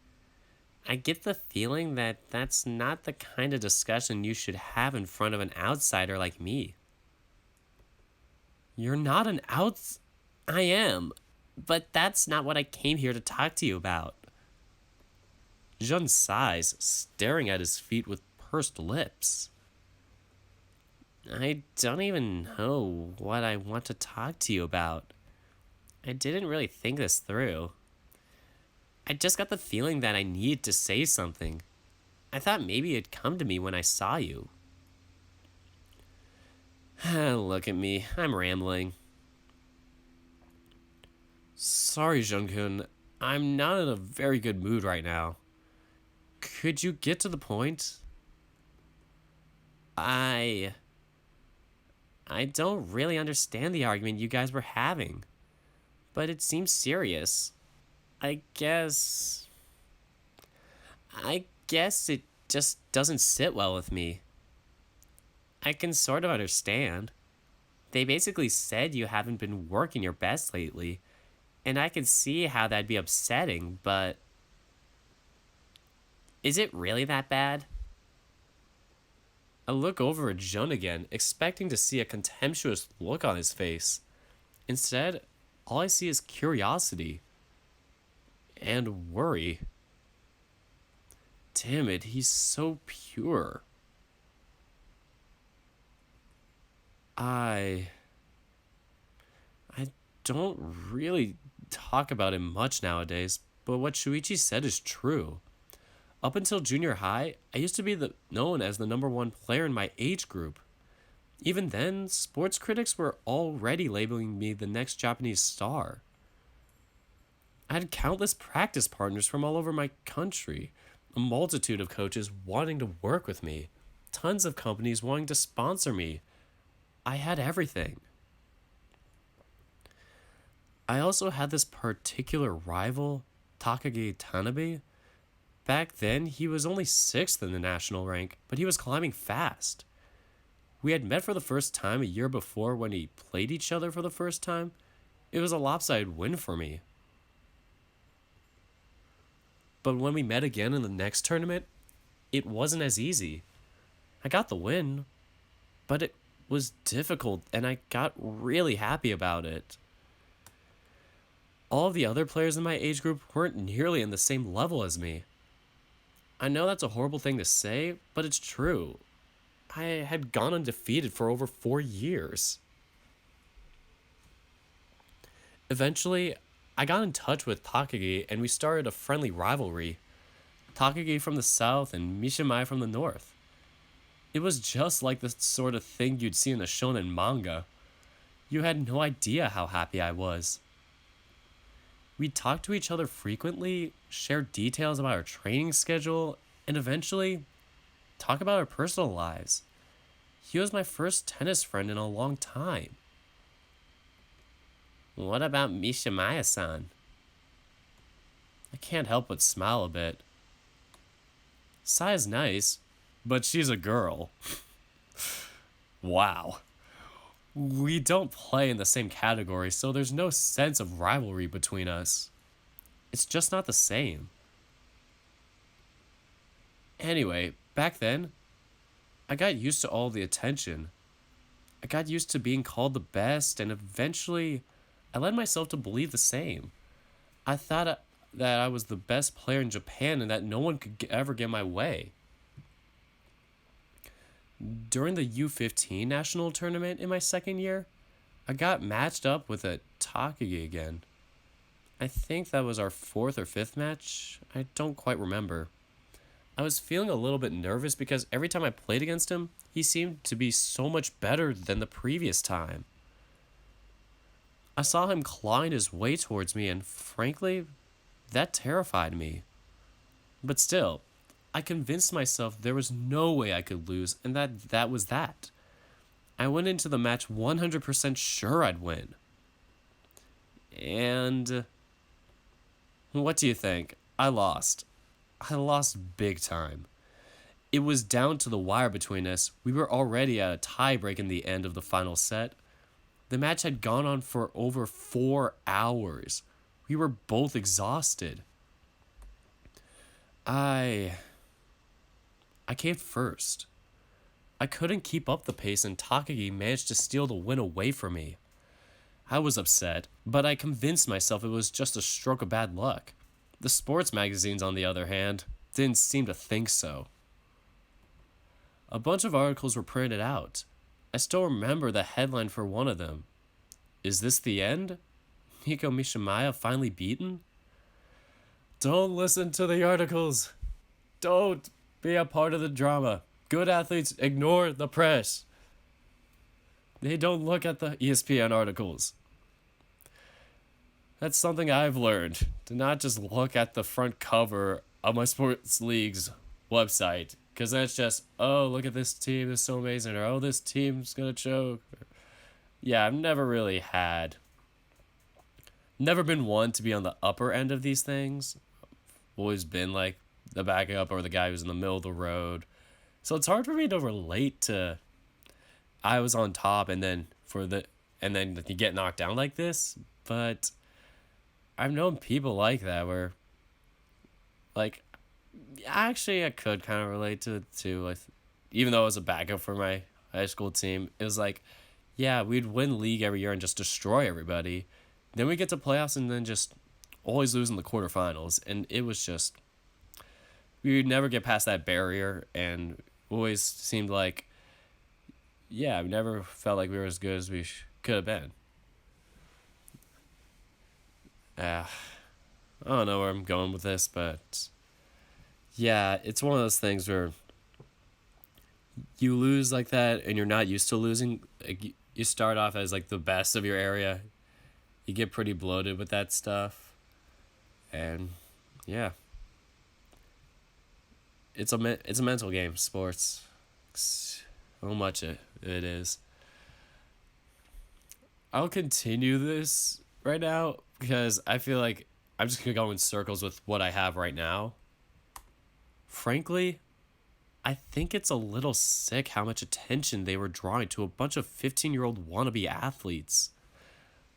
I get the feeling that that's not the kind of discussion you should have in front of an outsider like me. You're not an outs... I am, but that's not what I came here to talk to you about. Jun sighs, staring at his feet with pursed lips. I don't even know what I want to talk to you about. I didn't really think this through. I just got the feeling that I needed to say something. I thought maybe it'd come to me when I saw you. Look at me, I'm rambling. Sorry, Jun-kun, I'm not in a very good mood right now. Could you get to the point? I don't really understand the argument you guys were having, but it seems serious. I guess it just doesn't sit well with me. I can sort of understand. They basically said you haven't been working your best lately, and I can see how that'd be upsetting, but is it really that bad? I look over at Jun again, expecting to see a contemptuous look on his face. Instead, all I see is curiosity and worry. Damn it, he's so pure. I don't really talk about him much nowadays, but what Shuichi said is true. Up until junior high, I used to be known as the #1 player in my age group. Even then, sports critics were already labeling me the next Japanese star. I had countless practice partners from all over my country, a multitude of coaches wanting to work with me, tons of companies wanting to sponsor me. I had everything. I also had this particular rival, Takagi Tanabe. Back then, he was only 6th in the national rank, but he was climbing fast. We had met for the first time a year before when we played each other for the first time. It was a lopsided win for me. But when we met again in the next tournament, it wasn't as easy. I got the win, but it was difficult and I got really happy about it. All of the other players in my age group weren't nearly in the same level as me. I know that's a horrible thing to say, but it's true. I had gone undefeated for over 4 years. Eventually, I got in touch with Takagi and we started a friendly rivalry. Takagi from the south and Mishimai from the north. It was just like the sort of thing you'd see in a shonen manga. You had no idea how happy I was. We talked to each other frequently, shared details about our training schedule, and eventually talk about our personal lives. He was my first tennis friend in a long time. What about Mishimaya-san? I can't help but smile a bit. Sai's nice, but she's a girl. Wow. We don't play in the same category, so there's no sense of rivalry between us. It's just not the same. Anyway, back then, I got used to all the attention. I got used to being called the best, and eventually, I led myself to believe the same. I thought that I was the best player in Japan and that no one could ever get my way. During the U15 national tournament in my second year, I got matched up with a Takagi again. I think that was our 4th or 5th match. I don't quite remember. I was feeling a little bit nervous because every time I played against him, he seemed to be so much better than the previous time. I saw him clawing his way towards me, and frankly, that terrified me. But still, I convinced myself there was no way I could lose, and that was that. I went into the match 100% sure I'd win. And what do you think? I lost. I lost big time. It was down to the wire between us. We were already at a tie break in the end of the final set. The match had gone on for over 4 hours. We were both exhausted. I came first. I couldn't keep up the pace and Takagi managed to steal the win away from me. I was upset, but I convinced myself it was just a stroke of bad luck. The sports magazines, on the other hand, didn't seem to think so. A bunch of articles were printed out. I still remember the headline for one of them. Is this the end? Nico Mishimaya finally beaten? Don't listen to the articles. Don't be a part of the drama. Good athletes ignore the press. They don't look at the ESPN articles. That's something I've learned. To not just look at the front cover of my sports league's website. Because that's just, oh, look at this team, it's so amazing. Or, oh, this team's going to choke. Yeah, I've never really never been one to be on the upper end of these things. Always been like the backup or the guy who's in the middle of the road. So it's hard for me to relate to I was on top and then you get knocked down like this. But I've known people like that where, like, actually I could kind of relate to it too. Like, even though I was a backup for my high school team, it was like, yeah, we'd win league every year and just destroy everybody. Then we get to playoffs and then just always lose in the quarterfinals. And it was just, we would never get past that barrier and always seemed like, yeah, we never felt like we were as good as we could have been. I don't know where I'm going with this, but yeah, it's one of those things where you lose like that and you're not used to losing. Like, you start off as like the best of your area. You get pretty bloated with that stuff. And yeah. It's a mental game, sports. So much it is. I'll continue this right now because I feel like I'm just gonna go in circles with what I have right now. Frankly, I think it's a little sick how much attention they were drawing to a bunch of 15-year-old wannabe athletes.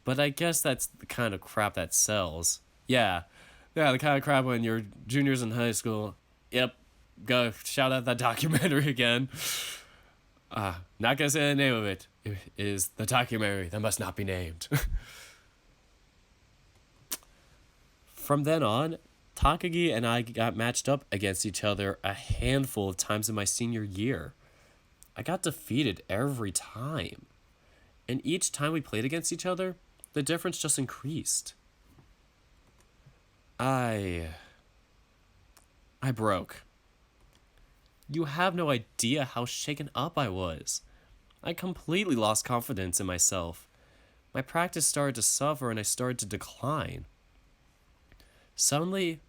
But I guess that's the kind of crap that sells. Yeah. Yeah, the kind of crap when you're juniors in high school. Yep. Go shout out that documentary again. Not gonna say the name of it. It is the documentary that must not be named. From then on, Takagi and I got matched up against each other a handful of times in my senior year. I got defeated every time. And each time we played against each other, the difference just increased. I broke. You have no idea how shaken up I was. I completely lost confidence in myself. My practice started to suffer and I started to decline. Suddenly,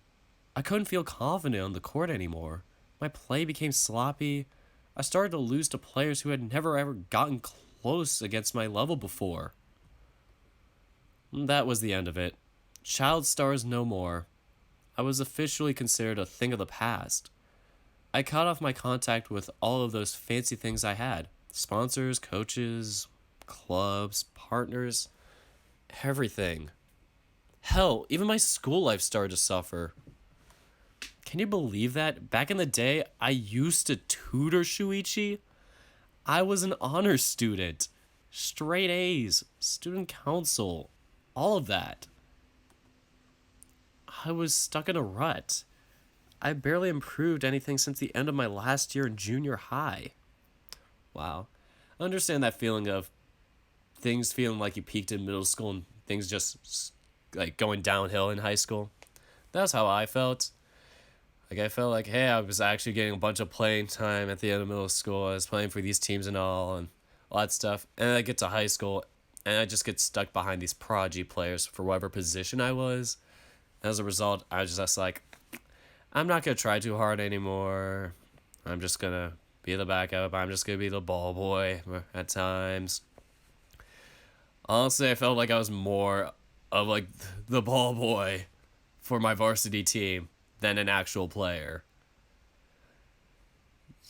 I couldn't feel confident on the court anymore. My play became sloppy. I started to lose to players who had never ever gotten close against my level before. That was the end of it. Child stars no more. I was officially considered a thing of the past. I cut off my contact with all of those fancy things I had. Sponsors, coaches, clubs, partners, everything. Hell, even my school life started to suffer. Can you believe that? Back in the day, I used to tutor Shuichi. I was an honors student. Straight A's, student council, all of that. I was stuck in a rut. I barely improved anything since the end of my last year in junior high. Wow. I understand that feeling of things feeling like you peaked in middle school and things just like going downhill in high school. That's how I felt. Like I felt like, hey, I was actually getting a bunch of playing time at the end of middle school. I was playing for these teams and all that stuff. And then I get to high school and I just get stuck behind these prodigy players for whatever position I was. As a result, I was just like, I'm not going to try too hard anymore. I'm just going to be the backup. I'm just going to be the ball boy at times. Honestly, I felt like I was more of like the ball boy for my varsity team than an actual player.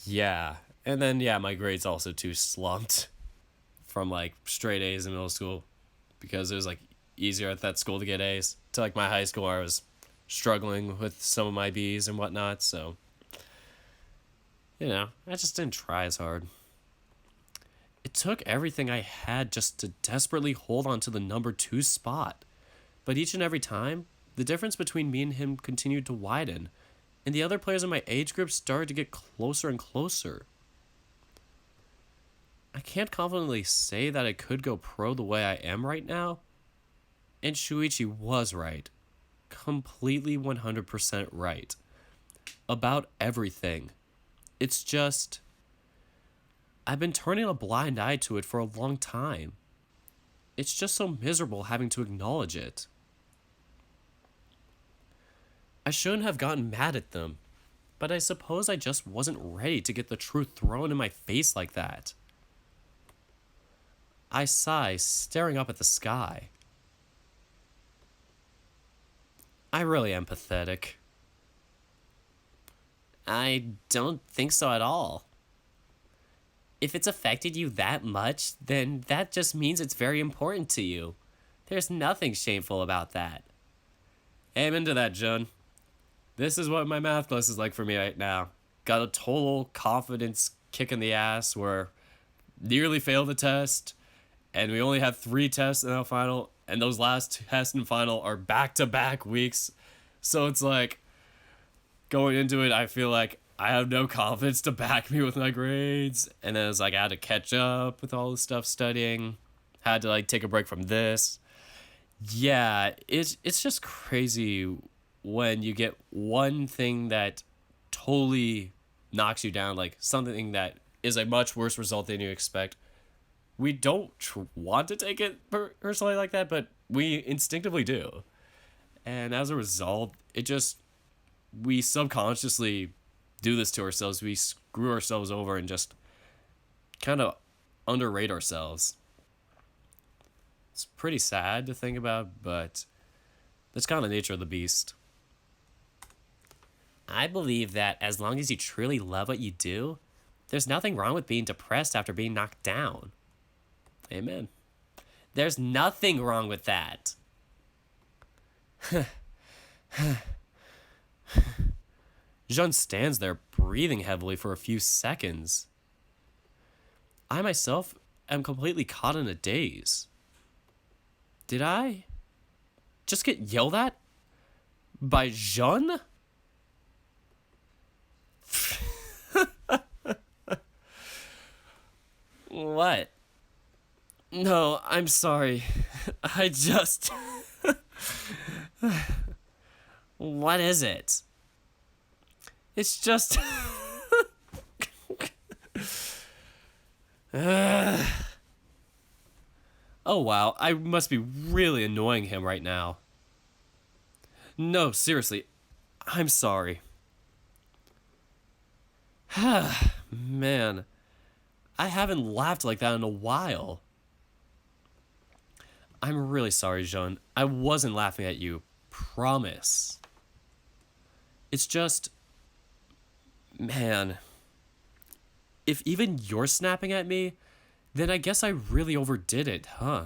Yeah. And then, yeah, my grades also too slumped from like straight A's in middle school because it was like easier at that school to get A's to like my high school where I was struggling with some of my B's and whatnot. So, I just didn't try as hard. It took everything I had just to desperately hold on to the number 2 spot. But each and every time, the difference between me and him continued to widen, and the other players in my age group started to get closer and closer. I can't confidently say that I could go pro the way I am right now, and Shuichi was right. Completely 100% right. About everything. It's just, I've been turning a blind eye to it for a long time. It's just so miserable having to acknowledge it. I shouldn't have gotten mad at them, but I suppose I just wasn't ready to get the truth thrown in my face like that. I sigh, staring up at the sky. I really am pathetic. I don't think so at all. If it's affected you that much, then that just means it's very important to you. There's nothing shameful about that. Amen to that, Jun. This is what my math class is like for me right now. Got a total confidence kick in the ass where nearly failed the test, and we only have 3 tests in our final, and those last tests and final are back-to-back weeks. So it's like, going into it, I feel like I have no confidence to back me with my grades. And then it's like I had to catch up with all the stuff studying. Had to like take a break from this. Yeah, it's just crazy when you get one thing that totally knocks you down, like something that is a much worse result than you expect. We don't want to take it personally like that, but we instinctively do. And as a result, we subconsciously do this to ourselves. We screw ourselves over and just kind of underrate ourselves. It's pretty sad to think about, but that's kind of the nature of the beast. I believe that as long as you truly love what you do, there's nothing wrong with being depressed after being knocked down. Amen. There's nothing wrong with that. Jun stands there breathing heavily for a few seconds. I myself am completely caught in a daze. Did I just get yelled at by Jun? What? No, I'm sorry. I just... What is it? It's just... Oh wow, I must be really annoying him right now. No, seriously, I'm sorry. Man, I haven't laughed like that in a while. I'm really sorry, Jun. I wasn't laughing at you. Promise. It's just... Man. If even you're snapping at me, then I guess I really overdid it, huh?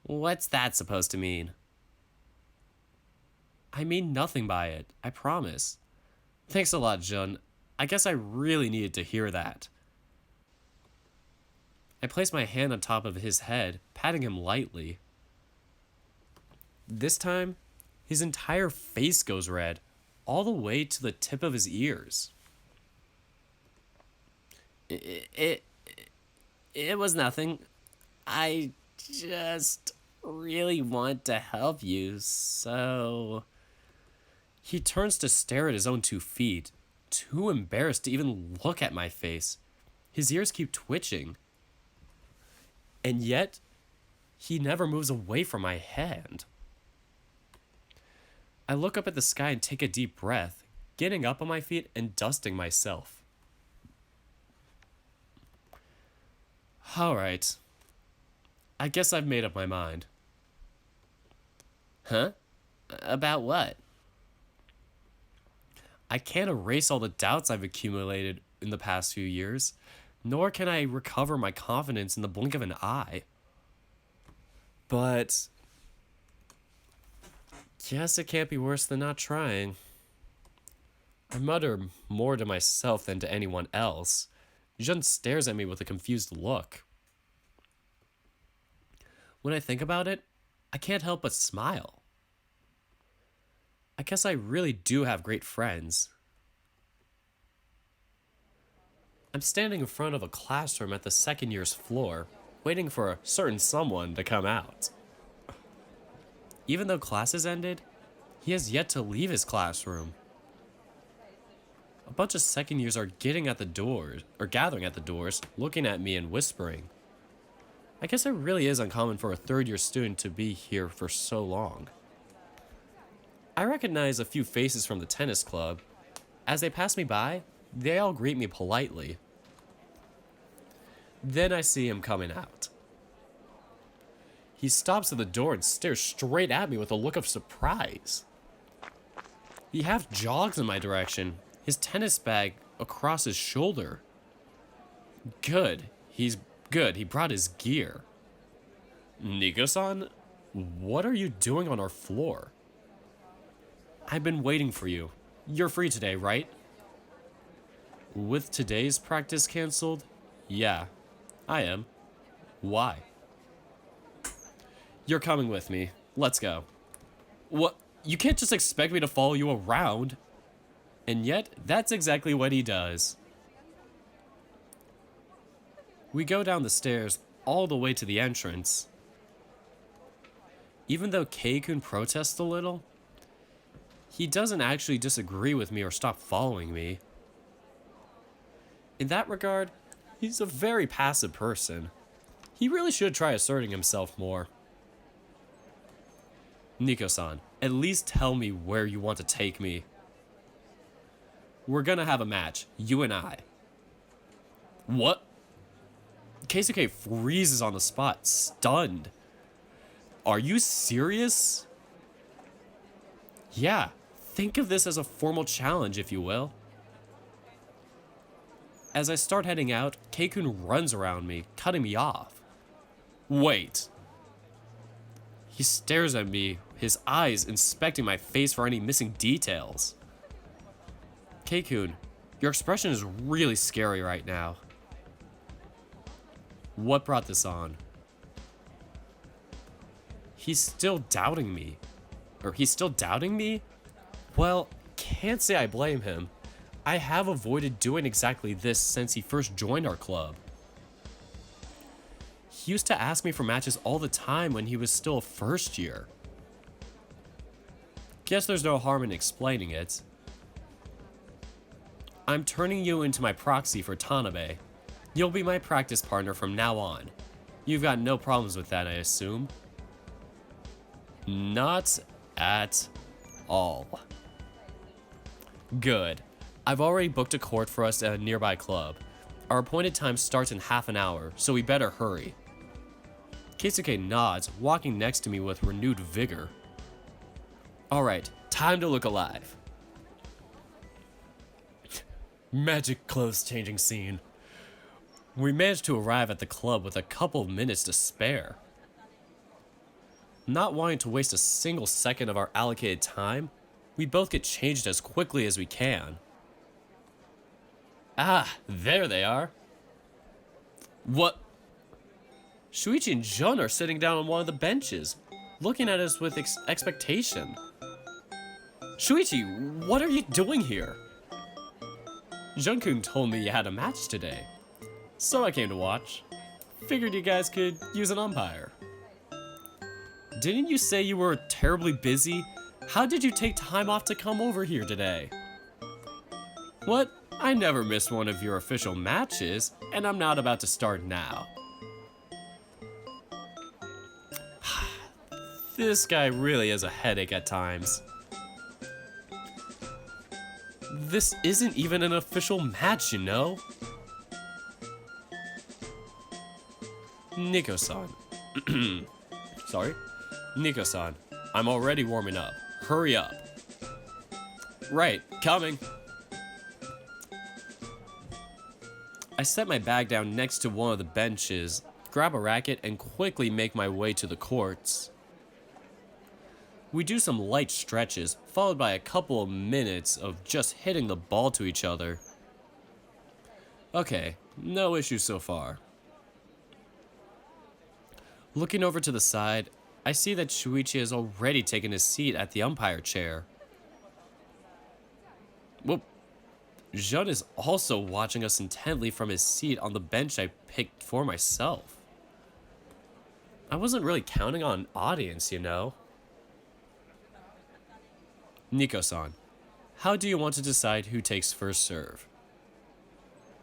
What's that supposed to mean? I mean nothing by it, I promise. Thanks a lot, Jun. I guess I really needed to hear that. I placed my hand on top of his head, patting him lightly. This time, his entire face goes red, all the way to the tip of his ears. It was nothing. I just really want to help you, so... He turns to stare at his own 2 feet, too embarrassed to even look at my face. His ears keep twitching. And yet, he never moves away from my hand. I look up at the sky and take a deep breath, getting up on my feet and dusting myself. Alright. I guess I've made up my mind. Huh? About what? I can't erase all the doubts I've accumulated in the past few years, nor can I recover my confidence in the blink of an eye. But... guess it can't be worse than not trying. I mutter more to myself than to anyone else. Jun stares at me with a confused look. When I think about it, I can't help but smile. I guess I really do have great friends. I'm standing in front of a classroom at the second year's floor, waiting for a certain someone to come out. Even though class has ended, he has yet to leave his classroom. A bunch of second years are gathering at the doors, looking at me and whispering. I guess it really is uncommon for a third year student to be here for so long. I recognize a few faces from the tennis club. As they pass me by, they all greet me politely. Then I see him coming out. He stops at the door and stares straight at me with a look of surprise. He half jogs in my direction, his tennis bag across his shoulder. Good. He's good. He brought his gear. Nico-san, what are you doing on our floor? I've been waiting for you. You're free today, right? With today's practice canceled? Yeah, I am. Why? You're coming with me. Let's go. What? You can't just expect me to follow you around. And yet, that's exactly what he does. We go down the stairs all the way to the entrance. Even though Kei-kun protests a little, he doesn't actually disagree with me or stop following me. In that regard, he's a very passive person. He really should try asserting himself more. Nico-san, at least tell me where you want to take me. We're gonna have a match, you and I. What? Keisuke freezes on the spot, stunned. Are you serious? Yeah, think of this as a formal challenge, if you will. As I start heading out, Keikun runs around me, cutting me off. Wait. He stares at me, his eyes inspecting my face for any missing details. Keikun, your expression is really scary right now. What brought this on? He's still doubting me. Or he's still doubting me? Well, can't say I blame him. I have avoided doing exactly this since he first joined our club. He used to ask me for matches all the time when he was still a first year. Guess there's no harm in explaining it. I'm turning you into my proxy for Tanabe. You'll be my practice partner from now on. You've got no problems with that, I assume? Not at all. Good. I've already booked a court for us at a nearby club. Our appointed time starts in half an hour, so we better hurry. Keisuke nods, walking next to me with renewed vigor. Alright, time to look alive. Magic clothes changing scene. We managed to arrive at the club with a couple of minutes to spare. Not wanting to waste a single second of our allocated time, we both get changed as quickly as we can. Ah, there they are. What? Shuichi and Jun are sitting down on one of the benches, looking at us with expectation. Shuichi, what are you doing here? Jun-kun told me you had a match today, so I came to watch. Figured you guys could use an umpire. Didn't you say you were terribly busy? How did you take time off to come over here today? What? I never missed one of your official matches, and I'm not about to start now. This guy really is a headache at times. This isn't even an official match, you know? Nico-san. Sorry? Nico-san, I'm already warming up. Hurry up. Right, coming. I set my bag down next to one of the benches, grab a racket, and quickly make my way to the courts. We do some light stretches, followed by a couple of minutes of just hitting the ball to each other. Okay, no issues so far. Looking over to the side, I see that Shuichi has already taken his seat at the umpire chair. Whoop. Jun is also watching us intently from his seat on the bench I picked for myself. I wasn't really counting on an audience, you know. Nico-san, how do you want to decide who takes first serve?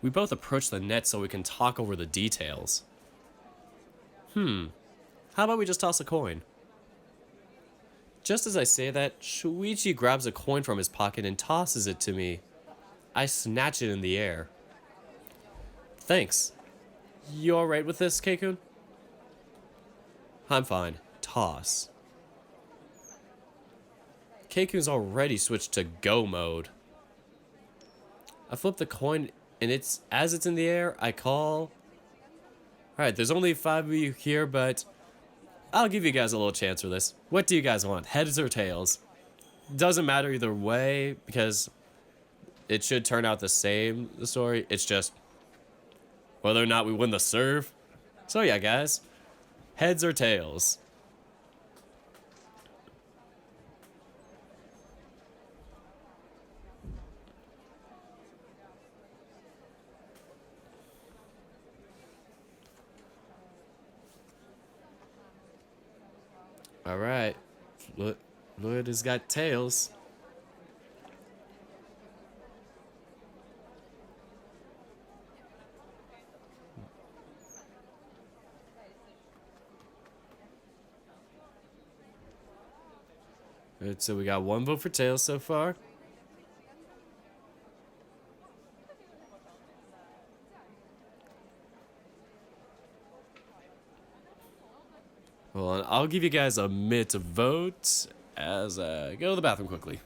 We both approach the net so we can talk over the details. How about we just toss a coin? Just as I say that, Shuichi grabs a coin from his pocket and tosses it to me. I snatch it in the air. Thanks. You alright with this, Keikun? I'm fine. Toss. Keikun's already switched to go mode. I flip the coin, and as it's in the air, I call. Alright, there's only 5 of you here, but I'll give you guys a little chance for this. What do you guys want, heads or tails? Doesn't matter either way, because it should turn out the same, the story. It's just whether or not we win the serve. So yeah, guys, heads or tails? All right, Lloyd has got tails. Alright, so we got 1 vote for tails so far. I'll give you guys a minute to vote as go to the bathroom quickly.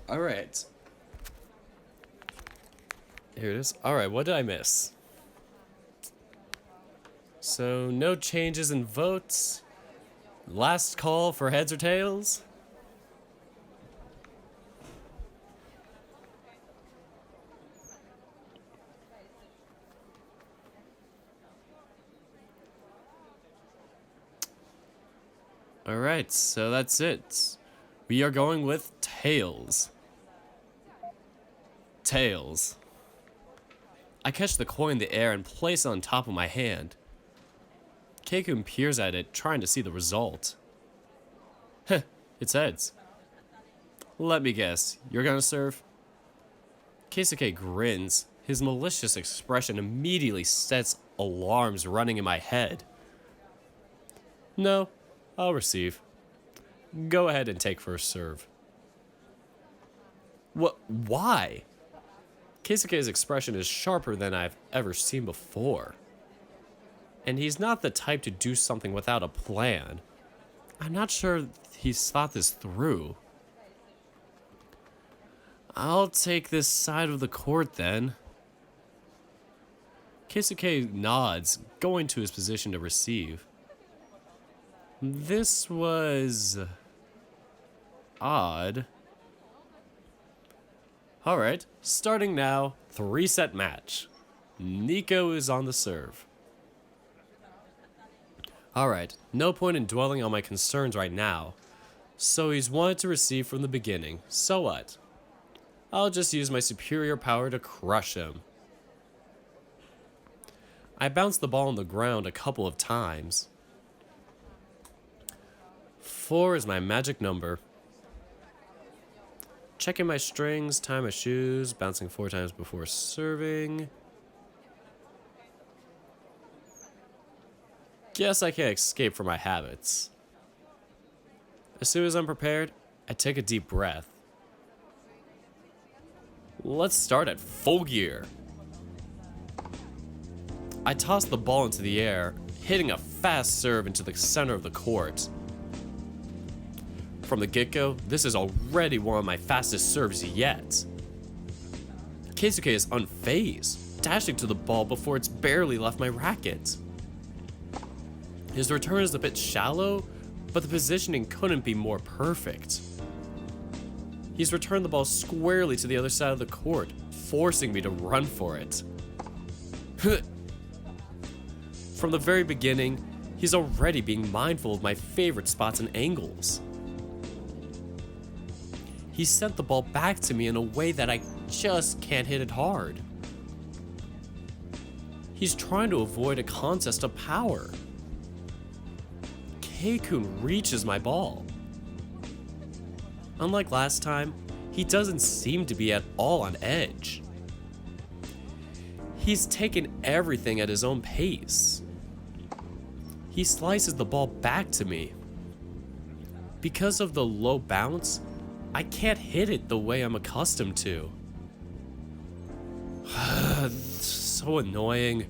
All right. Here it is. All right, what did I miss? So, no changes in votes. Last call for heads or tails. All right, so that's it. We are going with tails. Tails. I catch the coin in the air and place it on top of my hand. Keikun peers at it, trying to see the result. Heh, it's heads. Let me guess, you're gonna serve? Keisuke grins. His malicious expression immediately sets alarms running in my head. No, I'll receive. Go ahead and take first serve. What? Why? Keisuke's expression is sharper than I've ever seen before. And he's not the type to do something without a plan. I'm not sure he's thought this through. I'll take this side of the court then. Keisuke nods, going to his position to receive. This was odd. Alright, starting now, 3-set match. Nico is on the serve. Alright, no point in dwelling on my concerns right now. So he's wanted to receive from the beginning, so what? I'll just use my superior power to crush him. I bounce the ball on the ground a couple of times. 4 is my magic number. Checking my strings, tie my shoes, bouncing 4 times before serving. Guess I can't escape from my habits. As soon as I'm prepared, I take a deep breath. Let's start at full gear. I toss the ball into the air, hitting a fast serve into the center of the court. From the get-go, this is already one of my fastest serves yet. Keisuke is unfazed, dashing to the ball before it's barely left my racket. His return is a bit shallow, but the positioning couldn't be more perfect. He's returned the ball squarely to the other side of the court, forcing me to run for it. From the very beginning, he's already being mindful of my favorite spots and angles. He sent the ball back to me in a way that I just can't hit it hard. He's trying to avoid a contest of power. Keikun reaches my ball. Unlike last time, he doesn't seem to be at all on edge. He's taken everything at his own pace. He slices the ball back to me. Because of the low bounce, I can't hit it the way I'm accustomed to. So annoying.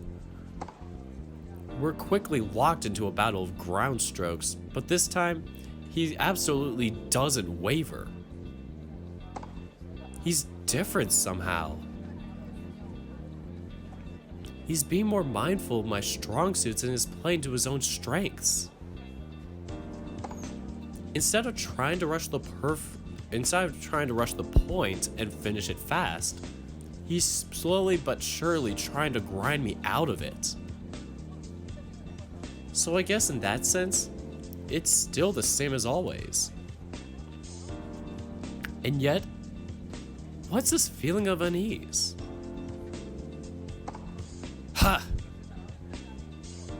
We're quickly locked into a battle of ground strokes, but this time, he absolutely doesn't waver. He's different somehow. He's being more mindful of my strong suits and is playing to his own strengths. Instead of trying to rush the point and finish it fast, he's slowly but surely trying to grind me out of it. So I guess in that sense, it's still the same as always. And yet, what's this feeling of unease? Ha!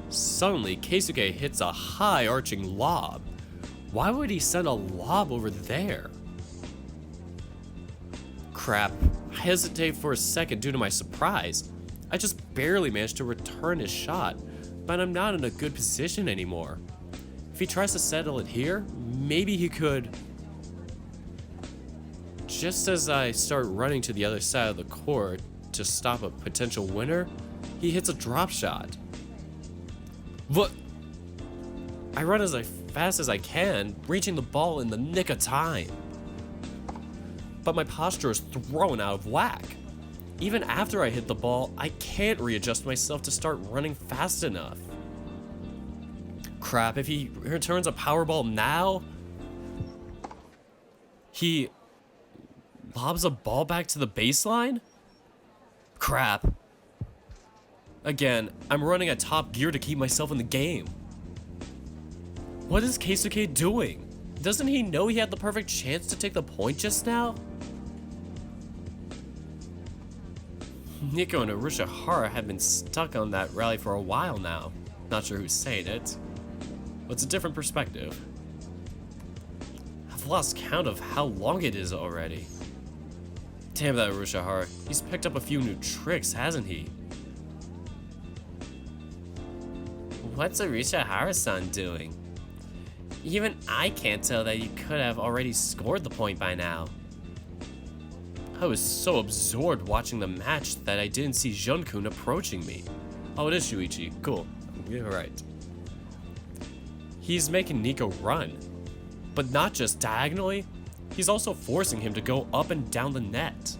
Suddenly, Keisuke hits a high arching lob. Why would he send a lob over there? Crap, I hesitate for a second due to my surprise. I just barely managed to return his shot, but I'm not in a good position anymore. If he tries to settle it here, maybe he could. Just as I start running to the other side of the court to stop a potential winner, he hits a drop shot. What? I run as fast as I can, reaching the ball in the nick of time. But my posture is thrown out of whack. Even after I hit the ball, I can't readjust myself to start running fast enough. Crap, if he returns a power ball now, he lobs a ball back to the baseline? Crap. Again, I'm running at top gear to keep myself in the game. What is Keisuke doing? Doesn't he know he had the perfect chance to take the point just now? Nico and Arushihara have been stuck on that rally for a while now. Not sure who's saying it. But it's a different perspective. I've lost count of how long it is already. Damn that Arushihara. He's picked up a few new tricks, hasn't he? What's Arushihara-san doing? Even I can't tell that you could have already scored the point by now. I was so absorbed watching the match that I didn't see Jun-kun approaching me. Oh, it is Shuichi. Cool. You're right. He's making Nico run. But not just diagonally, he's also forcing him to go up and down the net.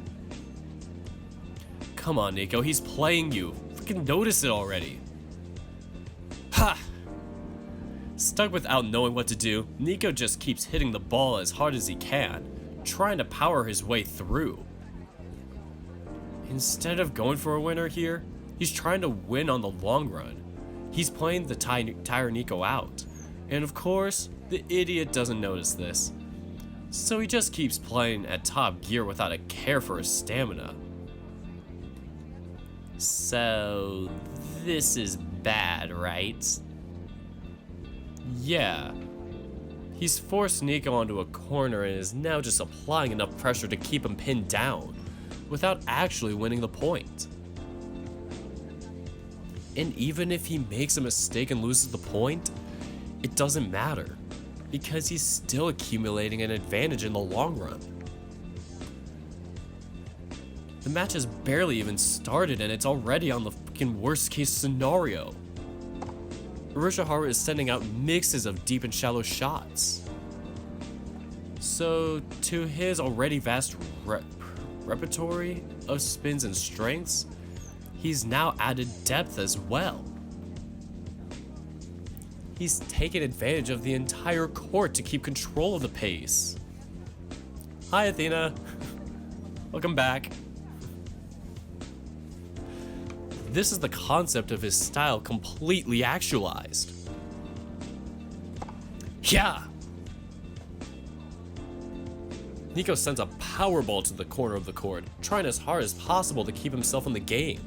Come on, Nico, he's playing you. Freaking notice it already. Ha! Stuck without knowing what to do, Nico just keeps hitting the ball as hard as he can, trying to power his way through. Instead of going for a winner here, he's trying to win on the long run. He's playing the tire Nico out. And of course, the idiot doesn't notice this. So he just keeps playing at top gear without a care for his stamina. So, this is bad, right? Yeah. He's forced Nico onto a corner and is now just applying enough pressure to keep him pinned down, without actually winning the point. And even if he makes a mistake and loses the point, it doesn't matter, because he's still accumulating an advantage in the long run. The match has barely even started and it's already on the fucking worst case scenario. Arushihara is sending out mixes of deep and shallow shots. So, to his already vast repertoire of spins and strengths, he's now added depth as well. He's taken advantage of the entire court to keep control of the pace. Hi, Athena. Welcome back. This is the concept of his style completely actualized. Yeah! Nico sends a power ball to the corner of the court, trying as hard as possible to keep himself in the game.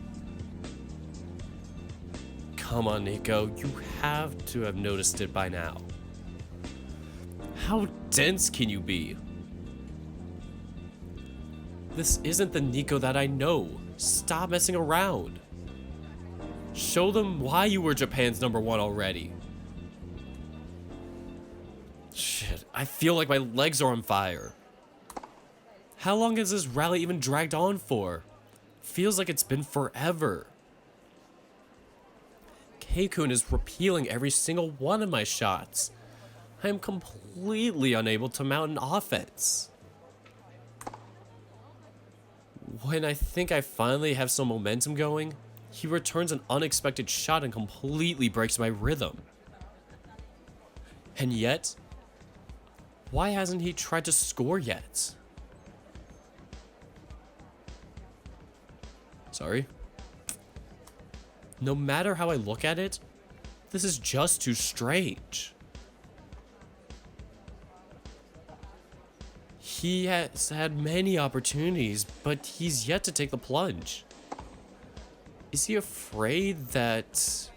Come on, Nico, you have to have noticed it by now. How dense can you be? This isn't the Nico that I know. Stop messing around. Show them why you were Japan's #1 already. Shit, I feel like my legs are on fire. How long has this rally even dragged on for? Feels like it's been forever. Keikun is repealing every single one of my shots. I am completely unable to mount an offense. When I think I finally have some momentum going, He returns an unexpected shot and completely breaks my rhythm. And yet, why hasn't he tried to score yet? Sorry. No matter how I look at it, this is just too strange. He has had many opportunities, but he's yet to take the plunge. Is he afraid that...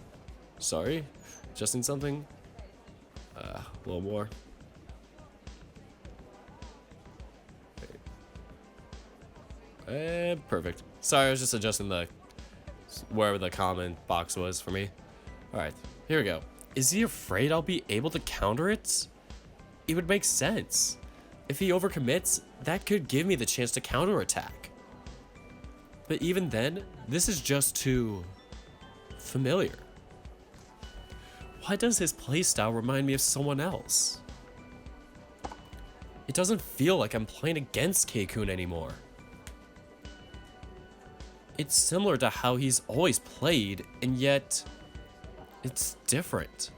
Sorry, adjusting something? A little more. Perfect. Sorry, I was just adjusting the... wherever the comment box was for me. Alright, here we go. Is he afraid I'll be able to counter it? It would make sense. If he overcommits, that could give me the chance to counterattack. But even then, this is just too... familiar. Why does his playstyle remind me of someone else? It doesn't feel like I'm playing against Keikun anymore. It's similar to how he's always played, and yet it's different.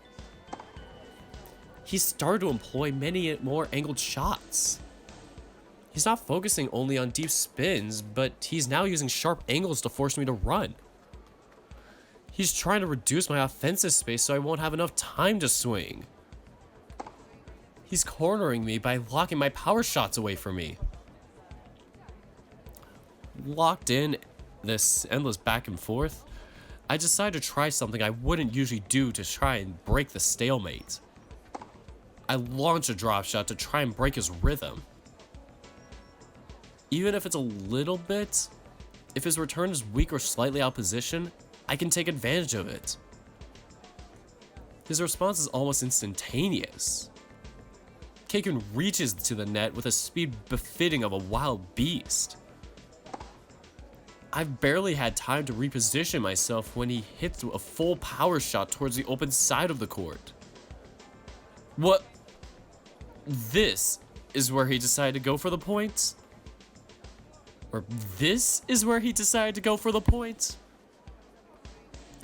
He's started to employ many more angled shots. He's not focusing only on deep spins, but he's now using sharp angles to force me to run. He's trying to reduce my offensive space so I won't have enough time to swing. He's cornering me by locking my power shots away from me. Locked in this endless back and forth, I decided to try something I wouldn't usually do to try and break the stalemate. I launch a drop shot to try and break his rhythm. Even if it's a little bit, if his return is weak or slightly out of position, I can take advantage of it. His response is almost instantaneous. Keikun reaches to the net with a speed befitting of a wild beast. I've barely had time to reposition myself when he hits a full power shot towards the open side of the court. What? This is where he decided to go for the point? Or this is where he decided to go for the point?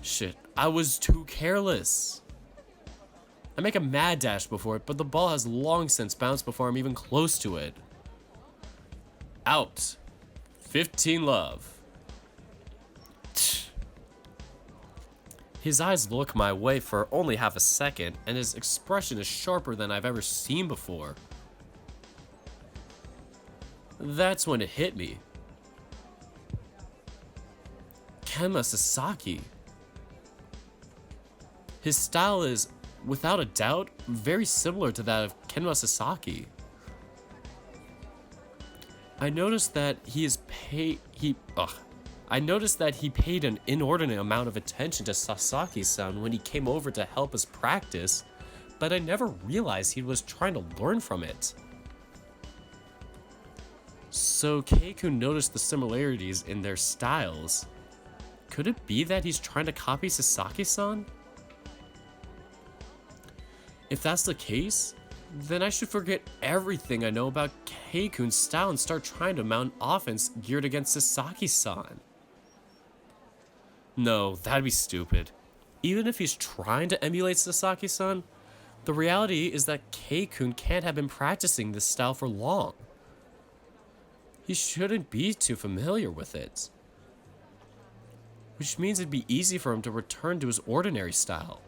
Shit, I was too careless. I make a mad dash before it, but the ball has long since bounced before I'm even close to it. Out. 15 love. His eyes look my way for only half a second, and his expression is sharper than I've ever seen before. That's when it hit me. Kenma Sasaki. His style is, without a doubt, very similar to that of Kenma Sasaki. I noticed that he paid an inordinate amount of attention to Sasaki-san when he came over to help us practice, but I never realized he was trying to learn from it. So Keikun noticed the similarities in their styles. Could it be that he's trying to copy Sasaki-san? If that's the case, then I should forget everything I know about Keikun's style and start trying to mount offense geared against Sasaki-san. No, that'd be stupid. Even if he's trying to emulate Sasaki-san, the reality is that Keikun can't have been practicing this style for long. He shouldn't be too familiar with it. Which means it'd be easy for him to return to his ordinary style.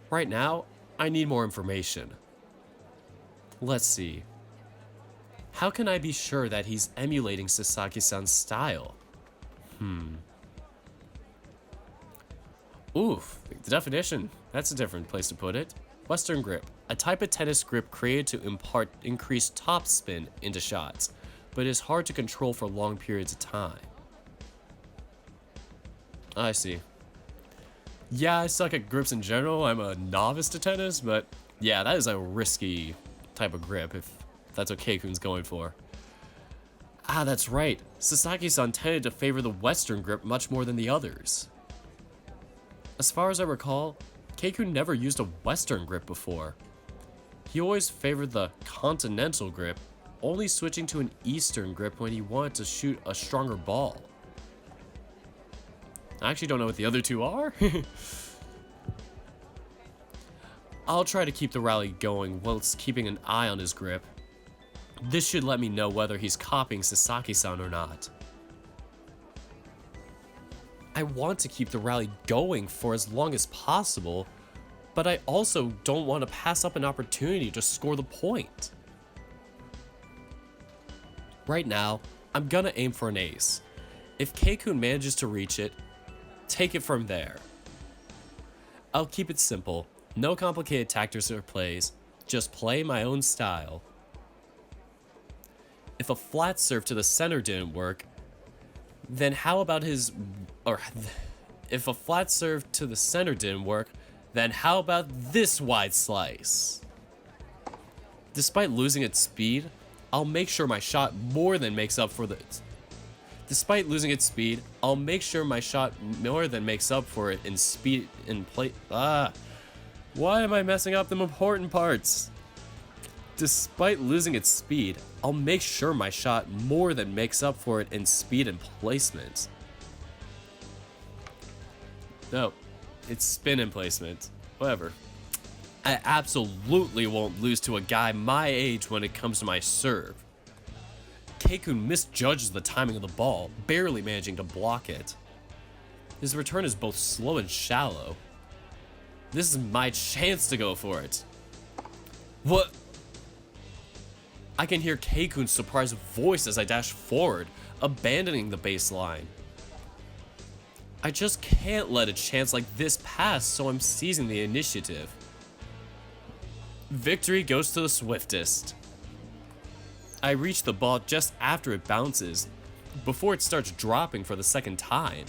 Right now, I need more information. Let's see. How can I be sure that he's emulating Sasaki-san's style? Oof, the definition. That's a different place to put it. Western grip. A type of tennis grip created to impart increased topspin into shots, but is hard to control for long periods of time. I see. Yeah, I suck at grips in general. I'm a novice to tennis, but yeah, that is a risky type of grip if that's what Keikun's going for. Ah, that's right. Sasaki-san tended to favor the Western grip much more than the others. As far as I recall, Keikun never used a Western grip before. He always favored the continental grip, only switching to an Eastern grip when he wanted to shoot a stronger ball. I actually don't know what the other two are. I'll try to keep the rally going whilst keeping an eye on his grip. This should let me know whether he's copying Sasaki-san or not. I want to keep the rally going for as long as possible, but I also don't want to pass up an opportunity to score the point. Right now, I'm gonna aim for an ace. If Keikun manages to reach it, take it from there. I'll keep it simple, no complicated tactics or plays, just play my own style. If a flat serve to the center didn't work, then how about if a flat serve to the center didn't work, then how about this wide slice? Despite losing its speed, I'll make sure my shot more than makes up for it. Despite losing its speed, I'll make sure my shot more than makes up for it in speed and play. Why am I messing up the important parts? Despite losing its speed, I'll make sure my shot more than makes up for it in speed and placement. No, it's spin and placement. Whatever. I absolutely won't lose to a guy my age when it comes to my serve. Keikun misjudges the timing of the ball, barely managing to block it. His return is both slow and shallow. This is my chance to go for it. What? I can hear Keikun's surprised voice as I dash forward, abandoning the baseline. I just can't let a chance like this pass, so I'm seizing the initiative. Victory goes to the swiftest. I reach the ball just after it bounces, before it starts dropping for the second time.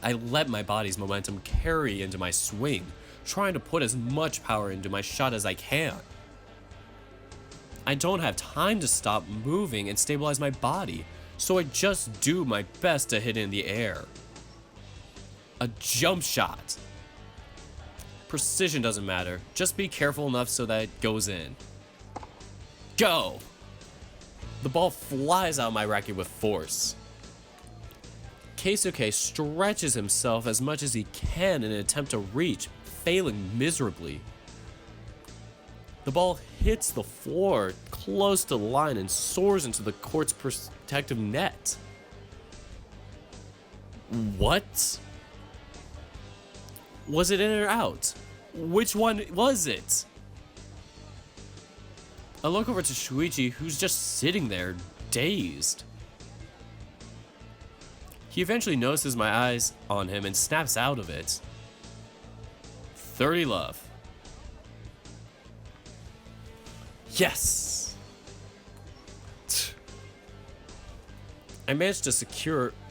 I let my body's momentum carry into my swing, trying to put as much power into my shot as I can. I don't have time to stop moving and stabilize my body, so I just do my best to hit it in the air. A jump shot. Precision doesn't matter, just be careful enough so that it goes in. Go! The ball flies out my racket with force. Keisuke stretches himself as much as he can in an attempt to reach, failing miserably. The ball hits the floor close to the line and soars into the court's protective net. What? Was it in or out? Which one was it? I look over to Shuichi, who's just sitting there, dazed. He eventually notices my eyes on him and snaps out of it. 30 love. Yes! I managed to securely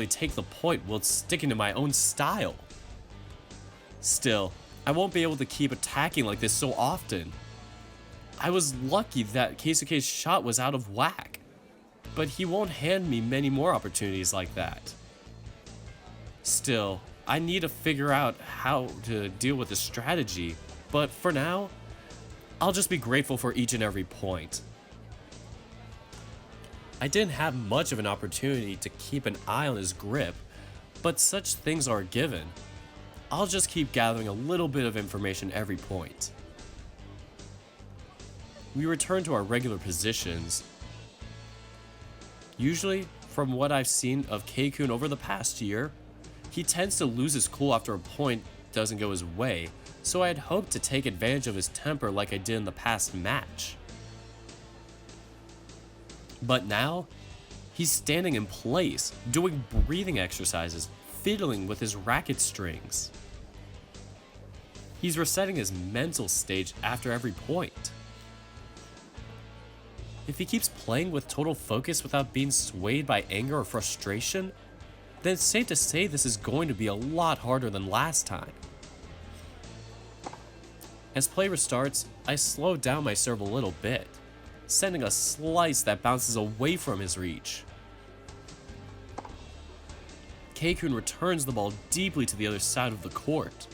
take the point while sticking to my own style. Still, I won't be able to keep attacking like this so often. I was lucky that Keisuke's shot was out of whack, but he won't hand me many more opportunities like that. Still, I need to figure out how to deal with this strategy, but for now, I'll just be grateful for each and every point. I didn't have much of an opportunity to keep an eye on his grip, but such things are a given. I'll just keep gathering a little bit of information every point. We return to our regular positions. Usually, from what I've seen of Keikun over the past year, he tends to lose his cool after a point doesn't go his way, so I had hoped to take advantage of his temper like I did in the past match. But now, he's standing in place, doing breathing exercises, fiddling with his racket strings. He's resetting his mental stage after every point. If he keeps playing with total focus without being swayed by anger or frustration, then it's safe to say this is going to be a lot harder than last time. As play restarts, I slow down my serve a little bit, sending a slice that bounces away from his reach. Keikun returns the ball deeply to the other side of the court.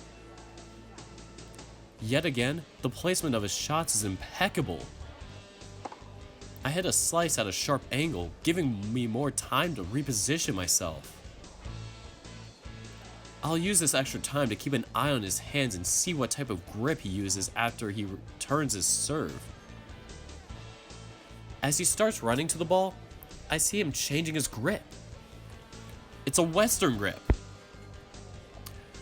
Yet again, the placement of his shots is impeccable. I hit a slice at a sharp angle, giving me more time to reposition myself. I'll use this extra time to keep an eye on his hands and see what type of grip he uses after he returns his serve. As he starts running to the ball, I see him changing his grip. It's a Western grip.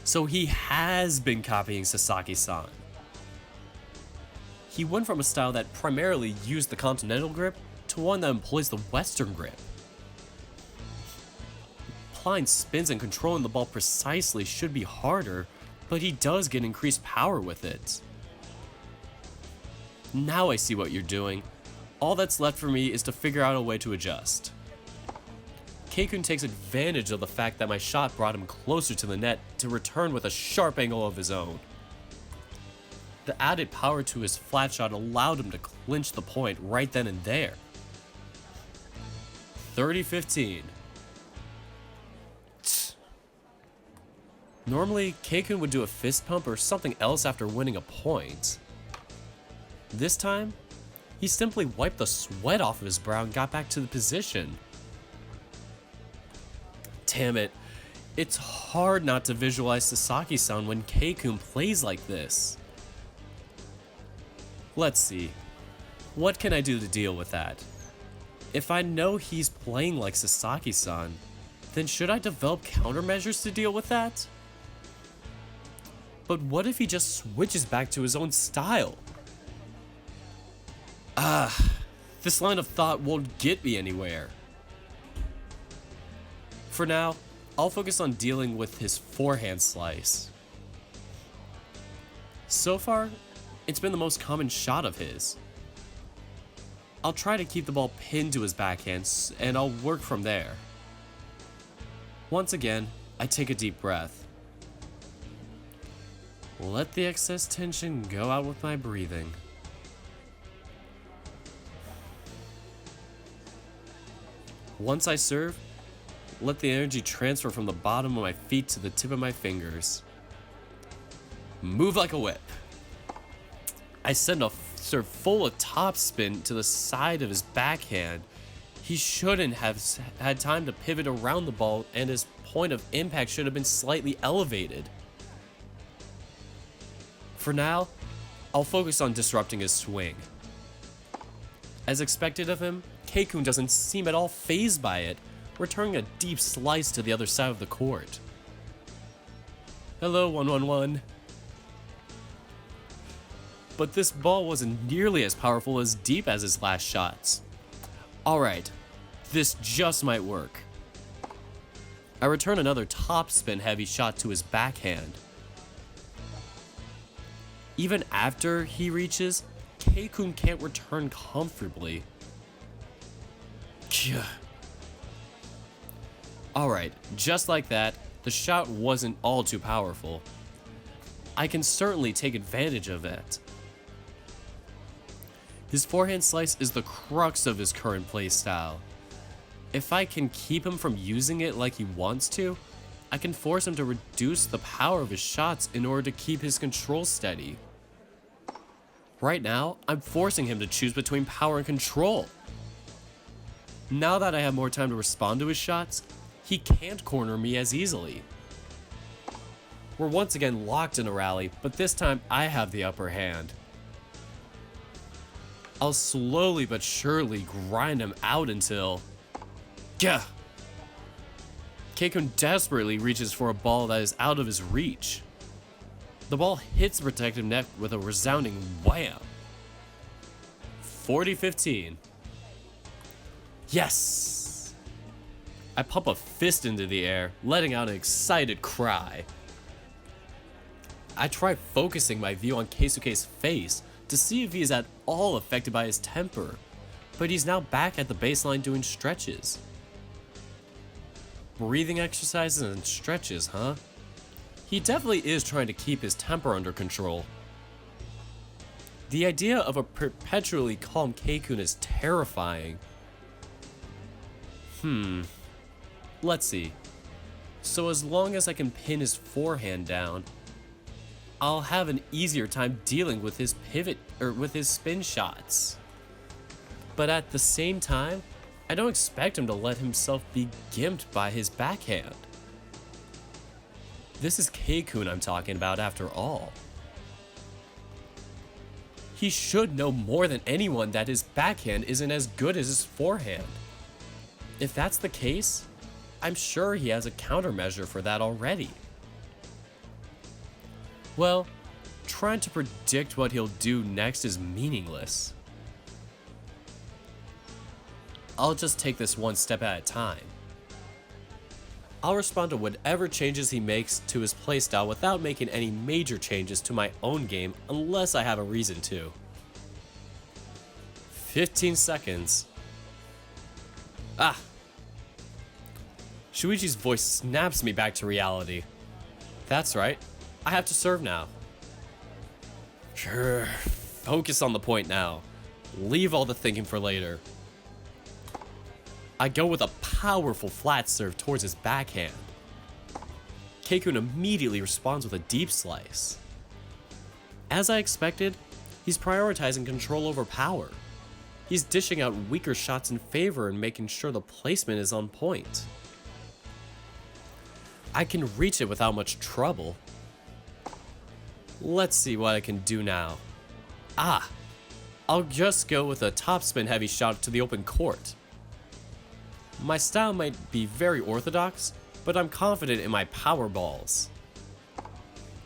So he has been copying Sasaki-san. He went from a style that primarily used the continental grip to one that employs the Western grip. Applying spins and controlling the ball precisely should be harder, but he does get increased power with it. Now I see what you're doing. All that's left for me is to figure out a way to adjust. Keikun takes advantage of the fact that my shot brought him closer to the net to return with a sharp angle of his own. The added power to his flat shot allowed him to clinch the point right then and there. 30-15. Normally, Keikun would do a fist pump or something else after winning a point. This time, he simply wiped the sweat off of his brow and got back to the position. Damn it, it's hard not to visualize Sasaki-san when Keikun plays like this. Let's see, what can I do to deal with that? If I know he's playing like Sasaki-san, then should I develop countermeasures to deal with that? But what if he just switches back to his own style? This line of thought won't get me anywhere. For now, I'll focus on dealing with his forehand slice. So far, it's been the most common shot of his. I'll try to keep the ball pinned to his backhand, and I'll work from there. Once again, I take a deep breath. Let the excess tension go out with my breathing. Once I serve, let the energy transfer from the bottom of my feet to the tip of my fingers. Move like a whip. I send a serve full of topspin to the side of his backhand. He shouldn't have had time to pivot around the ball, and his point of impact should have been slightly elevated. For now, I'll focus on disrupting his swing. As expected of him, Keikun doesn't seem at all fazed by it, returning a deep slice to the other side of the court. Hello, 111. But this ball wasn't nearly as powerful as deep as his last shots. Alright, this just might work. I return another topspin heavy shot to his backhand. Even after he reaches, Keikun can't return comfortably. Alright, just like that, the shot wasn't all too powerful. I can certainly take advantage of it. His forehand slice is the crux of his current playstyle. If I can keep him from using it like he wants to, I can force him to reduce the power of his shots in order to keep his control steady. Right now, I'm forcing him to choose between power and control. Now that I have more time to respond to his shots, he can't corner me as easily. We're once again locked in a rally, but this time I have the upper hand. I'll slowly but surely grind him out until... Keikun desperately reaches for a ball that is out of his reach. The ball hits the protective net with a resounding wham. 40-15. Yes! I pump a fist into the air, letting out an excited cry. I try focusing my view on Keisuke's face to see if he is at all affected by his temper, but he's now back at the baseline doing stretches. Breathing exercises and stretches, huh? He definitely is trying to keep his temper under control. The idea of a perpetually calm Keikun is terrifying. Let's see. So as long as I can pin his forehand down, I'll have an easier time dealing with his pivot or with his spin shots. But at the same time, I don't expect him to let himself be gimped by his backhand. This is Keikun I'm talking about after all. He should know more than anyone that his backhand isn't as good as his forehand. If that's the case, I'm sure he has a countermeasure for that already. Well, trying to predict what he'll do next is meaningless. I'll just take this one step at a time. I'll respond to whatever changes he makes to his playstyle without making any major changes to my own game unless I have a reason to. 15 seconds. Ah! Shuichi's voice snaps me back to reality. That's right, I have to serve now. Sure, focus on the point now. Leave all the thinking for later. I go with a powerful flat serve towards his backhand. Keikun immediately responds with a deep slice. As I expected, he's prioritizing control over power. He's dishing out weaker shots in favor and making sure the placement is on point. I can reach it without much trouble. Let's see what I can do now. Ah! I'll just go with a topspin heavy shot to the open court. My style might be very orthodox, but I'm confident in my power balls.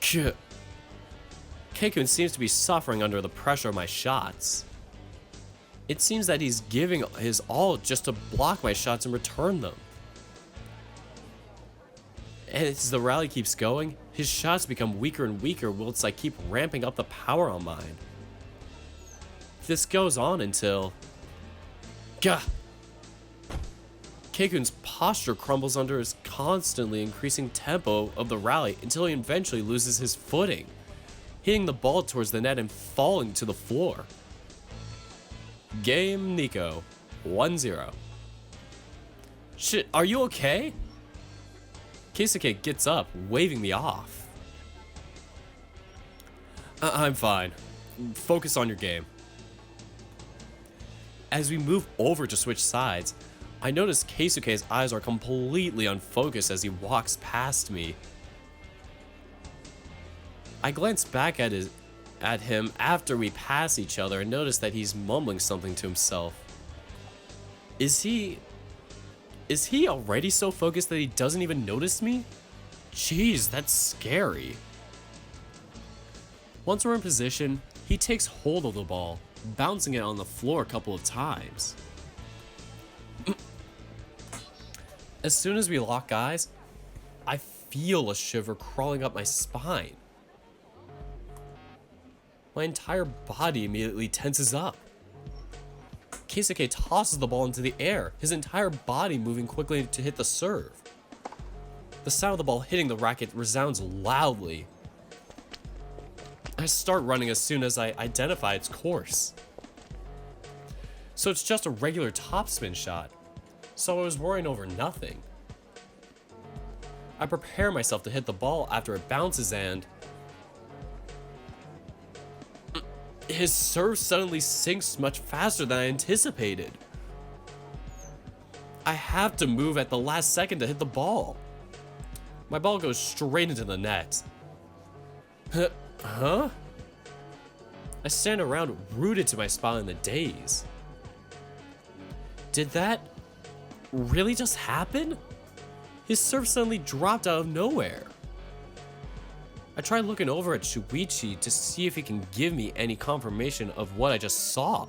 Keikun seems to be suffering under the pressure of my shots. It seems that he's giving his all just to block my shots and return them. And as the rally keeps going, his shots become weaker and weaker whilst I keep ramping up the power on mine. This goes on until... Gah! Keikun's posture crumbles under his constantly increasing tempo of the rally until he eventually loses his footing, hitting the ball towards the net and falling to the floor. Game Nico, 1-0. Shit, are you okay? Keisuke gets up, waving me off. I'm fine. Focus on your game. As we move over to switch sides, I notice Keisuke's eyes are completely unfocused as he walks past me. I glance back at him after we pass each other and notice that he's mumbling something to himself. Is he already so focused that he doesn't even notice me? Jeez, that's scary. Once we're in position, he takes hold of the ball, bouncing it on the floor a couple of times. As soon as we lock eyes, I feel a shiver crawling up my spine. My entire body immediately tenses up. Keisuke tosses the ball into the air, his entire body moving quickly to hit the serve. The sound of the ball hitting the racket resounds loudly. I start running as soon as I identify its course. So it's just a regular topspin shot. So I was worrying over nothing. I prepare myself to hit the ball after it bounces and... his serve suddenly sinks much faster than I anticipated. I have to move at the last second to hit the ball. My ball goes straight into the net. Huh? I stand around rooted to my spine in the daze. Did that really just happen? His serve suddenly dropped out of nowhere. I try looking over at Shuichi to see if he can give me any confirmation of what I just saw,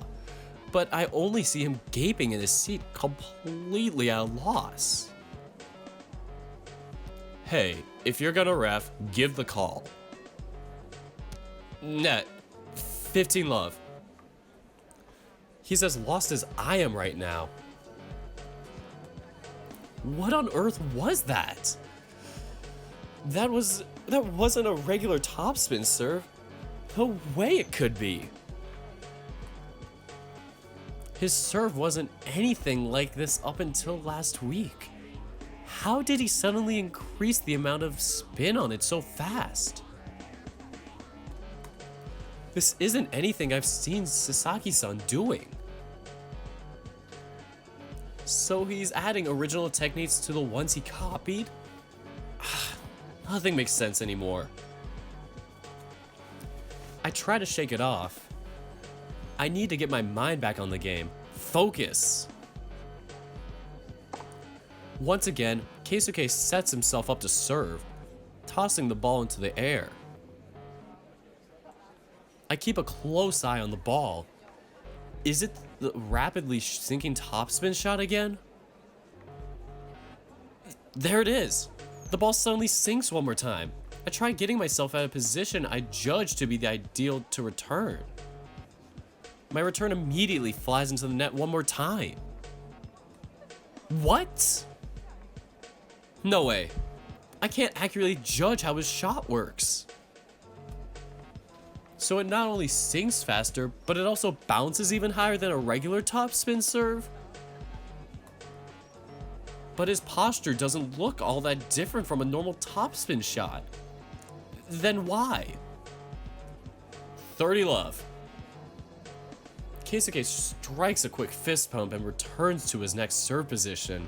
but I only see him gaping in his seat, completely at a loss. Hey, if you're gonna ref, give the call. Net, 15 love. He's as lost as I am right now. What on earth was that? That wasn't a regular topspin serve. No way it could be. His serve wasn't anything like this up until last week. How did he suddenly increase the amount of spin on it so fast? This isn't anything I've seen Sasaki-san doing. So he's adding original techniques to the ones he copied? Nothing makes sense anymore. I try to shake it off. I need to get my mind back on the game. Focus. Once again, Keisuke sets himself up to serve, tossing the ball into the air. I keep a close eye on the ball. Is it the rapidly sinking topspin shot again? There it is. The ball suddenly sinks one more time. I try getting myself out of position I judge to be the ideal to return. My return immediately flies into the net one more time. What? No way. I can't accurately judge how his shot works. So it not only sinks faster, but it also bounces even higher than a regular topspin serve? But his posture doesn't look all that different from a normal topspin shot. Then why? 30 love. Keisuke strikes a quick fist pump and returns to his next serve position.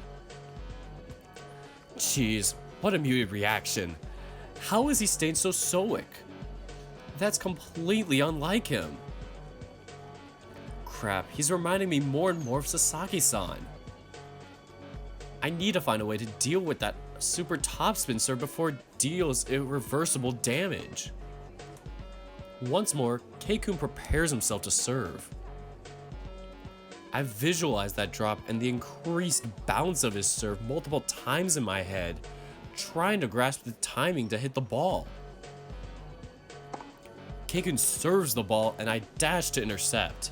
Jeez, what a muted reaction. How is he staying so stoic? That's completely unlike him. Crap, he's reminding me more and more of Sasaki-san. I need to find a way to deal with that super topspin serve before it deals irreversible damage. Once more, Keikun prepares himself to serve. I visualize that drop and the increased bounce of his serve multiple times in my head, trying to grasp the timing to hit the ball. Keikun serves the ball and I dash to intercept.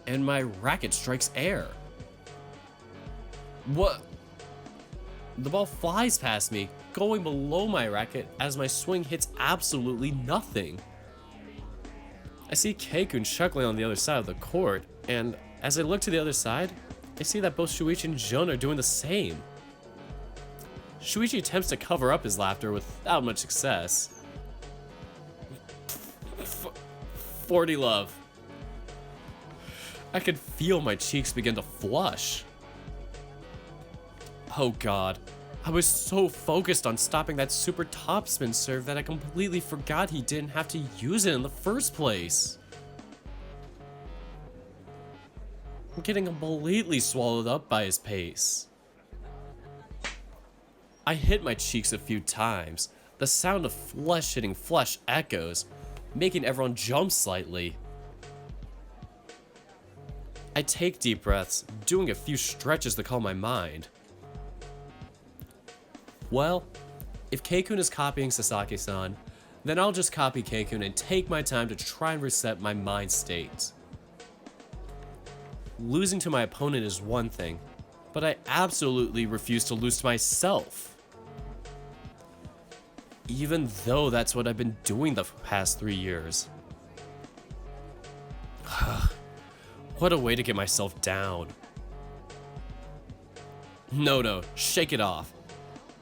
And my racket strikes air. What? The ball flies past me, going below my racket as my swing hits absolutely nothing. I see Keikun chuckling on the other side of the court, and as I look to the other side, I see that both Shuichi and Jun are doing the same. Shuichi attempts to cover up his laughter without much success. 40 love. I could feel my cheeks begin to flush. Oh god, I was so focused on stopping that super topspin serve that I completely forgot he didn't have to use it in the first place. I'm getting completely swallowed up by his pace. I hit my cheeks a few times. The sound of flesh hitting flesh echoes, making everyone jump slightly. I take deep breaths, doing a few stretches to calm my mind. Well, if Keikun is copying Sasaki-san, then I'll just copy Keikun and take my time to try and reset my mind state. Losing to my opponent is one thing, but I absolutely refuse to lose to myself. Even though that's what I've been doing the past 3 years. What a way to get myself down. No, shake it off.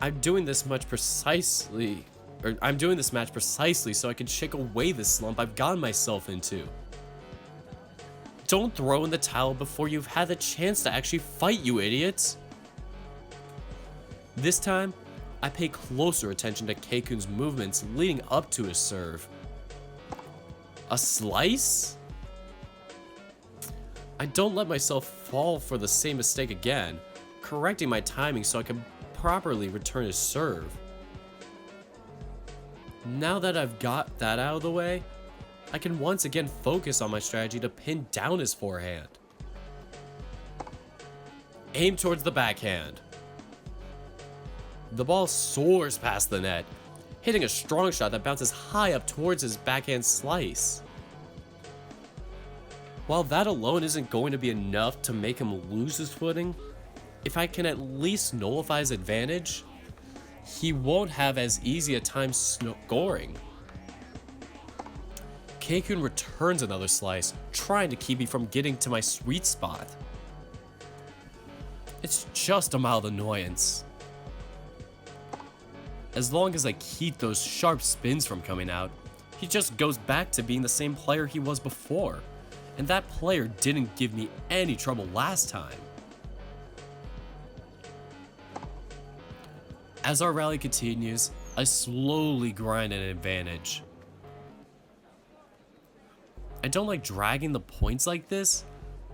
I'm doing this match precisely so I can shake away this slump I've gotten myself into. Don't throw in the towel before you've had the chance to actually fight, you idiots. This time, I pay closer attention to Keikun's movements leading up to his serve. A slice? I don't let myself fall for the same mistake again, correcting my timing so I can properly return his serve. Now that I've got that out of the way, I can once again focus on my strategy to pin down his forehand. Aim towards the backhand. The ball soars past the net, hitting a strong shot that bounces high up towards his backhand slice. While that alone isn't going to be enough to make him lose his footing, if I can at least nullify his advantage, he won't have as easy a time scoring. Keikun returns another slice, trying to keep me from getting to my sweet spot. It's just a mild annoyance. As long as I keep those sharp spins from coming out, he just goes back to being the same player he was before, and that player didn't give me any trouble last time. As our rally continues, I slowly grind an advantage. I don't like dragging the points like this,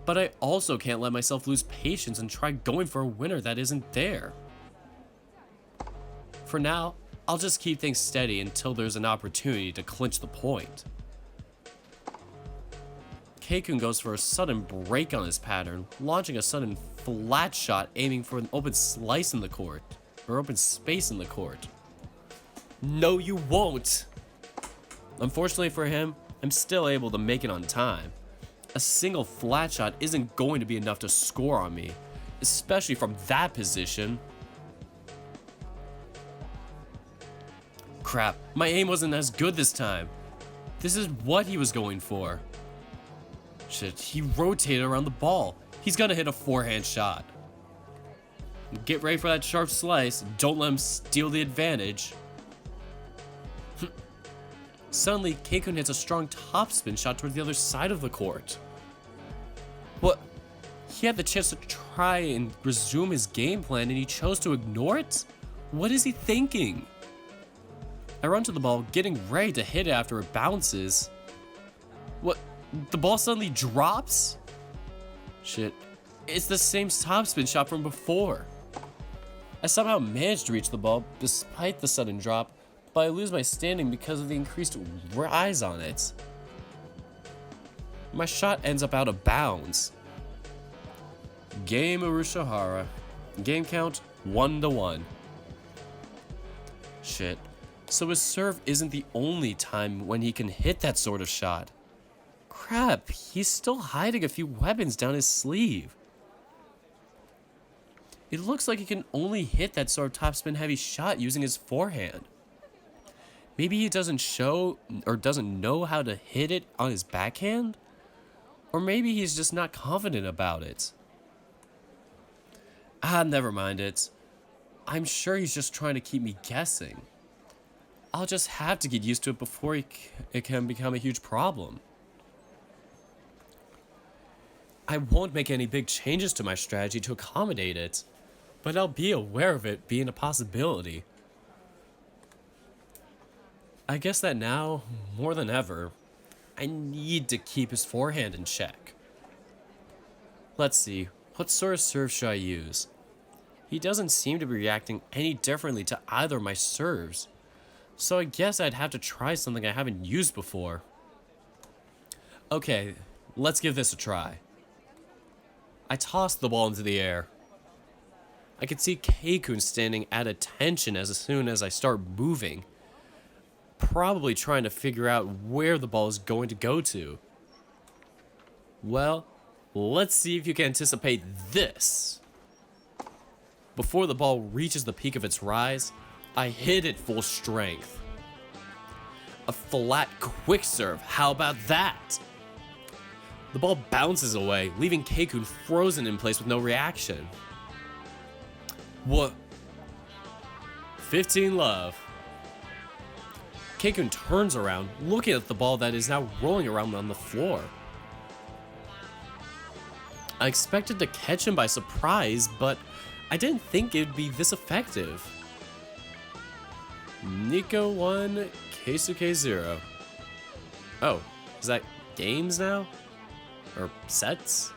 but I also can't let myself lose patience and try going for a winner that isn't there. For now, I'll just keep things steady until there's an opportunity to clinch the point. Keikun goes for a sudden break on his pattern, launching a sudden flat shot aiming for an open slice in the court, or open space in the court. No, you won't! Unfortunately for him, I'm still able to make it on time. A single flat shot isn't going to be enough to score on me, especially from that position. Crap, my aim wasn't as good this time. This is what he was going for. Shit, he rotated around the ball. He's gonna hit a forehand shot. Get ready for that sharp slice. Don't let him steal the advantage. Suddenly, Keikun hits a strong topspin shot toward the other side of the court. What? He had the chance to try and resume his game plan and he chose to ignore it? What is he thinking? I run to the ball, getting ready to hit it after it bounces. What? The ball suddenly drops? Shit. It's the same topspin shot from before. I somehow managed to reach the ball despite the sudden drop, but I lose my standing because of the increased rise on it. My shot ends up out of bounds. Game Urushihara. Game count 1-1. Shit. So his serve isn't the only time when he can hit that sort of shot. Crap, he's still hiding a few weapons down his sleeve. It looks like he can only hit that sort of topspin heavy shot using his forehand. Maybe he doesn't show or doesn't know how to hit it on his backhand? Or maybe he's just not confident about it. Never mind it. I'm sure he's just trying to keep me guessing. I'll just have to get used to it before it can become a huge problem. I won't make any big changes to my strategy to accommodate it, but I'll be aware of it being a possibility. I guess that now, more than ever, I need to keep his forehand in check. Let's see, what sort of serve should I use? He doesn't seem to be reacting any differently to either of my serves, so I guess I'd have to try something I haven't used before. Okay, let's give this a try. I tossed the ball into the air. I could see Keikun standing at attention as soon as I start moving, probably trying to figure out where the ball is going to go to. Well, let's see if you can anticipate this. Before the ball reaches the peak of its rise, I hit it full strength. A flat quick serve, how about that? The ball bounces away, leaving Keikun frozen in place with no reaction. What? 15 love. Keikun turns around, looking at the ball that is now rolling around on the floor. I expected to catch him by surprise, but I didn't think it would be this effective. Nico 1, Keisuke 0. Oh, is that games now? Or sets?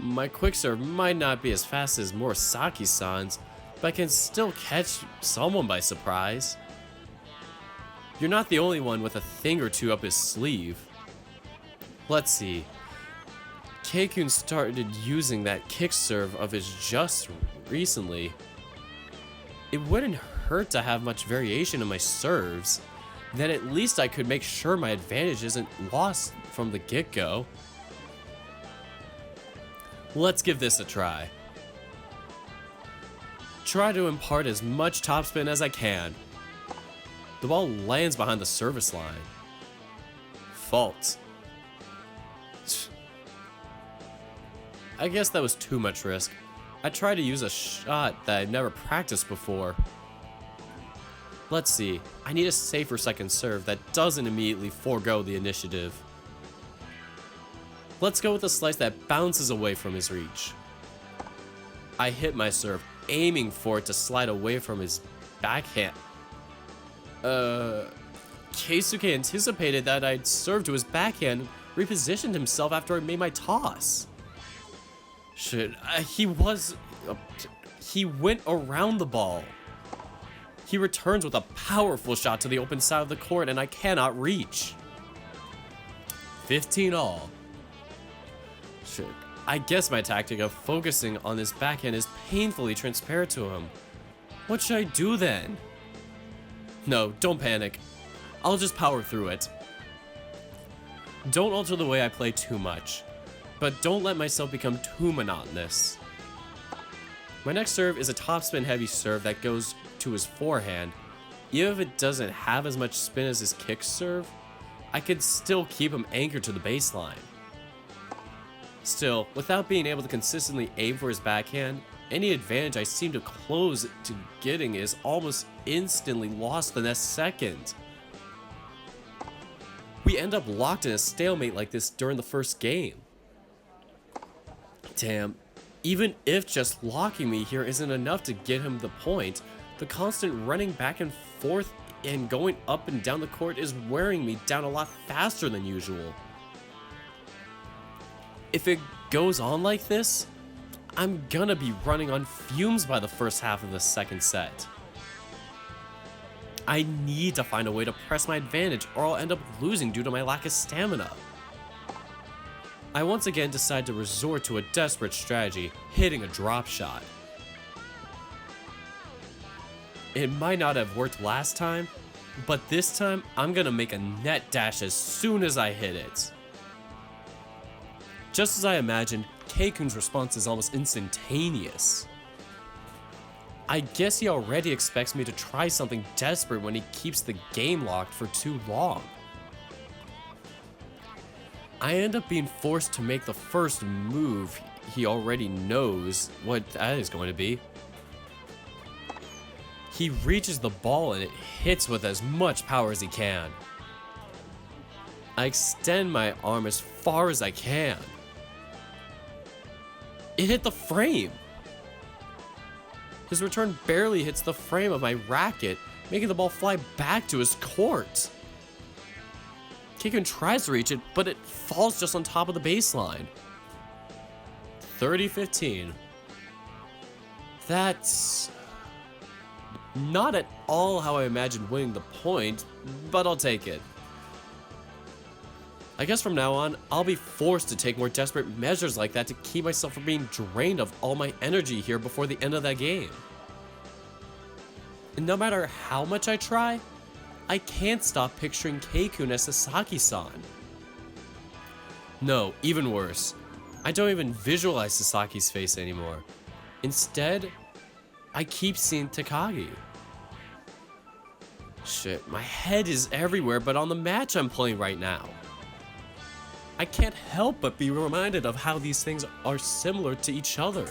My quick serve might not be as fast as Murasaki-san's, but I can still catch someone by surprise. You're not the only one with a thing or two up his sleeve. Let's see. Keikun started using that kick serve of his just recently. It wouldn't hurt to have much variation in my serves. Then at least I could make sure my advantage isn't lost from the get-go. Let's give this a try. Try to impart as much topspin as I can. The ball lands behind the service line. Fault. I guess that was too much risk. I tried to use a shot that I've never practiced before. Let's see. I need a safer second serve that doesn't immediately forego the initiative. Let's go with a slice that bounces away from his reach. I hit my serve, aiming for it to slide away from his backhand. Keisuke anticipated that I'd serve to his backhand, repositioned himself after I made my toss. Shit, he went around the ball. He returns with a powerful shot to the open side of the court, and I cannot reach. 15 all. Shit, I guess my tactic of focusing on his backhand is painfully transparent to him. What should I do then? No, don't panic. I'll just power through it. Don't alter the way I play too much, but don't let myself become too monotonous. My next serve is a topspin heavy serve that goes to his forehand. Even if it doesn't have as much spin as his kick serve, I could still keep him anchored to the baseline. Still, without being able to consistently aim for his backhand, any advantage I seem to close to getting is almost instantly lost the next second. We end up locked in a stalemate like this during the first game. Damn, even if just locking me here isn't enough to get him the point, the constant running back and forth and going up and down the court is wearing me down a lot faster than usual. If it goes on like this, I'm gonna be running on fumes by the first half of the second set. I need to find a way to press my advantage or I'll end up losing due to my lack of stamina. I once again decide to resort to a desperate strategy, hitting a drop shot. It might not have worked last time, but this time I'm gonna make a net dash as soon as I hit it. Just as I imagined, Keikun's response is almost instantaneous. I guess he already expects me to try something desperate when he keeps the game locked for too long. I end up being forced to make the first move. He already knows what that is going to be. He reaches the ball and it hits with as much power as he can. I extend my arm as far as I can. It hit the frame. His return barely hits the frame of my racket, making the ball fly back to his court. Keikun tries to reach it, but it falls just on top of the baseline. 30-15. That's not at all how I imagined winning the point, but I'll take it. I guess from now on, I'll be forced to take more desperate measures like that to keep myself from being drained of all my energy here before the end of that game. And no matter how much I try, I can't stop picturing Keikun as Sasaki-san. No, even worse. I don't even visualize Sasaki's face anymore. Instead, I keep seeing Takagi. Shit, my head is everywhere but on the match I'm playing right now. I can't help but be reminded of how these things are similar to each other.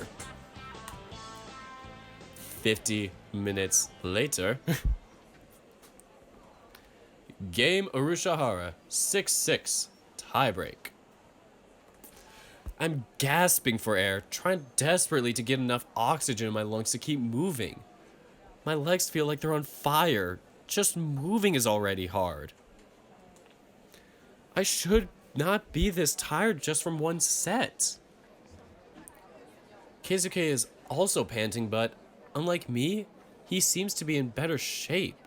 50 minutes later. Game Urushihara, 6-6, tiebreak. I'm gasping for air, trying desperately to get enough oxygen in my lungs to keep moving. My legs feel like they're on fire. Just moving is already hard. I should not be this tired just from one set. Keisuke is also panting, but unlike me, he seems to be in better shape.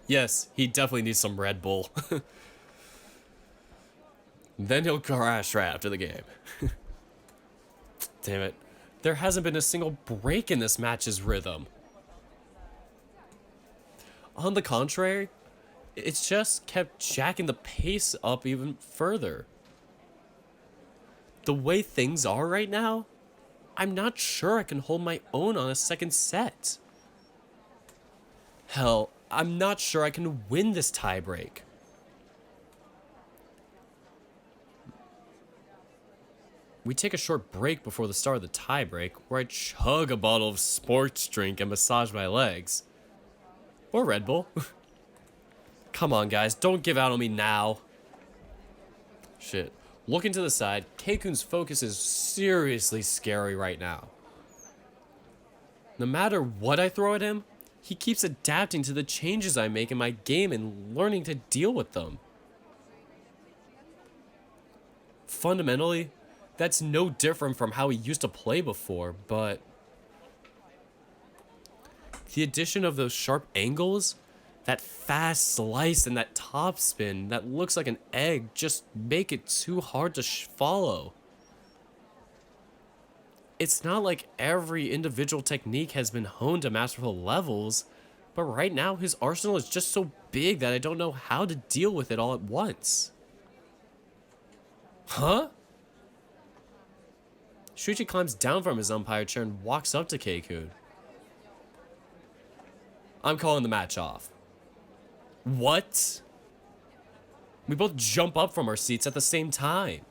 Yes, he definitely needs some Red Bull. Then he'll crash right after the game. Damn it. There hasn't been a single break in this match's rhythm. On the contrary, it's just kept jacking the pace up even further. The way things are right now, I'm not sure I can hold my own on a second set. Hell, I'm not sure I can win this tiebreak. We take a short break before the start of the tiebreak, where I chug a bottle of sports drink and massage my legs. Or Red Bull. Come on, guys. Don't give out on me now. Shit. Looking to the side, Keikun's focus is seriously scary right now. No matter what I throw at him, he keeps adapting to the changes I make in my game and learning to deal with them. Fundamentally, that's no different from how he used to play before, but the addition of those sharp angles, that fast slice, and that top spin that looks like an egg just make it too hard to follow. It's not like every individual technique has been honed to masterful levels, but right now his arsenal is just so big that I don't know how to deal with it all at once. Huh? Shuichi climbs down from his umpire chair and walks up to Keikun. I'm calling the match off. What? We both jump up from our seats at the same time.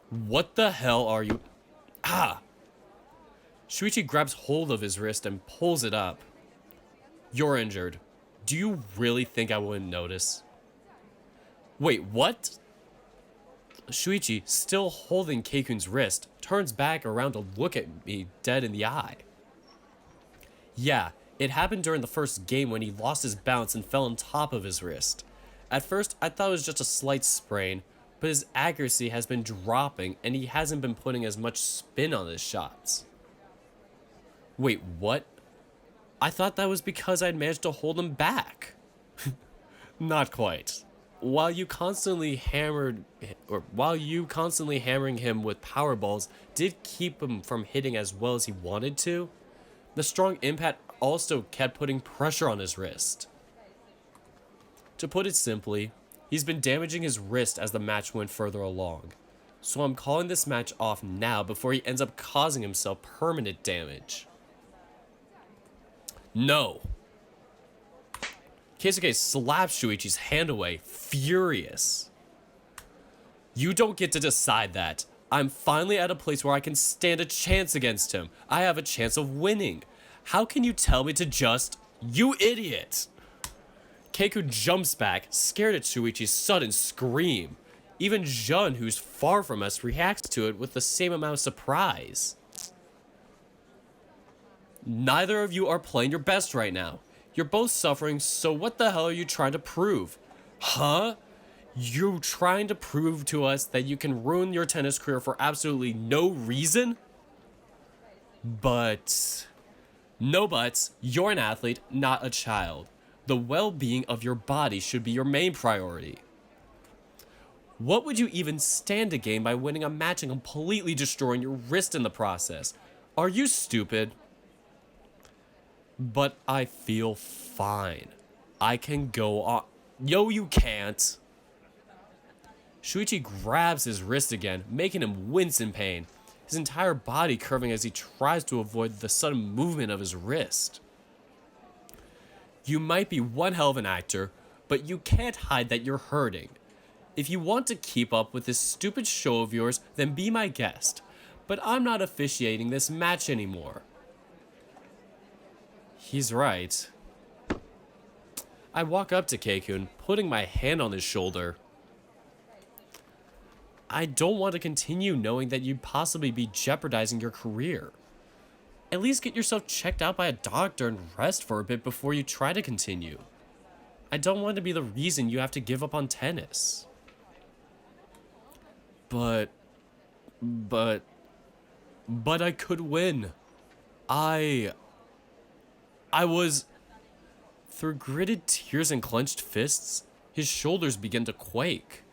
What the hell are you? Ah! Shuichi grabs hold of his wrist and pulls it up. You're injured. Do you really think I wouldn't notice? Wait, what? Shuichi, still holding Keikun's wrist, turns back around to look at me dead in the eye. Yeah, it happened during the first game when he lost his balance and fell on top of his wrist. At first, I thought it was just a slight sprain, but his accuracy has been dropping and he hasn't been putting as much spin on his shots. Wait, what? I thought that was because I'd managed to hold him back. Not quite. While you constantly hammering him with power balls did keep him from hitting as well as he wanted to, the strong impact also kept putting pressure on his wrist. To put it simply, he's been damaging his wrist as the match went further along, so I'm calling this match off now before he ends up causing himself permanent damage. No! Keisuke slaps Shuichi's hand away, furious. You don't get to decide that. I'm finally at a place where I can stand a chance against him. I have a chance of winning. How can you tell me to just... You idiot! Keikun jumps back, scared at Shuichi's sudden scream. Even Jun, who's far from us, reacts to it with the same amount of surprise. Neither of you are playing your best right now. You're both suffering, so what the hell are you trying to prove? Huh? You trying to prove to us that you can ruin your tennis career for absolutely no reason? But... No buts, you're an athlete, not a child. The well-being of your body should be your main priority. What would you even stand to gain by winning a match and completely destroying your wrist in the process? Are you stupid? But I feel fine. I can go on. Yo, you can't. Shuichi grabs his wrist again, making him wince in pain, his entire body curving as he tries to avoid the sudden movement of his wrist. You might be one hell of an actor, but you can't hide that you're hurting. If you want to keep up with this stupid show of yours, then be my guest. But I'm not officiating this match anymore. He's right. I walk up to Keikun, putting my hand on his shoulder. I don't want to continue knowing that you'd possibly be jeopardizing your career. At least get yourself checked out by a doctor and rest for a bit before you try to continue. I don't want to be the reason you have to give up on tennis. But I could win. I was... Through gritted tears and clenched fists, his shoulders began to quake.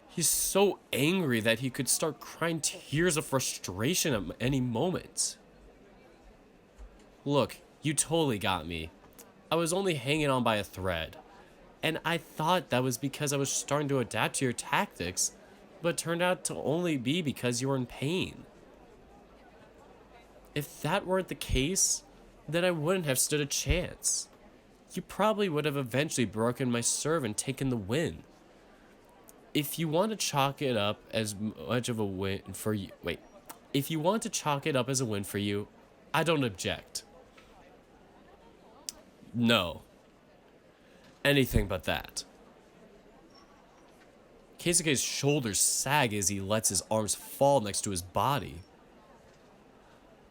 He's so angry that he could start crying tears of frustration at any moment. Look, you totally got me. I was only hanging on by a thread. And I thought that was because I was starting to adapt to your tactics, but it turned out to only be because you were in pain. If that weren't the case, then I wouldn't have stood a chance. You probably would have eventually broken my serve and taken the win. If you want to chalk it up as much of a win for you... If you want to chalk it up as a win for you, I don't object. No. Anything but that. Keisuke's shoulders sag as he lets his arms fall next to his body.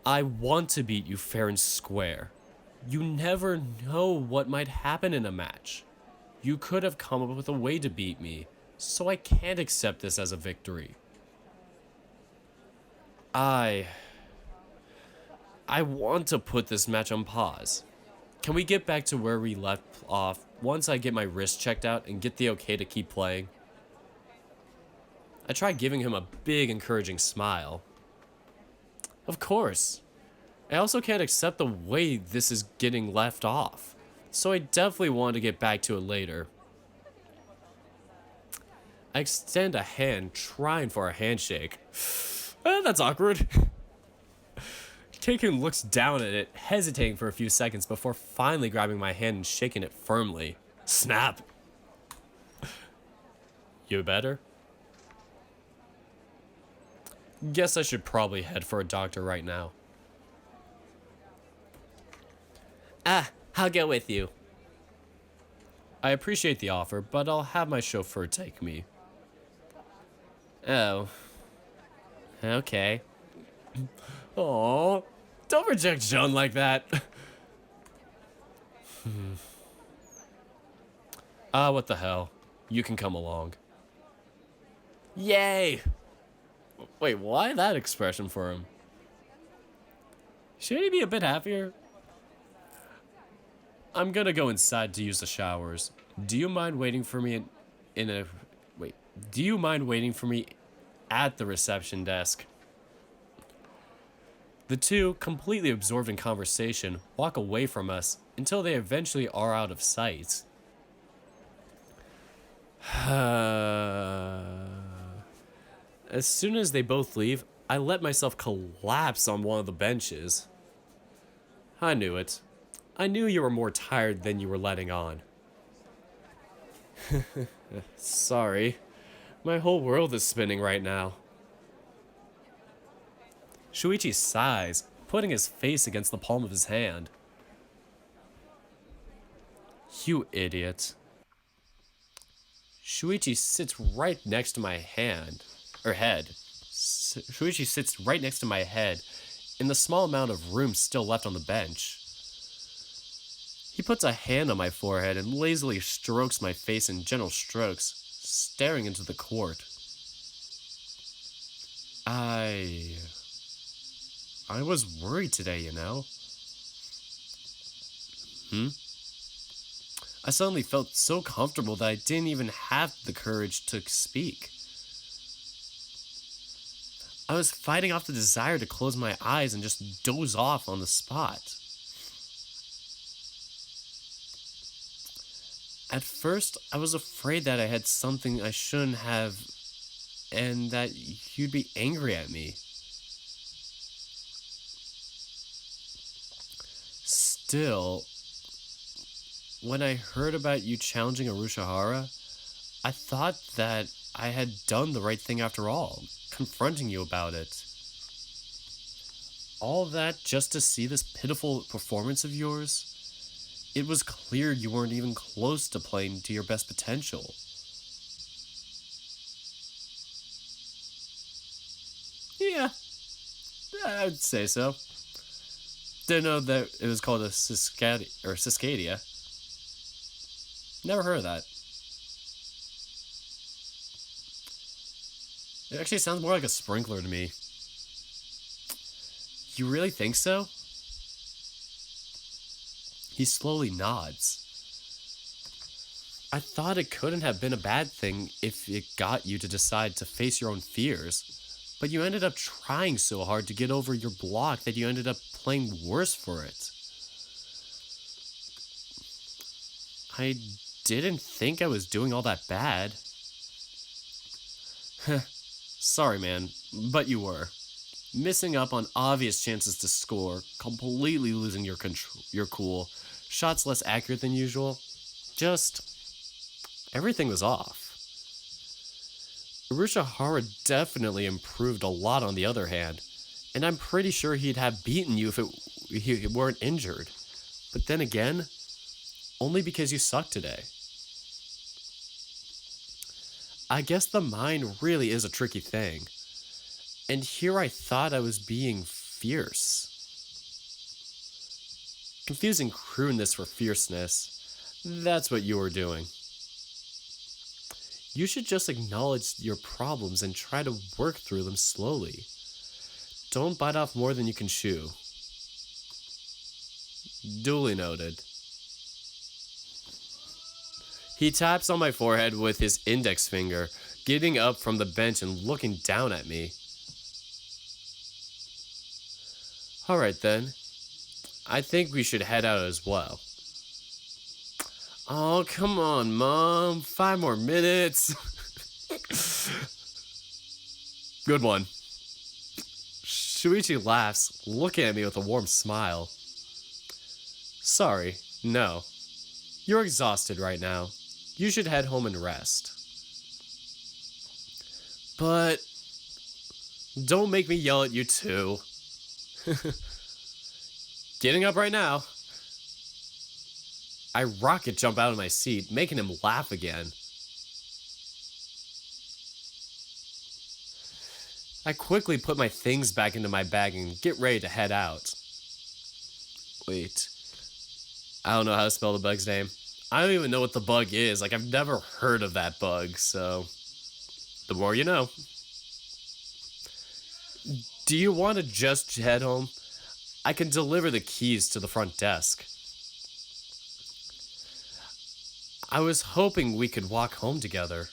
I want to beat you fair and square. You never know what might happen in a match. You could have come up with a way to beat me, so I can't accept this as a victory. I want to put this match on pause. Can we get back to where we left off once I get my wrist checked out and get the okay to keep playing? I try giving him a big encouraging smile. Of course. I also can't accept the way this is getting left off, so I definitely want to get back to it later. I extend a hand, trying for a handshake. That's awkward. Keikun looks down at it, hesitating for a few seconds before finally grabbing my hand and shaking it firmly. Snap! You better? Guess I should probably head for a doctor right now. I'll go with you. I appreciate the offer, but I'll have my chauffeur take me. Oh. Okay. Aw, don't reject Jun like that. What the hell? You can come along. Yay! Wait, why that expression for him? Should he be a bit happier? I'm gonna go inside to use the showers. Do you mind waiting for me do you mind waiting for me at the reception desk? The two, completely absorbed in conversation, walk away from us until they eventually are out of sight. As soon as they both leave, I let myself collapse on one of the benches. I knew it. I knew you were more tired than you were letting on. Sorry. My whole world is spinning right now. Shuichi sighs, putting his face against the palm of his hand. You idiot. Shuichi sits right next to my head. Shuichi sits right next to my head in the small amount of room still left on the bench. He puts a hand on my forehead and lazily strokes my face in gentle strokes, staring into the court. I was worried today, you know. I suddenly felt so comfortable that I didn't even have the courage to speak. I was fighting off the desire to close my eyes and just doze off on the spot. At first, I was afraid that I had something I shouldn't have, and that you'd be angry at me. Still, when I heard about you challenging Arushihara, I thought that I had done the right thing after all, confronting you about it. All that just to see this pitiful performance of yours? It was clear you weren't even close to playing to your best potential. Yeah, I'd say so. Didn't know that it was called a Cicadia. Never heard of that. It actually sounds more like a sprinkler to me. You really think so? He slowly nods. I thought it couldn't have been a bad thing if it got you to decide to face your own fears, but you ended up trying so hard to get over your block that you ended up playing worse for it. I didn't think I was doing all that bad. Sorry, man, but you were. Missing up on obvious chances to score, completely losing your cool, shots less accurate than usual. Just, everything was off. Arushihara definitely improved a lot on the other hand, and I'm pretty sure he'd have beaten you if he weren't injured. But then again, only because you suck today. I guess the mind really is a tricky thing. And here I thought I was being fierce. Confusing crudeness for fierceness. That's what you were doing. You should just acknowledge your problems and try to work through them slowly. Don't bite off more than you can chew. Duly noted. He taps on my forehead with his index finger, getting up from the bench and looking down at me. Alright then. I think we should head out as well. Oh, come on, Mom. 5 more minutes. Good one. Shuichi laughs, looking at me with a warm smile. Sorry, no. You're exhausted right now. You should head home and rest. But don't make me yell at you too. Getting up right now. I rocket jump out of my seat, making him laugh again. I quickly put my things back into my bag and get ready to head out. Wait. I don't know how to spell the bug's name. I don't even know what the bug is. Like, I've never heard of that bug, so the more you know. Do you want to just head home? I can deliver the keys to the front desk. I was hoping we could walk home together.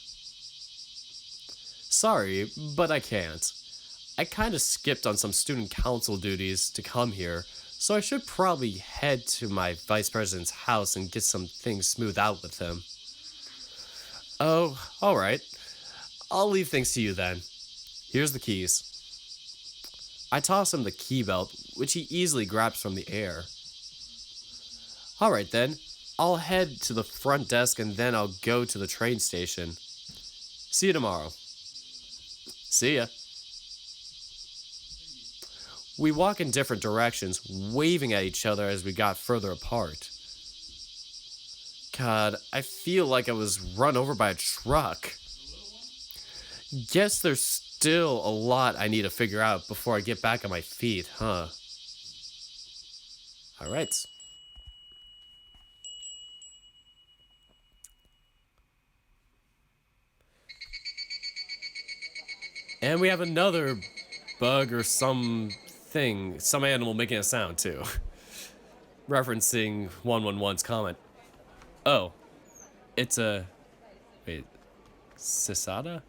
Sorry, but I can't. I kinda skipped on some student council duties to come here, so I should probably head to my vice president's house and get some things smoothed out with him. Oh, alright. I'll leave things to you then. Here's the keys. I toss him the key belt, which he easily grabs from the air. Alright then. I'll head to the front desk and then I'll go to the train station. See you tomorrow. See ya. We walk in different directions, waving at each other as we got further apart. God, I feel like I was run over by a truck. Guess there's still a lot I need to figure out before I get back on my feet, huh? Alright. And we have another bug or something, some animal making a sound too. Referencing 111's comment. Oh, it's a, wait, cicada?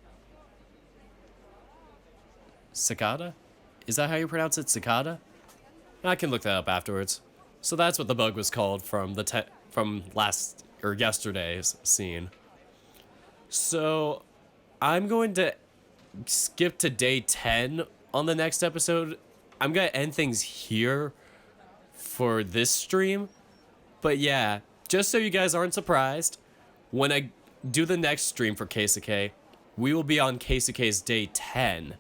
Cicada? Is that how you pronounce it, cicada? I can look that up afterwards. So that's what the bug was called from the from last or yesterday's scene. So I'm going to skip to day 10 on the next episode. I'm gonna end things here for this stream, but yeah, just so you guys aren't surprised, when I do the next stream for Keisuke, we will be on Keisuke's day 10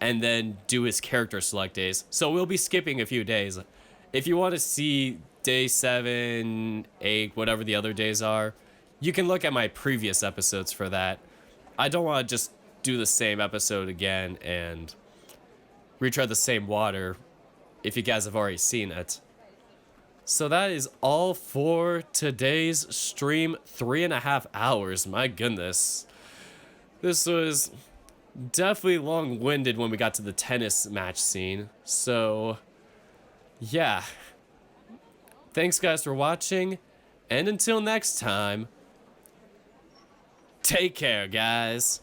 and then do his character select days, so we'll be skipping a few days. If you want to see day 7, 8, whatever the other days are, you can look at my previous episodes for that. I don't want to just do the same episode again and retread the same water if you guys have already seen it. So that is all for today's stream. 3.5 hours, my goodness. This was definitely long-winded when we got to the tennis match scene. So yeah, thanks guys for watching, and until next time, take care guys.